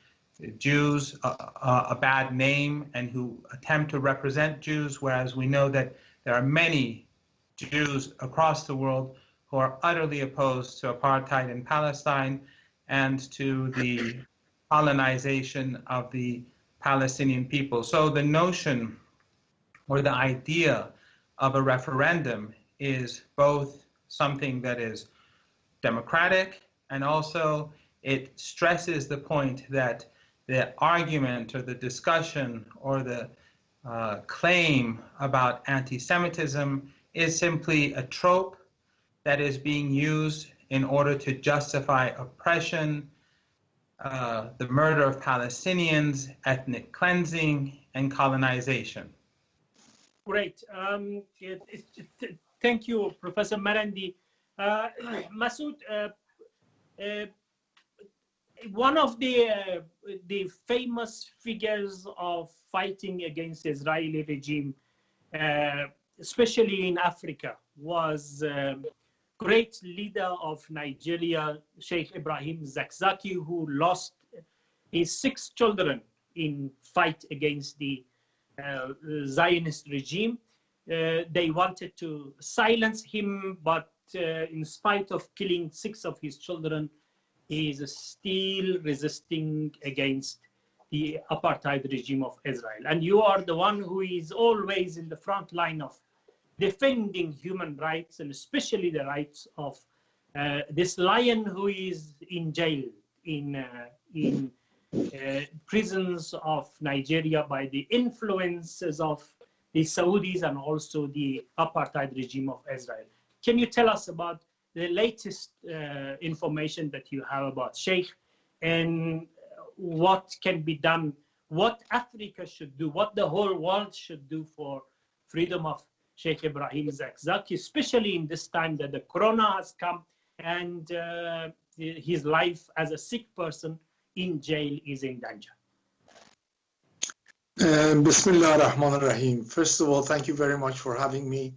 Jews a bad name and who attempt to represent Jews, whereas we know that there are many Jews across the world who are utterly opposed to apartheid in Palestine and to the colonization of the Palestinian people. So the notion or the idea of a referendum is both something that is democratic, and also it stresses the point that the argument or the discussion or the claim about anti-Semitism is simply a trope that is being used in order to justify oppression, the murder of Palestinians, ethnic cleansing, and colonization. Great. Thank you, Professor Marandi. Masoud, one of the famous figures of fighting against the Israeli regime, especially in Africa, was great leader of Nigeria, Sheikh Ibrahim Zakzaki, who lost his 6 children in fight against the Zionist regime. They wanted to silence him, but in spite of killing 6 of his children, he is still resisting against the apartheid regime of Israel. And you are the one who is always in the front line of defending human rights, and especially the rights of this lion who is in jail in prisons of Nigeria by the influences of the Saudis and also the apartheid regime of Israel. Can you tell us about the latest information that you have about Sheikh, and what can be done, what Africa should do, what the whole world should do for freedom of Sheikh Ibrahim Zakzaki, especially in this time that the corona has come and his life as a sick person in jail is in danger? Bismillah ar-Rahman ar-Rahim. First of all, thank you very much for having me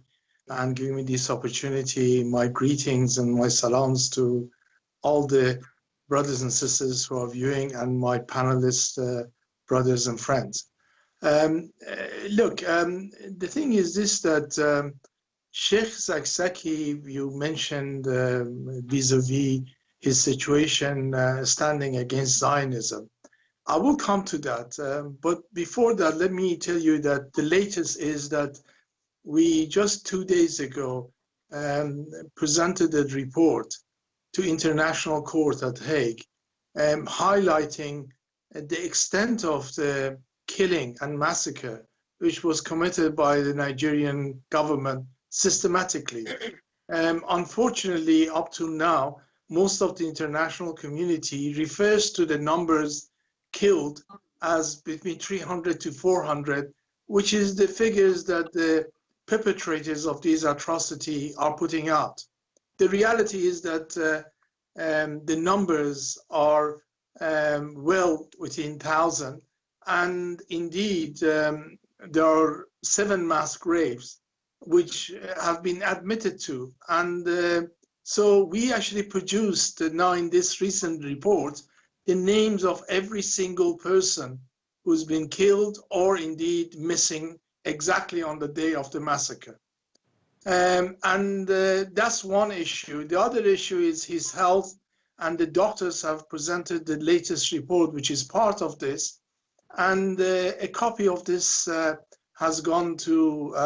and giving me this opportunity. My greetings and my salams to all the brothers and sisters who are viewing and my panelist brothers and friends. Look, the thing is this, that Sheikh Zakzaki, you mentioned vis-a-vis his situation standing against Zionism. I will come to that, but before that, let me tell you that the latest is that we just 2 days ago presented a report to International Court at Hague highlighting the extent of the killing and massacre which was committed by the Nigerian government systematically. Unfortunately, up to now, most of the international community refers to the numbers killed as between 300 to 400, which is the figures that the perpetrators of these atrocities are putting out. The reality is that the numbers are well within 1,000, and indeed there are 7 mass graves which have been admitted to. And so we actually produced now in this recent report the names of every single person who's been killed or indeed missing exactly on the day of the massacre. That's one issue. The other issue is his health, and the doctors have presented the latest report, which is part of this. And a copy of this has gone to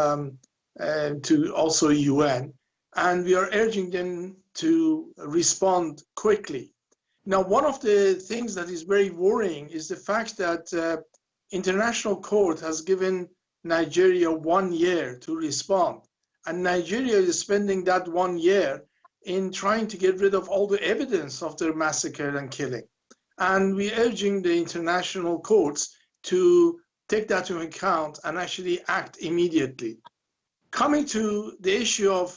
also UN, and we are urging them to respond quickly. Now, one of the things that is very worrying is the fact that international court has given Nigeria 1 year to respond, and Nigeria is spending that 1 year in trying to get rid of all the evidence of their massacre and killing. And we're urging the international courts to take that into account and actually act immediately. Coming to the issue of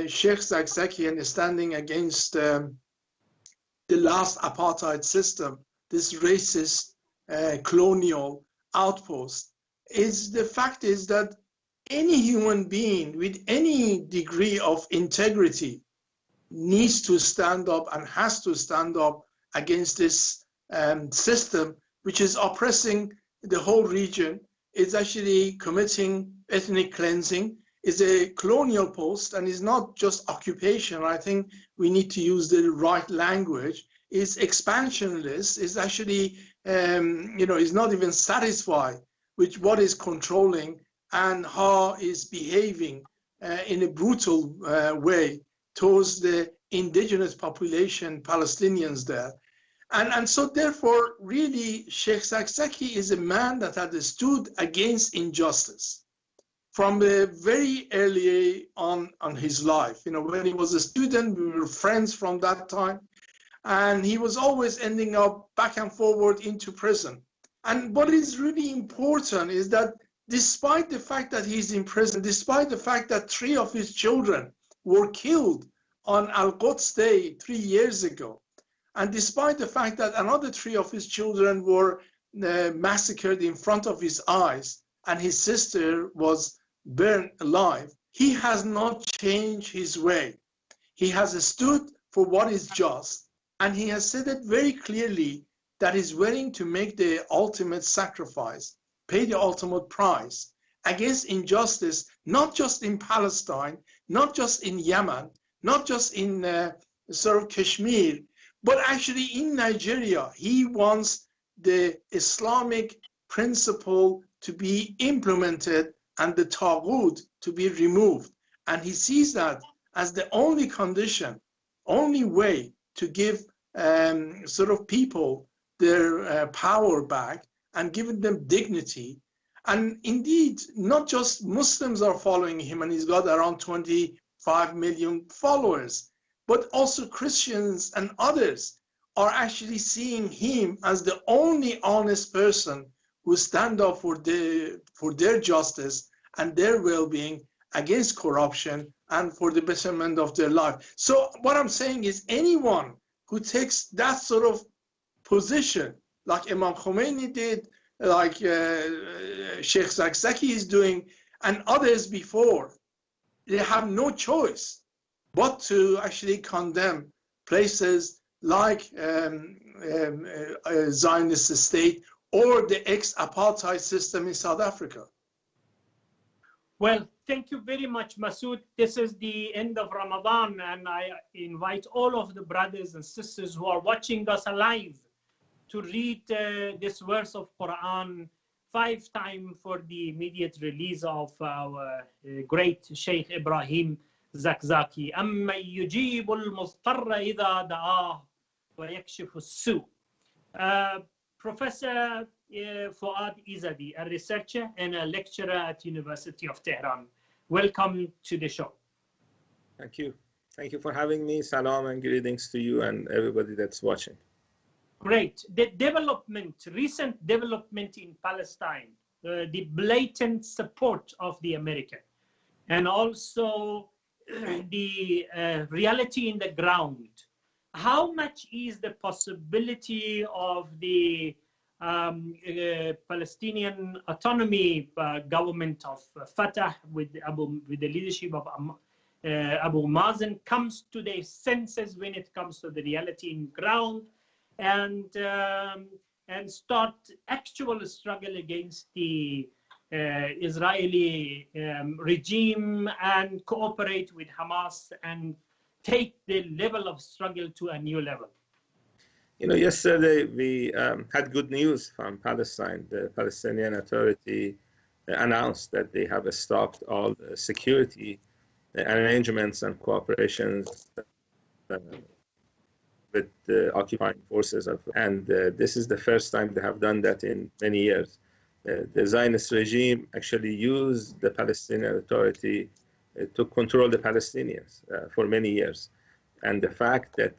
Sheikh Zakzaki and standing against the last apartheid system, this racist colonial outpost, is the fact is that any human being with any degree of integrity needs to stand up and has to stand up against this system which is oppressing the whole region. It's actually committing ethnic cleansing, is a colonial post, and is not just occupation. I think we need to use the right language. It's expansionist, is actually, is not even satisfied with what is controlling and how is behaving in a brutal way towards the indigenous population, Palestinians there. And so therefore, really, Sheikh Zakzaki is a man that had stood against injustice from the very early on his life. When he was a student, we were friends from that time, and he was always ending up back and forward into prison. And what is really important is that despite the fact that he's in prison, despite the fact that 3 of his children were killed on Alquds Day 3 years ago, and despite the fact that another 3 of his children were massacred in front of his eyes, and his sister was burned alive, he has not changed his way. He has stood for what is just, and he has said it very clearly that he's willing to make the ultimate sacrifice, pay the ultimate price against injustice, not just in Palestine, not just in Yemen, not just in sort of Kashmir, but actually in Nigeria. He wants the Islamic principle to be implemented and the Taghut to be removed. And he sees that as the only condition, only way to give sort of people their power back and giving them dignity. And indeed, not just Muslims are following him, and he's got around 25 million followers, but also Christians and others are actually seeing him as the only honest person who stand up for their justice and their well-being against corruption and for the betterment of their life. So what I'm saying is anyone who takes that sort of position, like Imam Khomeini did, like Sheikh Zakzaki is doing, and others before, they have no choice but to actually condemn places like Zionist state or the ex-apartheid system in South Africa. Well, thank you very much, Masood. This is the end of Ramadan, and I invite all of the brothers and sisters who are watching us live to read this verse of Quran 5 times for the immediate release of our great Sheikh Ibrahim Zakzaki. أَمَّن يُجِيبُ الْمُضْطَرَّ إِذَا دَعَاهُ ويكشف السوء. Professor Fuad Izadi, a researcher and a lecturer at University of Tehran. Welcome to the show. Thank you. Thank you for having me. Salam and greetings to you and everybody that's watching. Great. The recent development in Palestine, the blatant support of the American, and also the reality in the ground. How much is the possibility of the Palestinian autonomy government of Fatah with the leadership of Abu Mazen comes to their senses when it comes to the reality in ground, and start actual struggle against the Israeli regime and cooperate with Hamas and take the level of struggle to a new level? You know, yesterday we had good news from Palestine. The Palestinian Authority announced that they have stopped all the security arrangements and cooperations with the occupying forces. And this is the first time they have done that in many years. The Zionist regime actually used the Palestinian Authority to control the Palestinians for many years. And the fact that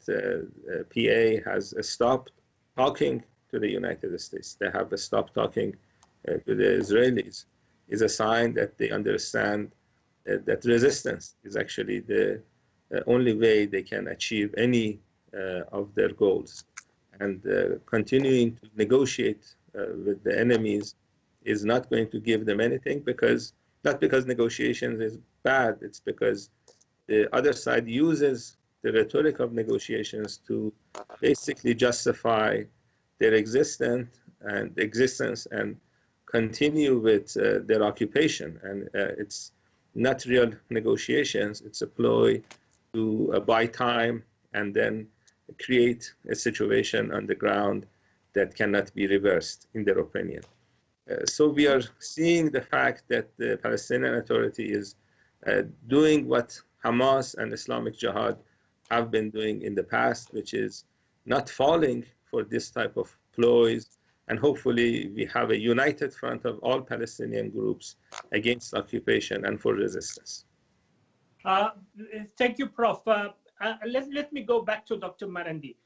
PA has stopped talking to the United States, they have stopped talking to the Israelis, is a sign that they understand that resistance is actually the only way they can achieve any of their goals. And continuing to negotiate with the enemies is not going to give them anything, not because negotiations is bad, it's because the other side uses the rhetoric of negotiations to basically justify their existence and continue with their occupation. And it's not real negotiations, it's a ploy to buy time and then create a situation on the ground that cannot be reversed, in their opinion. So we are seeing the fact that the Palestinian Authority is doing what Hamas and Islamic Jihad have been doing in the past, which is not falling for this type of ploys. And hopefully we have a united front of all Palestinian groups against occupation and for resistance. Thank you, Prof. Let me go back to Dr. Marandi.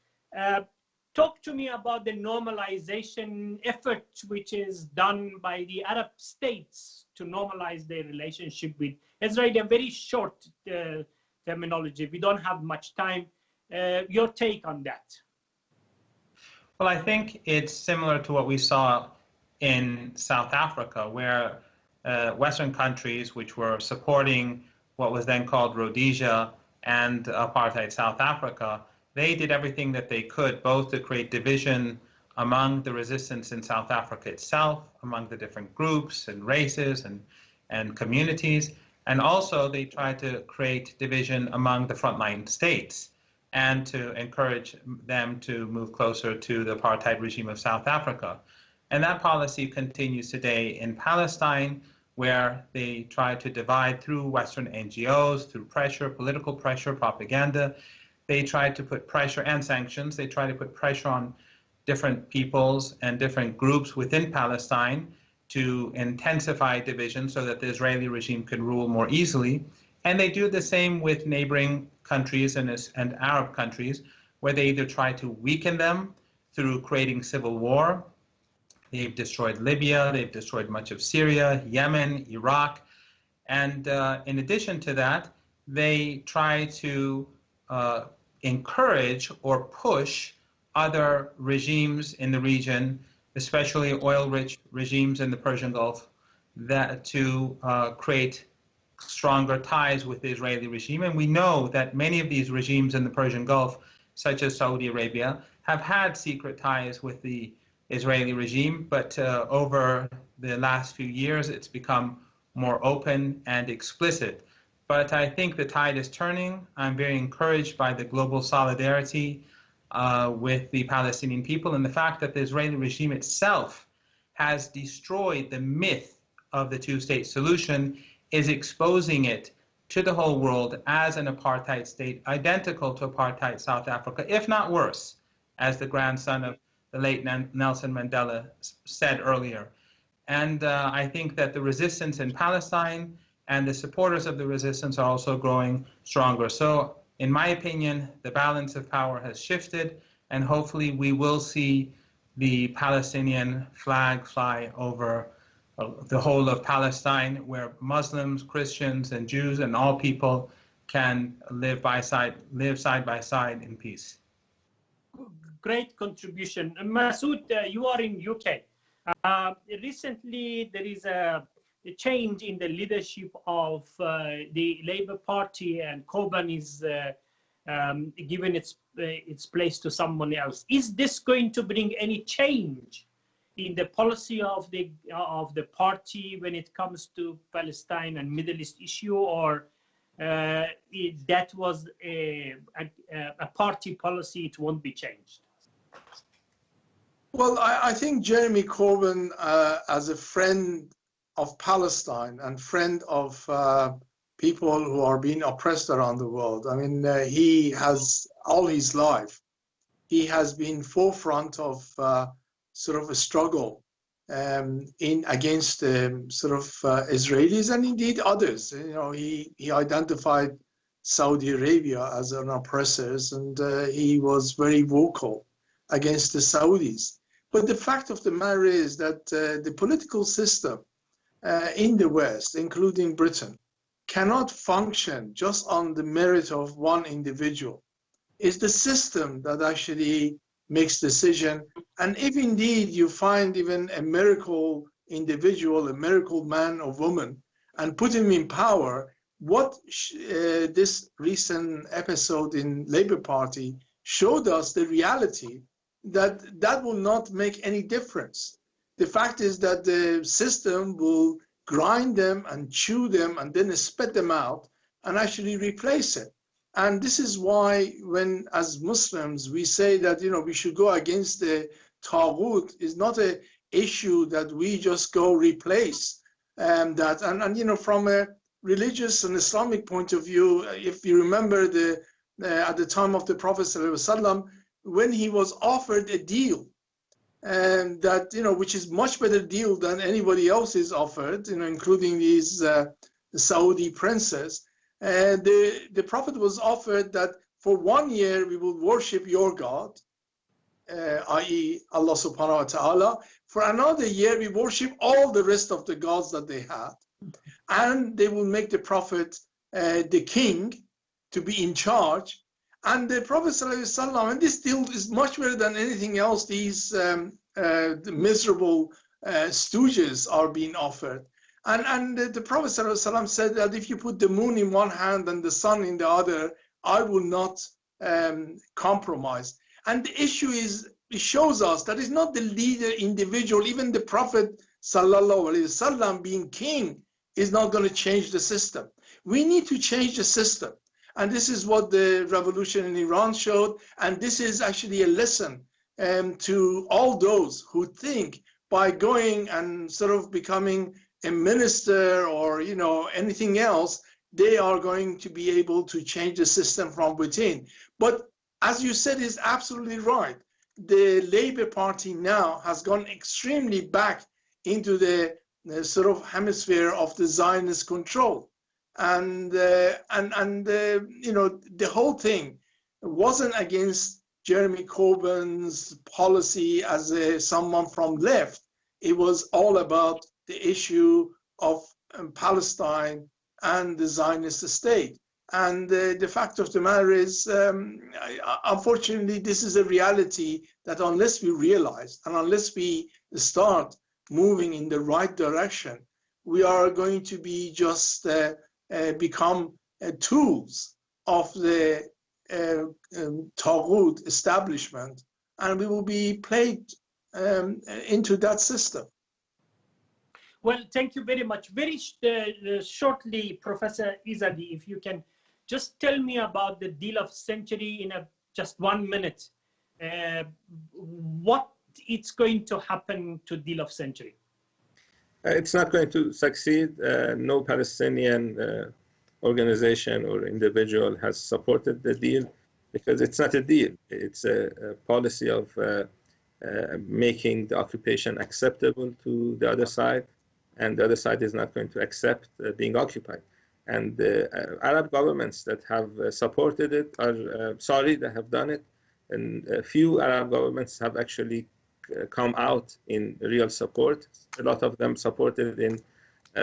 Talk to me about the normalization effort which is done by the Arab states to normalize their relationship with Israel. A very short terminology. We don't have much time. Your take on that? Well, I think it's similar to what we saw in South Africa, where Western countries, which were supporting what was then called Rhodesia and apartheid South Africa, they did everything that they could, both to create division among the resistance in South Africa itself, among the different groups and races and communities, and also they tried to create division among the frontline states and to encourage them to move closer to the apartheid regime of South Africa. And that policy continues today in Palestine, where they try to divide through Western NGOs, through pressure, political pressure, propaganda. They try to put pressure and sanctions. They try to put pressure on different peoples and different groups within Palestine to intensify division so that the Israeli regime can rule more easily. And they do the same with neighboring countries and Arab countries, where they either try to weaken them through creating civil war. They've destroyed Libya, they've destroyed much of Syria, Yemen, Iraq. And in addition to that, they try to encourage or push other regimes in the region, especially oil-rich regimes in the Persian Gulf, that to create stronger ties with the Israeli regime. And we know that many of these regimes in the Persian Gulf, such as Saudi Arabia, have had secret ties with the Israeli regime, but over the last few years, it's become more open and explicit. But I think the tide is turning. I'm very encouraged by the global solidarity with the Palestinian people and the fact that the Israeli regime itself has destroyed the myth of the two-state solution, is exposing it to the whole world as an apartheid state, identical to apartheid South Africa, if not worse. as the grandson of the late Nelson Mandela said earlier. And I think that the resistance in Palestine and the supporters of the resistance are also growing stronger. So in my opinion, the balance of power has shifted, and hopefully we will see the Palestinian flag fly over the whole of Palestine, where Muslims, Christians, and Jews and all people can live side by side in peace. Great contribution. Masood, you are in UK. Recently, there is a change in the leadership of the Labour Party, and Corbyn is given its place to someone else. Is this going to bring any change in the policy of the party when it comes to Palestine and Middle East issue, or that was a party policy, it won't be changed? Well, I think Jeremy Corbyn, as a friend of Palestine and friend of people who are being oppressed around the world, I mean, he has all his life, he has been forefront of sort of a struggle against sort of Israelis and indeed others. You know, he identified Saudi Arabia as an oppressor, and he was very vocal against the Saudis. But the fact of the matter is that the political system in the West, including Britain, cannot function just on the merit of one individual. It's the system that actually makes decision. And if indeed you find even a miracle individual, a miracle man or woman, and put him in power, what this recent episode in Labour Party showed us the reality that will not make any difference. The fact is that the system will grind them and chew them and then spit them out and actually replace it. And this is why when, as Muslims, we say that, you know, we should go against the Taghut, is not an issue that we just go replace that. And you know, from a religious and Islamic point of view, if you remember at the time of the Prophet ﷺ, when he was offered a deal, and that, you know, which is much better deal than anybody else is offered, you know, including these Saudi princes, the Prophet was offered that for 1 year we will worship your God, i.e. Allah subhanahu wa ta'ala. For another year we worship all the rest of the gods that they had, and they will make the Prophet the king to be in charge. And the Prophet ﷺ, and this deal is much better than anything else these miserable stooges are being offered. And the Prophet ﷺ said that if you put the moon in one hand and the sun in the other, I will not compromise. And the issue is, it shows us that it's not the leader individual, even the Prophet ﷺ being king is not going to change the system. We need to change the system. And this is what the revolution in Iran showed. And this is actually a lesson to all those who think by going and sort of becoming a minister or, you know, anything else, they are going to be able to change the system from within. But as you said, is absolutely right. The Labour Party now has gone extremely back into the sort of hemisphere of the Zionist control. And you know, the whole thing wasn't against Jeremy Corbyn's policy as someone from left. It was all about the issue of Palestine and the Zionist state. And the fact of the matter is, unfortunately, this is a reality that unless we realize and unless we start moving in the right direction, we are going to be just become tools of the Taghut establishment, and we will be played into that system. Well, thank you very much. Very shortly, Professor Izadi, if you can just tell me about the deal of century in just 1 minute. What it's going to happen to deal of century? It's not going to succeed. No Palestinian organization or individual has supported the deal. because it's not a deal. It's a policy of making the occupation acceptable to the other side, and the other side is not going to accept being occupied. And the Arab governments that have supported it are sorry they have done it, and a few Arab governments have actually come out in real support. A lot of them supported in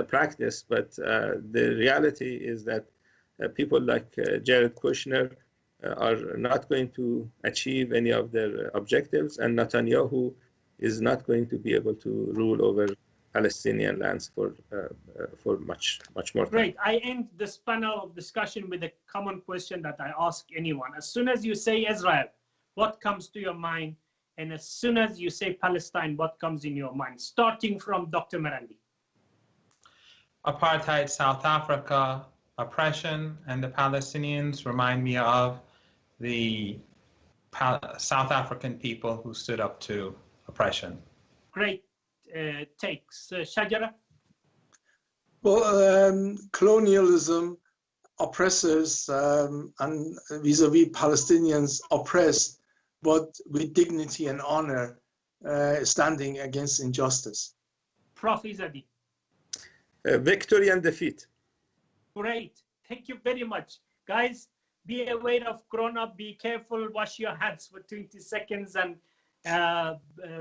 practice, but the reality is that people like Jared Kushner are not going to achieve any of their objectives, and Netanyahu is not going to be able to rule over Palestinian lands for much more time. Great. I end this panel of discussion with a common question that I ask anyone. As soon as you say Israel, what comes to your mind? And as soon as you say Palestine, what comes in your mind? Starting from Dr. Marandi. Apartheid South Africa, oppression, and the Palestinians remind me of the South African people who stood up to oppression. Great takes. Shajara? Well, colonialism, oppressors, and vis-a-vis Palestinians oppressed, but with dignity and honor, standing against injustice. Prof. Izadi. Victory and defeat. Great. Thank you very much. Guys, be aware of Corona. Be careful. Wash your hands for 20 seconds and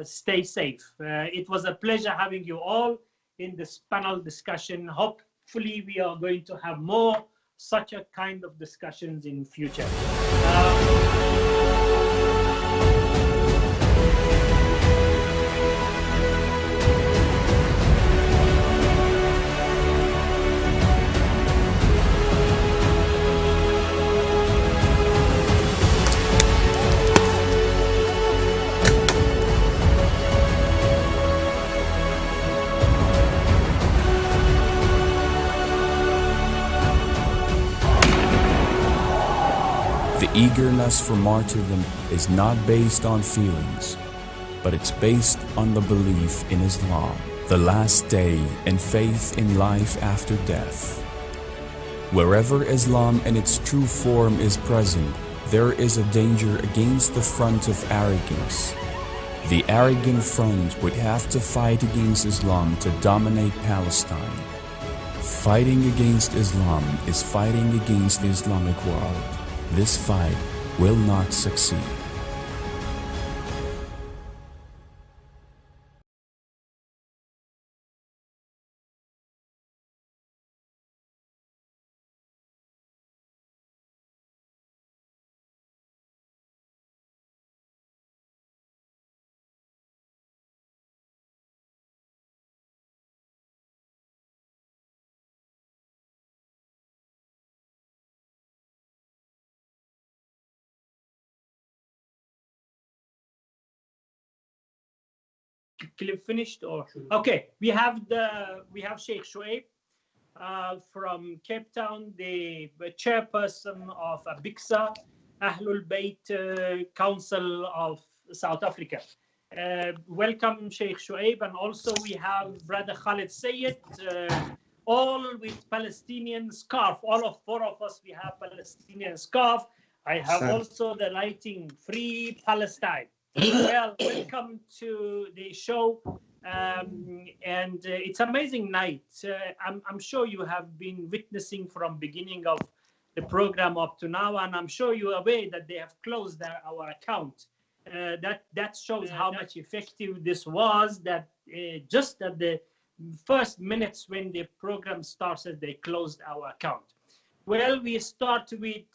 stay safe. It was a pleasure having you all in this panel discussion. Hopefully, we are going to have more such a kind of discussions in future. The eagerness for martyrdom is not based on feelings, but it's based on the belief in Islam, the last day, and faith in life after death. Wherever Islam in its true form is present, there is a danger against the front of arrogance. The arrogant front would have to fight against Islam to dominate Palestine. Fighting against Islam is fighting against the Islamic world. This fight will not succeed. Clip finished or okay? We have Sheikh Shoaib from Cape Town, the chairperson of Abixa, Ahlul Bayt Council of South Africa. Welcome, Sheikh Shoaib, and also we have Brother Khalid Sayed, all with Palestinian scarf. All of four of us, we have Palestinian scarf. I have also the writing "Free Palestine." Well, welcome to the show, and it's amazing night. I'm sure you have been witnessing from beginning of the program up to now, and I'm sure you are aware that they have closed our account. That shows how much effective this was. That just at the first minutes when the program started, they closed our account. Well, we start with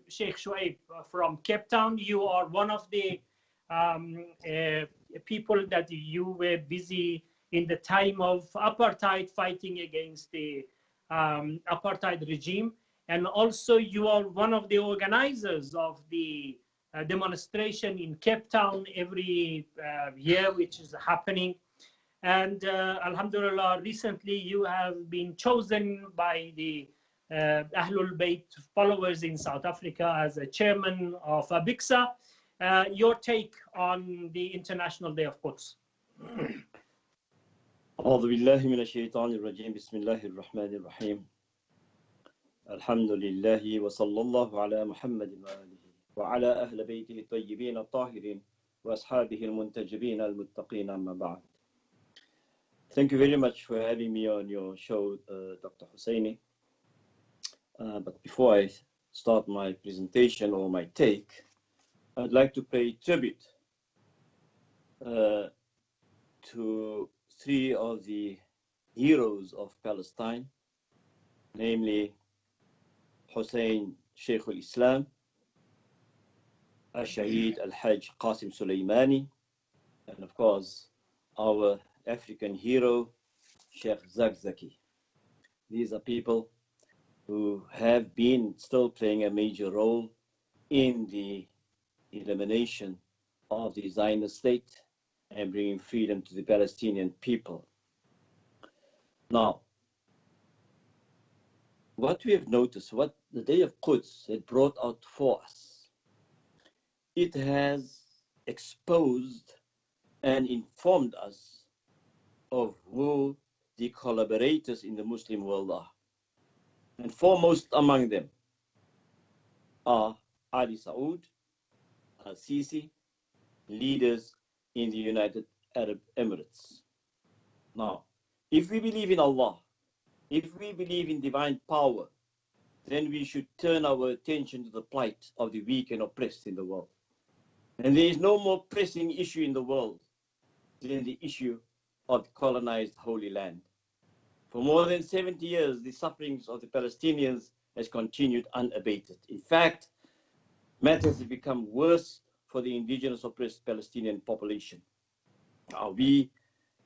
Sheikh Shoaib from Cape Town. You are one of the people that you were busy in the time of apartheid, fighting against the apartheid regime. And also you are one of the organizers of the demonstration in Cape Town every year, which is happening. And Alhamdulillah, recently you have been chosen by the Ahlul Bayt followers in South Africa as a chairman of Abixa. Your take on the International Day of Quds. أعوذ بالله من الشيطان الرجيم بسم الله الرحمن الرحيم الحمد لله وصلى الله على محمد وآله وعلى أهل بيته الطيبين الطاهرين وأصحابه المنتجبين المتقين أما بعد. Thank you very much for having me on your show, Dr. Husseini. But before I start my presentation or my take, I'd like to pay tribute to three of the heroes of Palestine, namely Hussein Sheikh al-Islam, Al-Shaheed Al-Hajj Qasim Sulaimani, and of course our African hero, Sheikh Zakzaki. These are people who have been still playing a major role in the elimination of the Zionist state and bringing freedom to the Palestinian people. Now, what we have noticed, what the Day of Quds had brought out for us, it has exposed and informed us of who the collaborators in the Muslim world are. And foremost among them are Ali Saud, Al-Sisi, leaders in the United Arab Emirates. Now, if we believe in Allah, if we believe in divine power, then we should turn our attention to the plight of the weak and oppressed in the world. And there is no more pressing issue in the world than the issue of the colonized Holy Land. For more than 70 years, the sufferings of the Palestinians has continued unabated. In fact, matters have become worse for the indigenous oppressed Palestinian population. Are we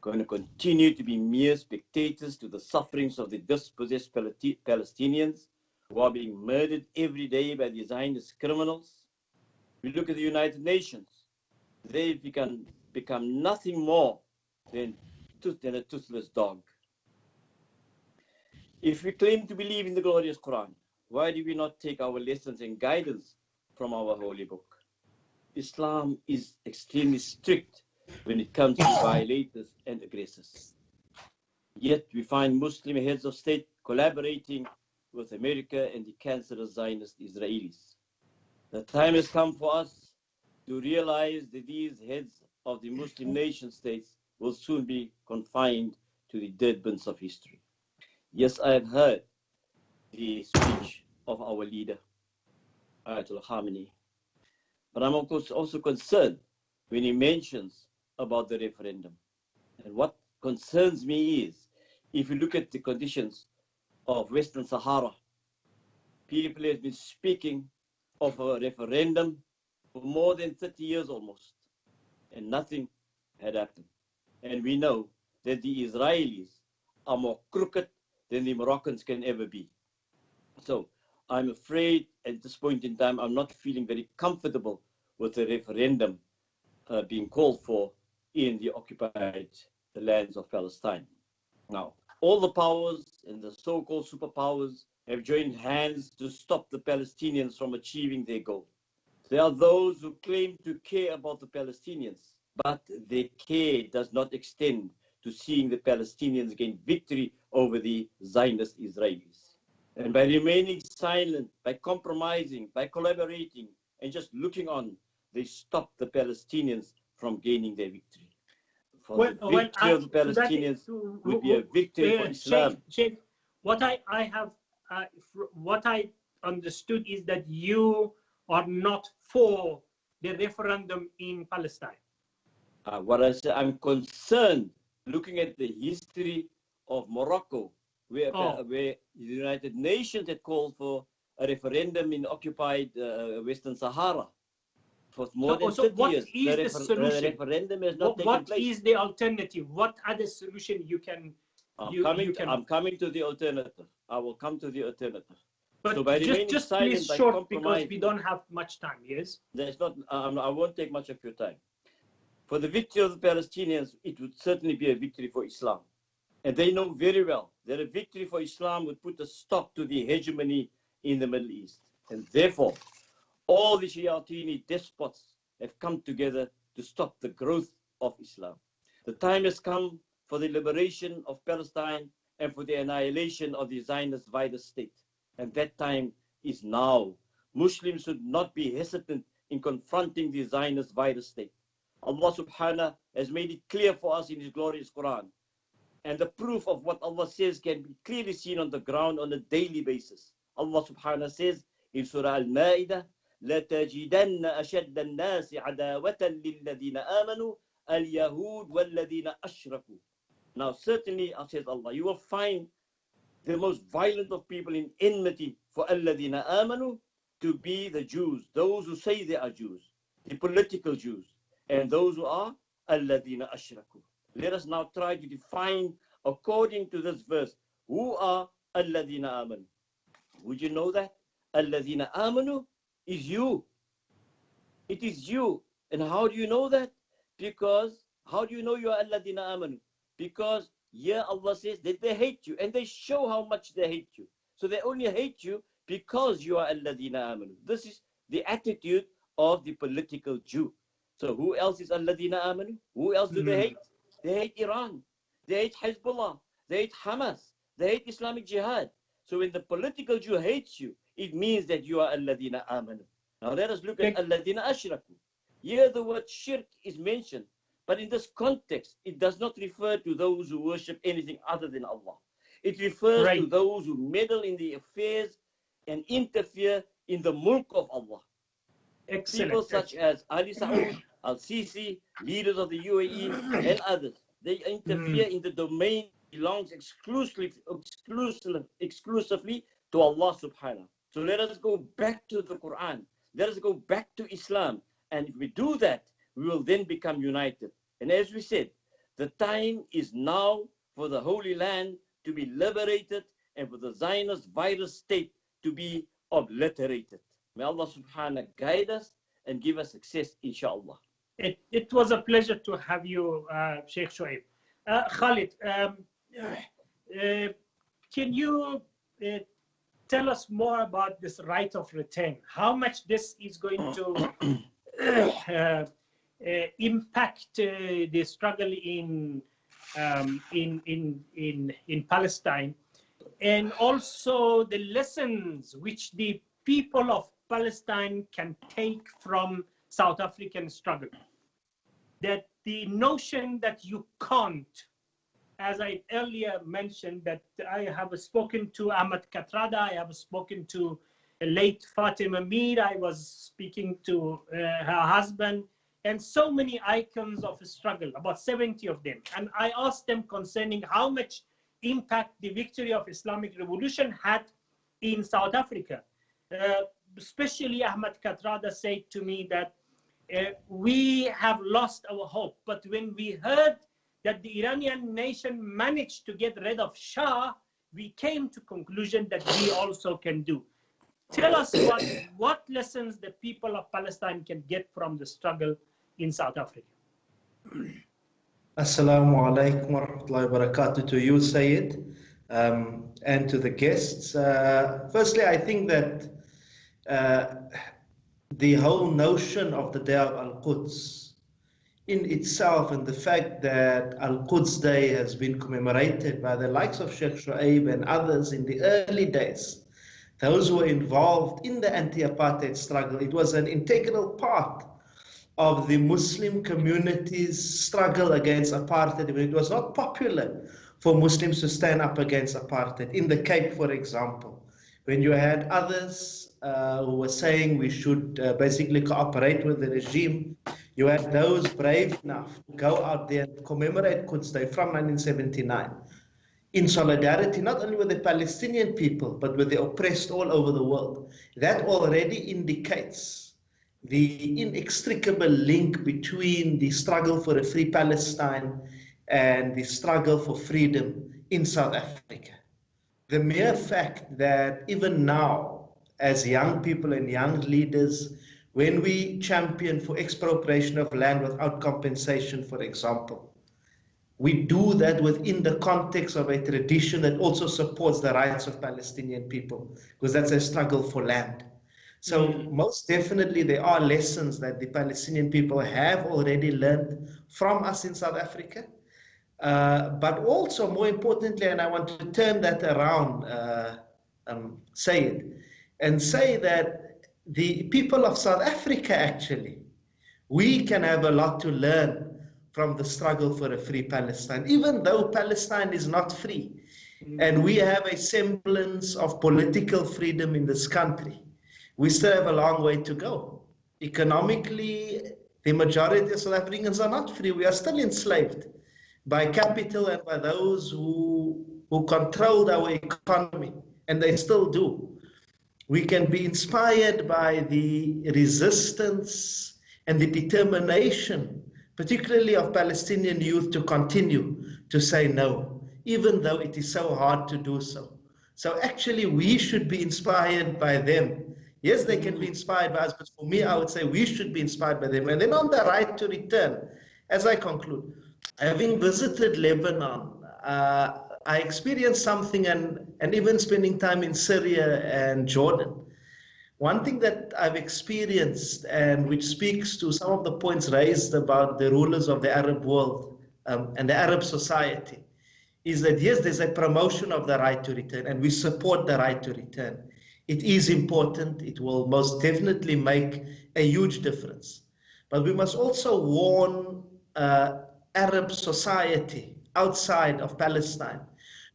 going to continue to be mere spectators to the sufferings of the dispossessed Palestinians who are being murdered every day by the Zionist criminals? We look at the United Nations. They've become nothing more than a toothless dog. If we claim to believe in the glorious Quran, why do we not take our lessons and guidance from our holy book? Islam is extremely strict when it comes to violators and aggressors. Yet we find Muslim heads of state collaborating with America and the cancerous Zionist Israelis. The time has come for us to realize that these heads of the Muslim nation states will soon be confined to the dead bins of history. Yes, I have heard the speech of our leader, Ayatollah Khamenei, but I'm of course also concerned when he mentions about the referendum. And what concerns me is, if you look at the conditions of Western Sahara, people have been speaking of a referendum for more than 30 years almost, and nothing had happened. And we know that the Israelis are more crooked than the Moroccans can ever be. So I'm afraid at this point in time, I'm not feeling very comfortable with the referendum being called for in the occupied lands of Palestine. Now, all the powers and the so-called superpowers have joined hands to stop the Palestinians from achieving their goal. There are those who claim to care about the Palestinians, but their care does not extend to seeing the Palestinians gain victory over the Zionist Israelis. And by remaining silent, by compromising, by collaborating, and just looking on, they stop the Palestinians from gaining their victory. For the victory of the Palestinians would be a victory for Islam. Sheikh, what I understood is that you are not for the referendum in Palestine. What I say, I'm concerned looking at the history of Morocco, where the United Nations had called for a referendum in occupied Western Sahara for more than 30 years. What is the solution? The referendum has not taken place. What is the alternative? What other solution you can? I'm coming to the alternative. I will come to the alternative. But so by just please short, because we don't have much time. Yes. There's not. I won't take much of your time. For the victory of the Palestinians, it would certainly be a victory for Islam. And they know very well that a victory for Islam would put a stop to the hegemony in the Middle East. And therefore, all the Shiatini despots have come together to stop the growth of Islam. The time has come for the liberation of Palestine and for the annihilation of the Zionist virus state. And that time is now. Muslims should not be hesitant in confronting the Zionist virus state. Allah subhanahu has made it clear for us in His glorious Quran. And the proof of what Allah says can be clearly seen on the ground on a daily basis. Allah subhanahu says in Surah Al-Ma'idah, لَتَجِدَنَّ أَشَدَّ النَّاسِ عَدَاوَةً لِلَّذِينَ آمَنُوا الْيَهُودُ وَالَّذِينَ أَشْرَكُوا. Now certainly, says Allah, you will find the most violent of people in enmity for الَّذِينَ آمَنُوا to be the Jews, those who say they are Jews, the political Jews, and those who are الَّذِينَ أَشْرَكُوا. Let us now try to define, according to this verse, who are الَّذِينَ آمَنُوا. Would you know that? الَّذِينَ آمَنُوا is you. It is you. And how do you know that? Because, how do you know you are الَّذِينَ آمَنُوا? Because here Allah says that they hate you, and they show how much they hate you. So they only hate you because you are الَّذِينَ آمَنُوا. This is the attitude of the political Jew. So who else is الَّذِينَ آمَنُوا? Who else do they hate? They hate Iran. They hate Hezbollah. They hate Hamas. They hate Islamic Jihad. So when the political Jew hates you, it means that you are الَّذِينَ آمَنُوا. Now let us look at الَّذِينَ أَشْرَكُوا. Here the word shirk is mentioned, but in this context, it does not refer to those who worship anything other than Allah. It refers to those who meddle in the affairs and interfere in the mulk of Allah. Excellent. People such as Ali Saud, Al-Sisi, leaders of the UAE, and others, they interfere in the domain belongs exclusively to Allah subhanahu. So let us go back to the Quran. Let us go back to Islam. And if we do that, we will then become united. And as we said, the time is now for the Holy Land to be liberated and for the Zionist virus state to be obliterated. May Allah subhanahu guide us and give us success, inshallah. It was a pleasure to have you, Sheikh Shoaib. Khalid, can you tell us more about this right of return? How much this is going to impact the struggle in Palestine, and also the lessons which the people of Palestine can take from South African struggle? That the notion that you can't, as I earlier mentioned, that I have spoken to Ahmed Katrada, I have spoken to late Fatima Mir, I was speaking to her husband, and so many icons of struggle, about 70 of them. And I asked them concerning how much impact the victory of Islamic Revolution had in South Africa. Especially Ahmed Katrada said to me that we have lost our hope, but when we heard that the Iranian nation managed to get rid of Shah, we came to conclusion that we also can do. Tell us what lessons the people of Palestine can get from the struggle in South Africa. Assalamu alaikum wa rahmatullahi wa barakatuh to you, Sayyid, and to the guests. Firstly, I think that the whole notion of the Day of Alquds in itself, and the fact that Alquds Day has been commemorated by the likes of Sheikh Shoaib and others in the early days, those who were involved in the anti-apartheid struggle, it was an integral part of the Muslim community's struggle against apartheid. It was not popular for Muslims to stand up against apartheid. In the Cape, for example, when you had others who were saying we should basically cooperate with the regime, you had those brave enough to go out there and commemorate Quds Day from 1979 in solidarity not only with the Palestinian people, but with the oppressed all over the world. That already indicates the inextricable link between the struggle for a free Palestine and the struggle for freedom in South Africa. The mere fact that even now, as young people and young leaders, when we champion for expropriation of land without compensation, for example, we do that within the context of a tradition that also supports the rights of Palestinian people, because that's a struggle for land. So most definitely there are lessons that the Palestinian people have already learned from us in South Africa. But also more importantly, and I want to turn that around, say it, and say that the people of South Africa, actually, we can have a lot to learn from the struggle for a free Palestine, even though Palestine is not free. And we have a semblance of political freedom in this country. We still have a long way to go. Economically, the majority of South Africans are not free. We are still enslaved by capital and by those who controlled our economy, and they still do. We can be inspired by the resistance and the determination, particularly of Palestinian youth, to continue to say no, even though it is so hard to do so. So actually, we should be inspired by them. Yes, they can be inspired by us, but for me, I would say we should be inspired by them. And then on the right to return, as I conclude, having visited Lebanon, I experienced something, and even spending time in Syria and Jordan. One thing that I've experienced, and which speaks to some of the points raised about the rulers of the Arab world and the Arab society, is that yes, there's a promotion of the right to return, and we support the right to return. It is important. It will most definitely make a huge difference. But we must also warn Arab society outside of Palestine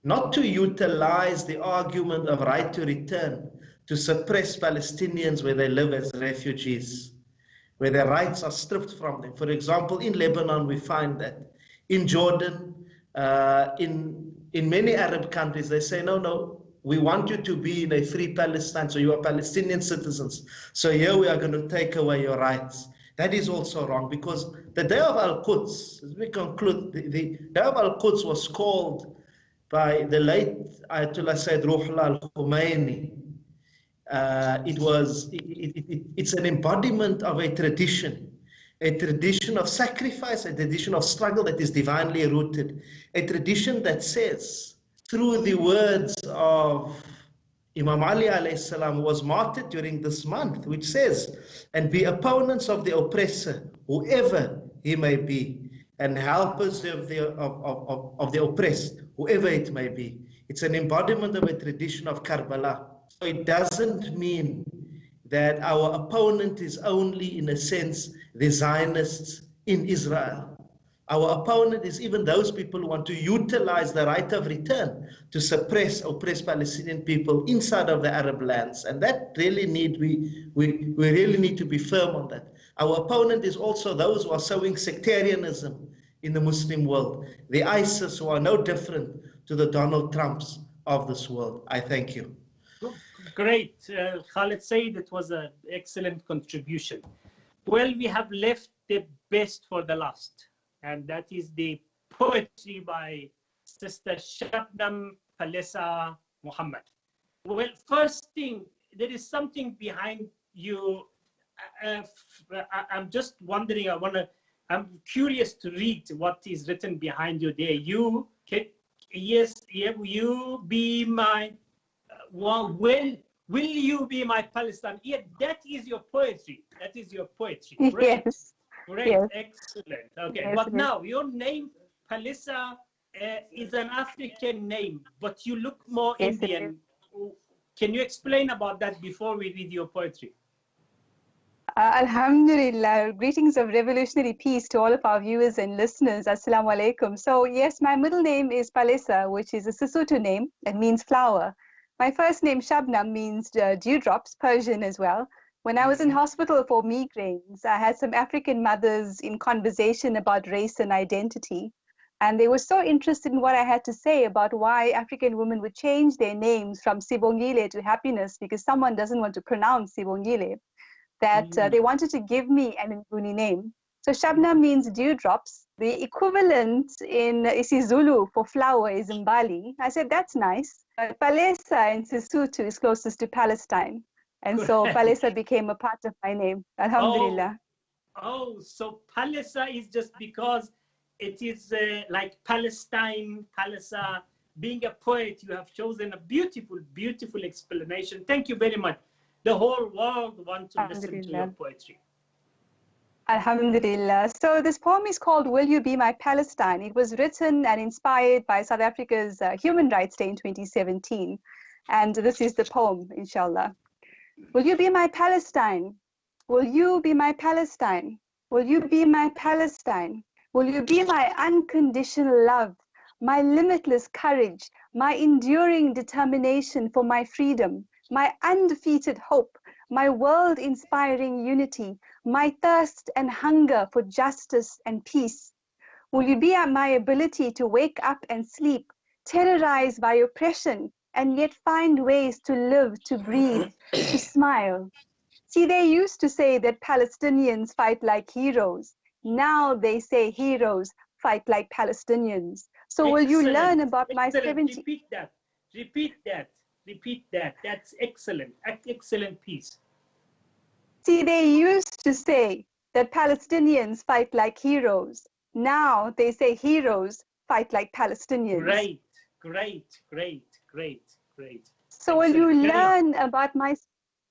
not to utilize the argument of right to return to suppress Palestinians where they live as refugees, where their rights are stripped from them. For example, in Lebanon, we find that. In Jordan, in many Arab countries, they say, no, we want you to be in a free Palestine, so you are Palestinian citizens. So here we are going to take away your rights. That is also wrong, because the Day of Alquds, as we conclude, the Day of Alquds was called by the late Ayatollah Sayyid Ruhollah al-Khomeini. It's an embodiment of a tradition of sacrifice, a tradition of struggle that is divinely rooted, a tradition that says, through the words of Imam Ali alayhi salam, who was martyred during this month, which says, and be opponents of the oppressor, whoever he may be, and helpers of the oppressed, whoever it may be. It's an embodiment of a tradition of Karbala. So it doesn't mean that our opponent is only, in a sense, the Zionists in Israel. Our opponent is even those people who want to utilize the right of return to suppress oppressed Palestinian people inside of the Arab lands. And that really we really need to be firm on that. Our opponent is also those who are sowing sectarianism in the Muslim world, the ISIS, who are no different to the Donald Trumps of this world. I thank you. Great. Khalid Said, it was an excellent contribution. Well, we have left the best for the last, and that is the poetry by Sister Shabnam Palesa Muhammad. Well, first thing, there is something behind you. I'm just wondering, I'm curious to read what is written behind you there. You be my, will you be my Palestine? Yeah, that is your poetry. That is your poetry. Great. Yes. Great. Yes. Excellent. Okay. Yes, But yes. now your name, Palesa, is an African name, but you look more Yes, it Indian. Can you explain about that before we read your poetry? Alhamdulillah. Greetings of revolutionary peace to all of our viewers and listeners. Assalamu alaikum. So yes, my middle name is Palesa, which is a Sesotho name. It means flower. My first name, Shabnam, means dewdrops, Persian as well. When I was in hospital for migraines, I had some African mothers in conversation about race and identity. And they were so interested in what I had to say about why African women would change their names from Sibongile to Happiness because someone doesn't want to pronounce Sibongile, that they wanted to give me an Nguni name. So Shabnam means dewdrops. The equivalent in isiZulu for flower is Mbali. I said, that's nice. Palesa in Sesotho is closest to Palestine. And so Palesa became a part of my name. Alhamdulillah. Oh, so Palesa is just because it is like Palestine, Palesa. Being a poet, you have chosen a beautiful, beautiful explanation. Thank you very much. The whole world wants to listen to your poetry. Alhamdulillah. So this poem is called Will You Be My Palestine? It was written and inspired by South Africa's Human Rights Day in 2017. And this is the poem, inshallah. Will you be my Palestine? Will you be my Palestine? Will you be my Palestine? Will you be my unconditional love, my limitless courage, my enduring determination for my freedom, my undefeated hope, my world-inspiring unity, my thirst and hunger for justice and peace? Will you be my ability to wake up and sleep, terrorized by oppression, and yet find ways to live, to breathe, to smile? See, they used to say that Palestinians fight like heroes. Now they say heroes fight like Palestinians. So will you learn about my 70... Repeat that. Repeat that. Repeat that. That's excellent. Excellent piece. See, they used to say that Palestinians fight like heroes. Now they say heroes fight like Palestinians. Great, great, great, great, great. So will you learn about my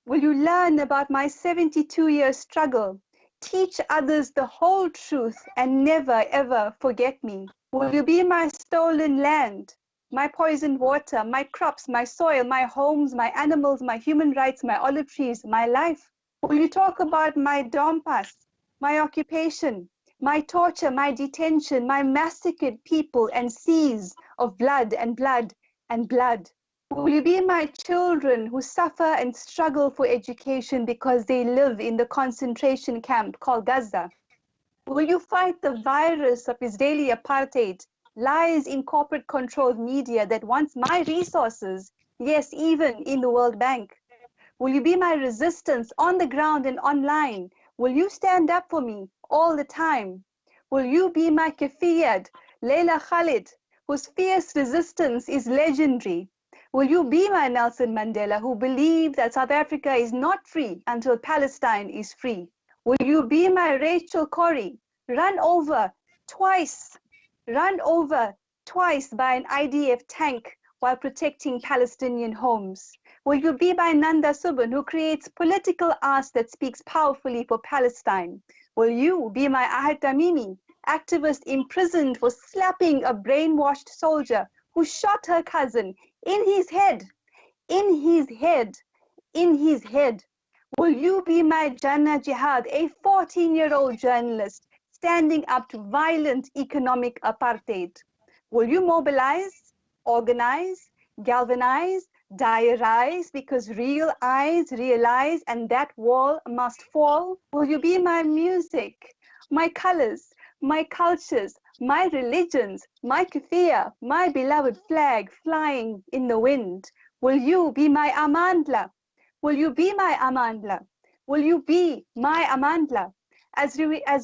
72-year struggle? Teach others the whole truth and never ever forget me. Will you be my stolen land, my poisoned water, my crops, my soil, my homes, my animals, my human rights, my olive trees, my life? Will you talk about my dompas, my occupation, my torture, my detention, my massacred people and seas of blood and blood and blood? Will you be my children who suffer and struggle for education because they live in the concentration camp called Gaza? Will you fight the virus of Israeli apartheid, lies in corporate-controlled media that wants my resources, yes, even in the World Bank? Will you be my resistance on the ground and online? Will you stand up for me all the time? Will you be my Kafiyad, Leila Khalid, whose fierce resistance is legendary? Will you be my Nelson Mandela, who believed that South Africa is not free until Palestine is free? Will you be my Rachel Corrie, run over twice by an IDF tank while protecting Palestinian homes? Will you be my Nanda Subban, who creates political art that speaks powerfully for Palestine? Will you be my Ahad Tamimi, activist imprisoned for slapping a brainwashed soldier who shot her cousin in his head? Will you be my Jannah Jihad, a 14-year-old journalist standing up to violent economic apartheid? Will you mobilize, organize, galvanize, diarize, because real eyes realize and that wall must fall? Will you be my music, my colors, my cultures, my religions, my kafia, my beloved flag flying in the wind? Will you be my Amandla? Will you be my Amandla? Will you be my Amandla? As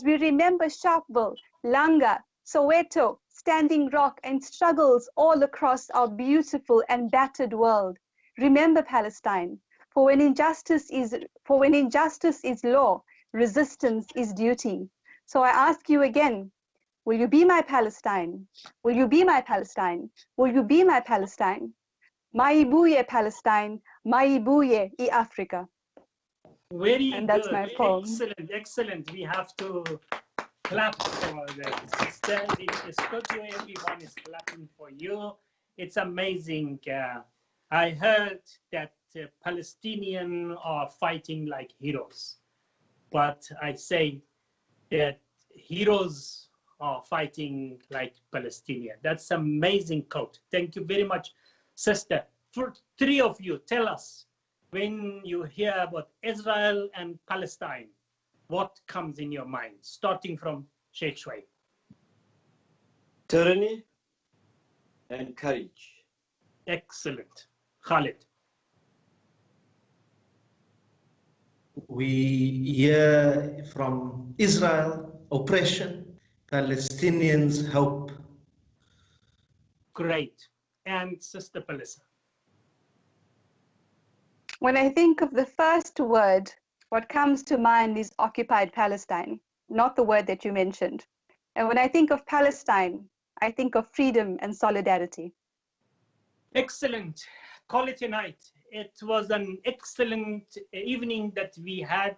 we remember Sharpeville, Langa, Soweto, Standing Rock, and struggles all across our beautiful and battered world, remember Palestine. For when injustice is law, resistance is duty. So I ask you again, will you be my Palestine? Will you be my Palestine? Will you be my Palestine? Maibuye Palestine, Maibuye I Africa. Very and that's good. My poem. Excellent, excellent. We have to clap for the sisters in the studio. Everyone is clapping for you. It's amazing. I heard that Palestinians are fighting like heroes, but I say that heroes are fighting like Palestinians. That's an amazing quote. Thank you very much, sister. For three of you, tell us, when you hear about Israel and Palestine, what comes in your mind, starting from Sheikh Shuaib? Tyranny and courage. Excellent. Khalid. We hear from Israel, oppression, Palestinians, hope. Great. And Sister Palisa. When I think of the first word, what comes to mind is occupied Palestine, not the word that you mentioned. And when I think of Palestine, I think of freedom and solidarity. Excellent. Quality night. It was an excellent evening that we had.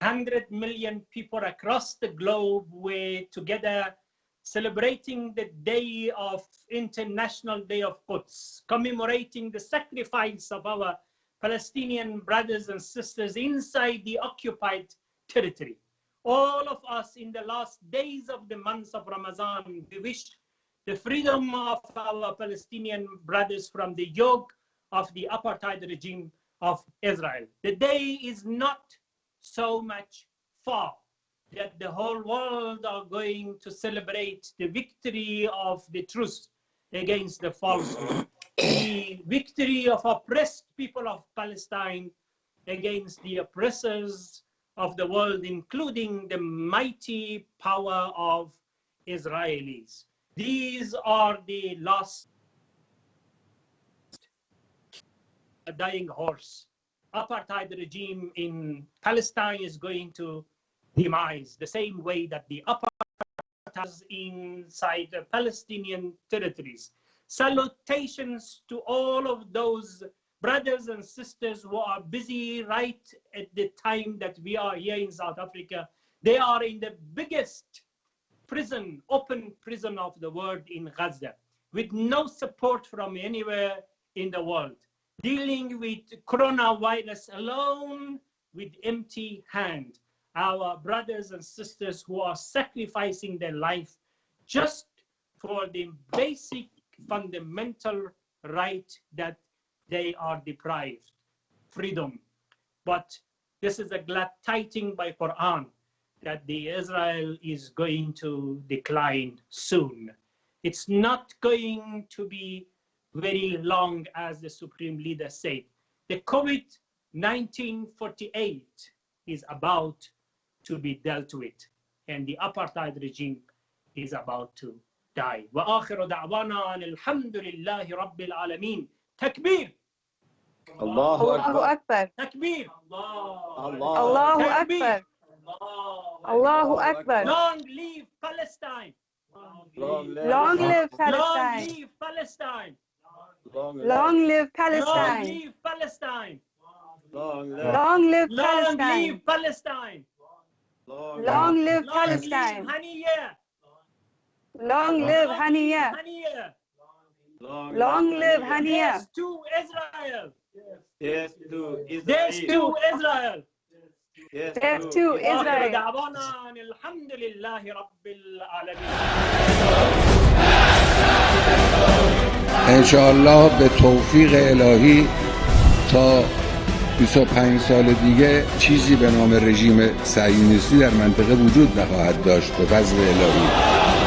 100 million people across the globe were together celebrating the day of International Day of Quds, commemorating the sacrifice of our Palestinian brothers and sisters inside the occupied territory. All of us in the last days of the month of Ramadan, we wish the freedom of our Palestinian brothers from the yoke of the apartheid regime of Israel. The day is not so much far that the whole world are going to celebrate the victory of the truth against the falsehood, the victory of oppressed people of Palestine against the oppressors of the world, including the mighty power of Israelis. These are the last dying horse. Apartheid regime in Palestine is going to demise the same way that the apartheid inside the Palestinian territories. Salutations to all of those brothers and sisters who are busy right at the time that we are here in South Africa. They are in the biggest prison, open prison of the world in Gaza, with no support from anywhere in the world, dealing with coronavirus alone with empty hand. Our brothers and sisters who are sacrificing their life just for the basic fundamental right that they are deprived, freedom. But this is a glad tidings by Quran that the Israel is going to decline soon. It's not going to be very long, as the Supreme Leader said. The COVID-1948 is about to be dealt with, and the apartheid regime is about to die. وآخر دعوانا أن الحمد لله رب العالمين. Takbir. Allahu Akbar. Takbir. Allahu Akbar. Allahu Akbar. Long live Palestine. Long live Palestine. Long live Palestine. Long live Palestine. Long live Palestine. Long live Palestine. Long live Palestine. Long live Haniya. Long live Haniya. Yes to Israel. Yes to Israel. Yes to Israel. Death to Israel. دعوانا الحمد لله رب العالمين. انشاءالله به توفیق الهی تا 25 سال دیگه چیزی به نام رژیم صهیونیستی در منطقه وجود نخواهد داشت به فضل الهی.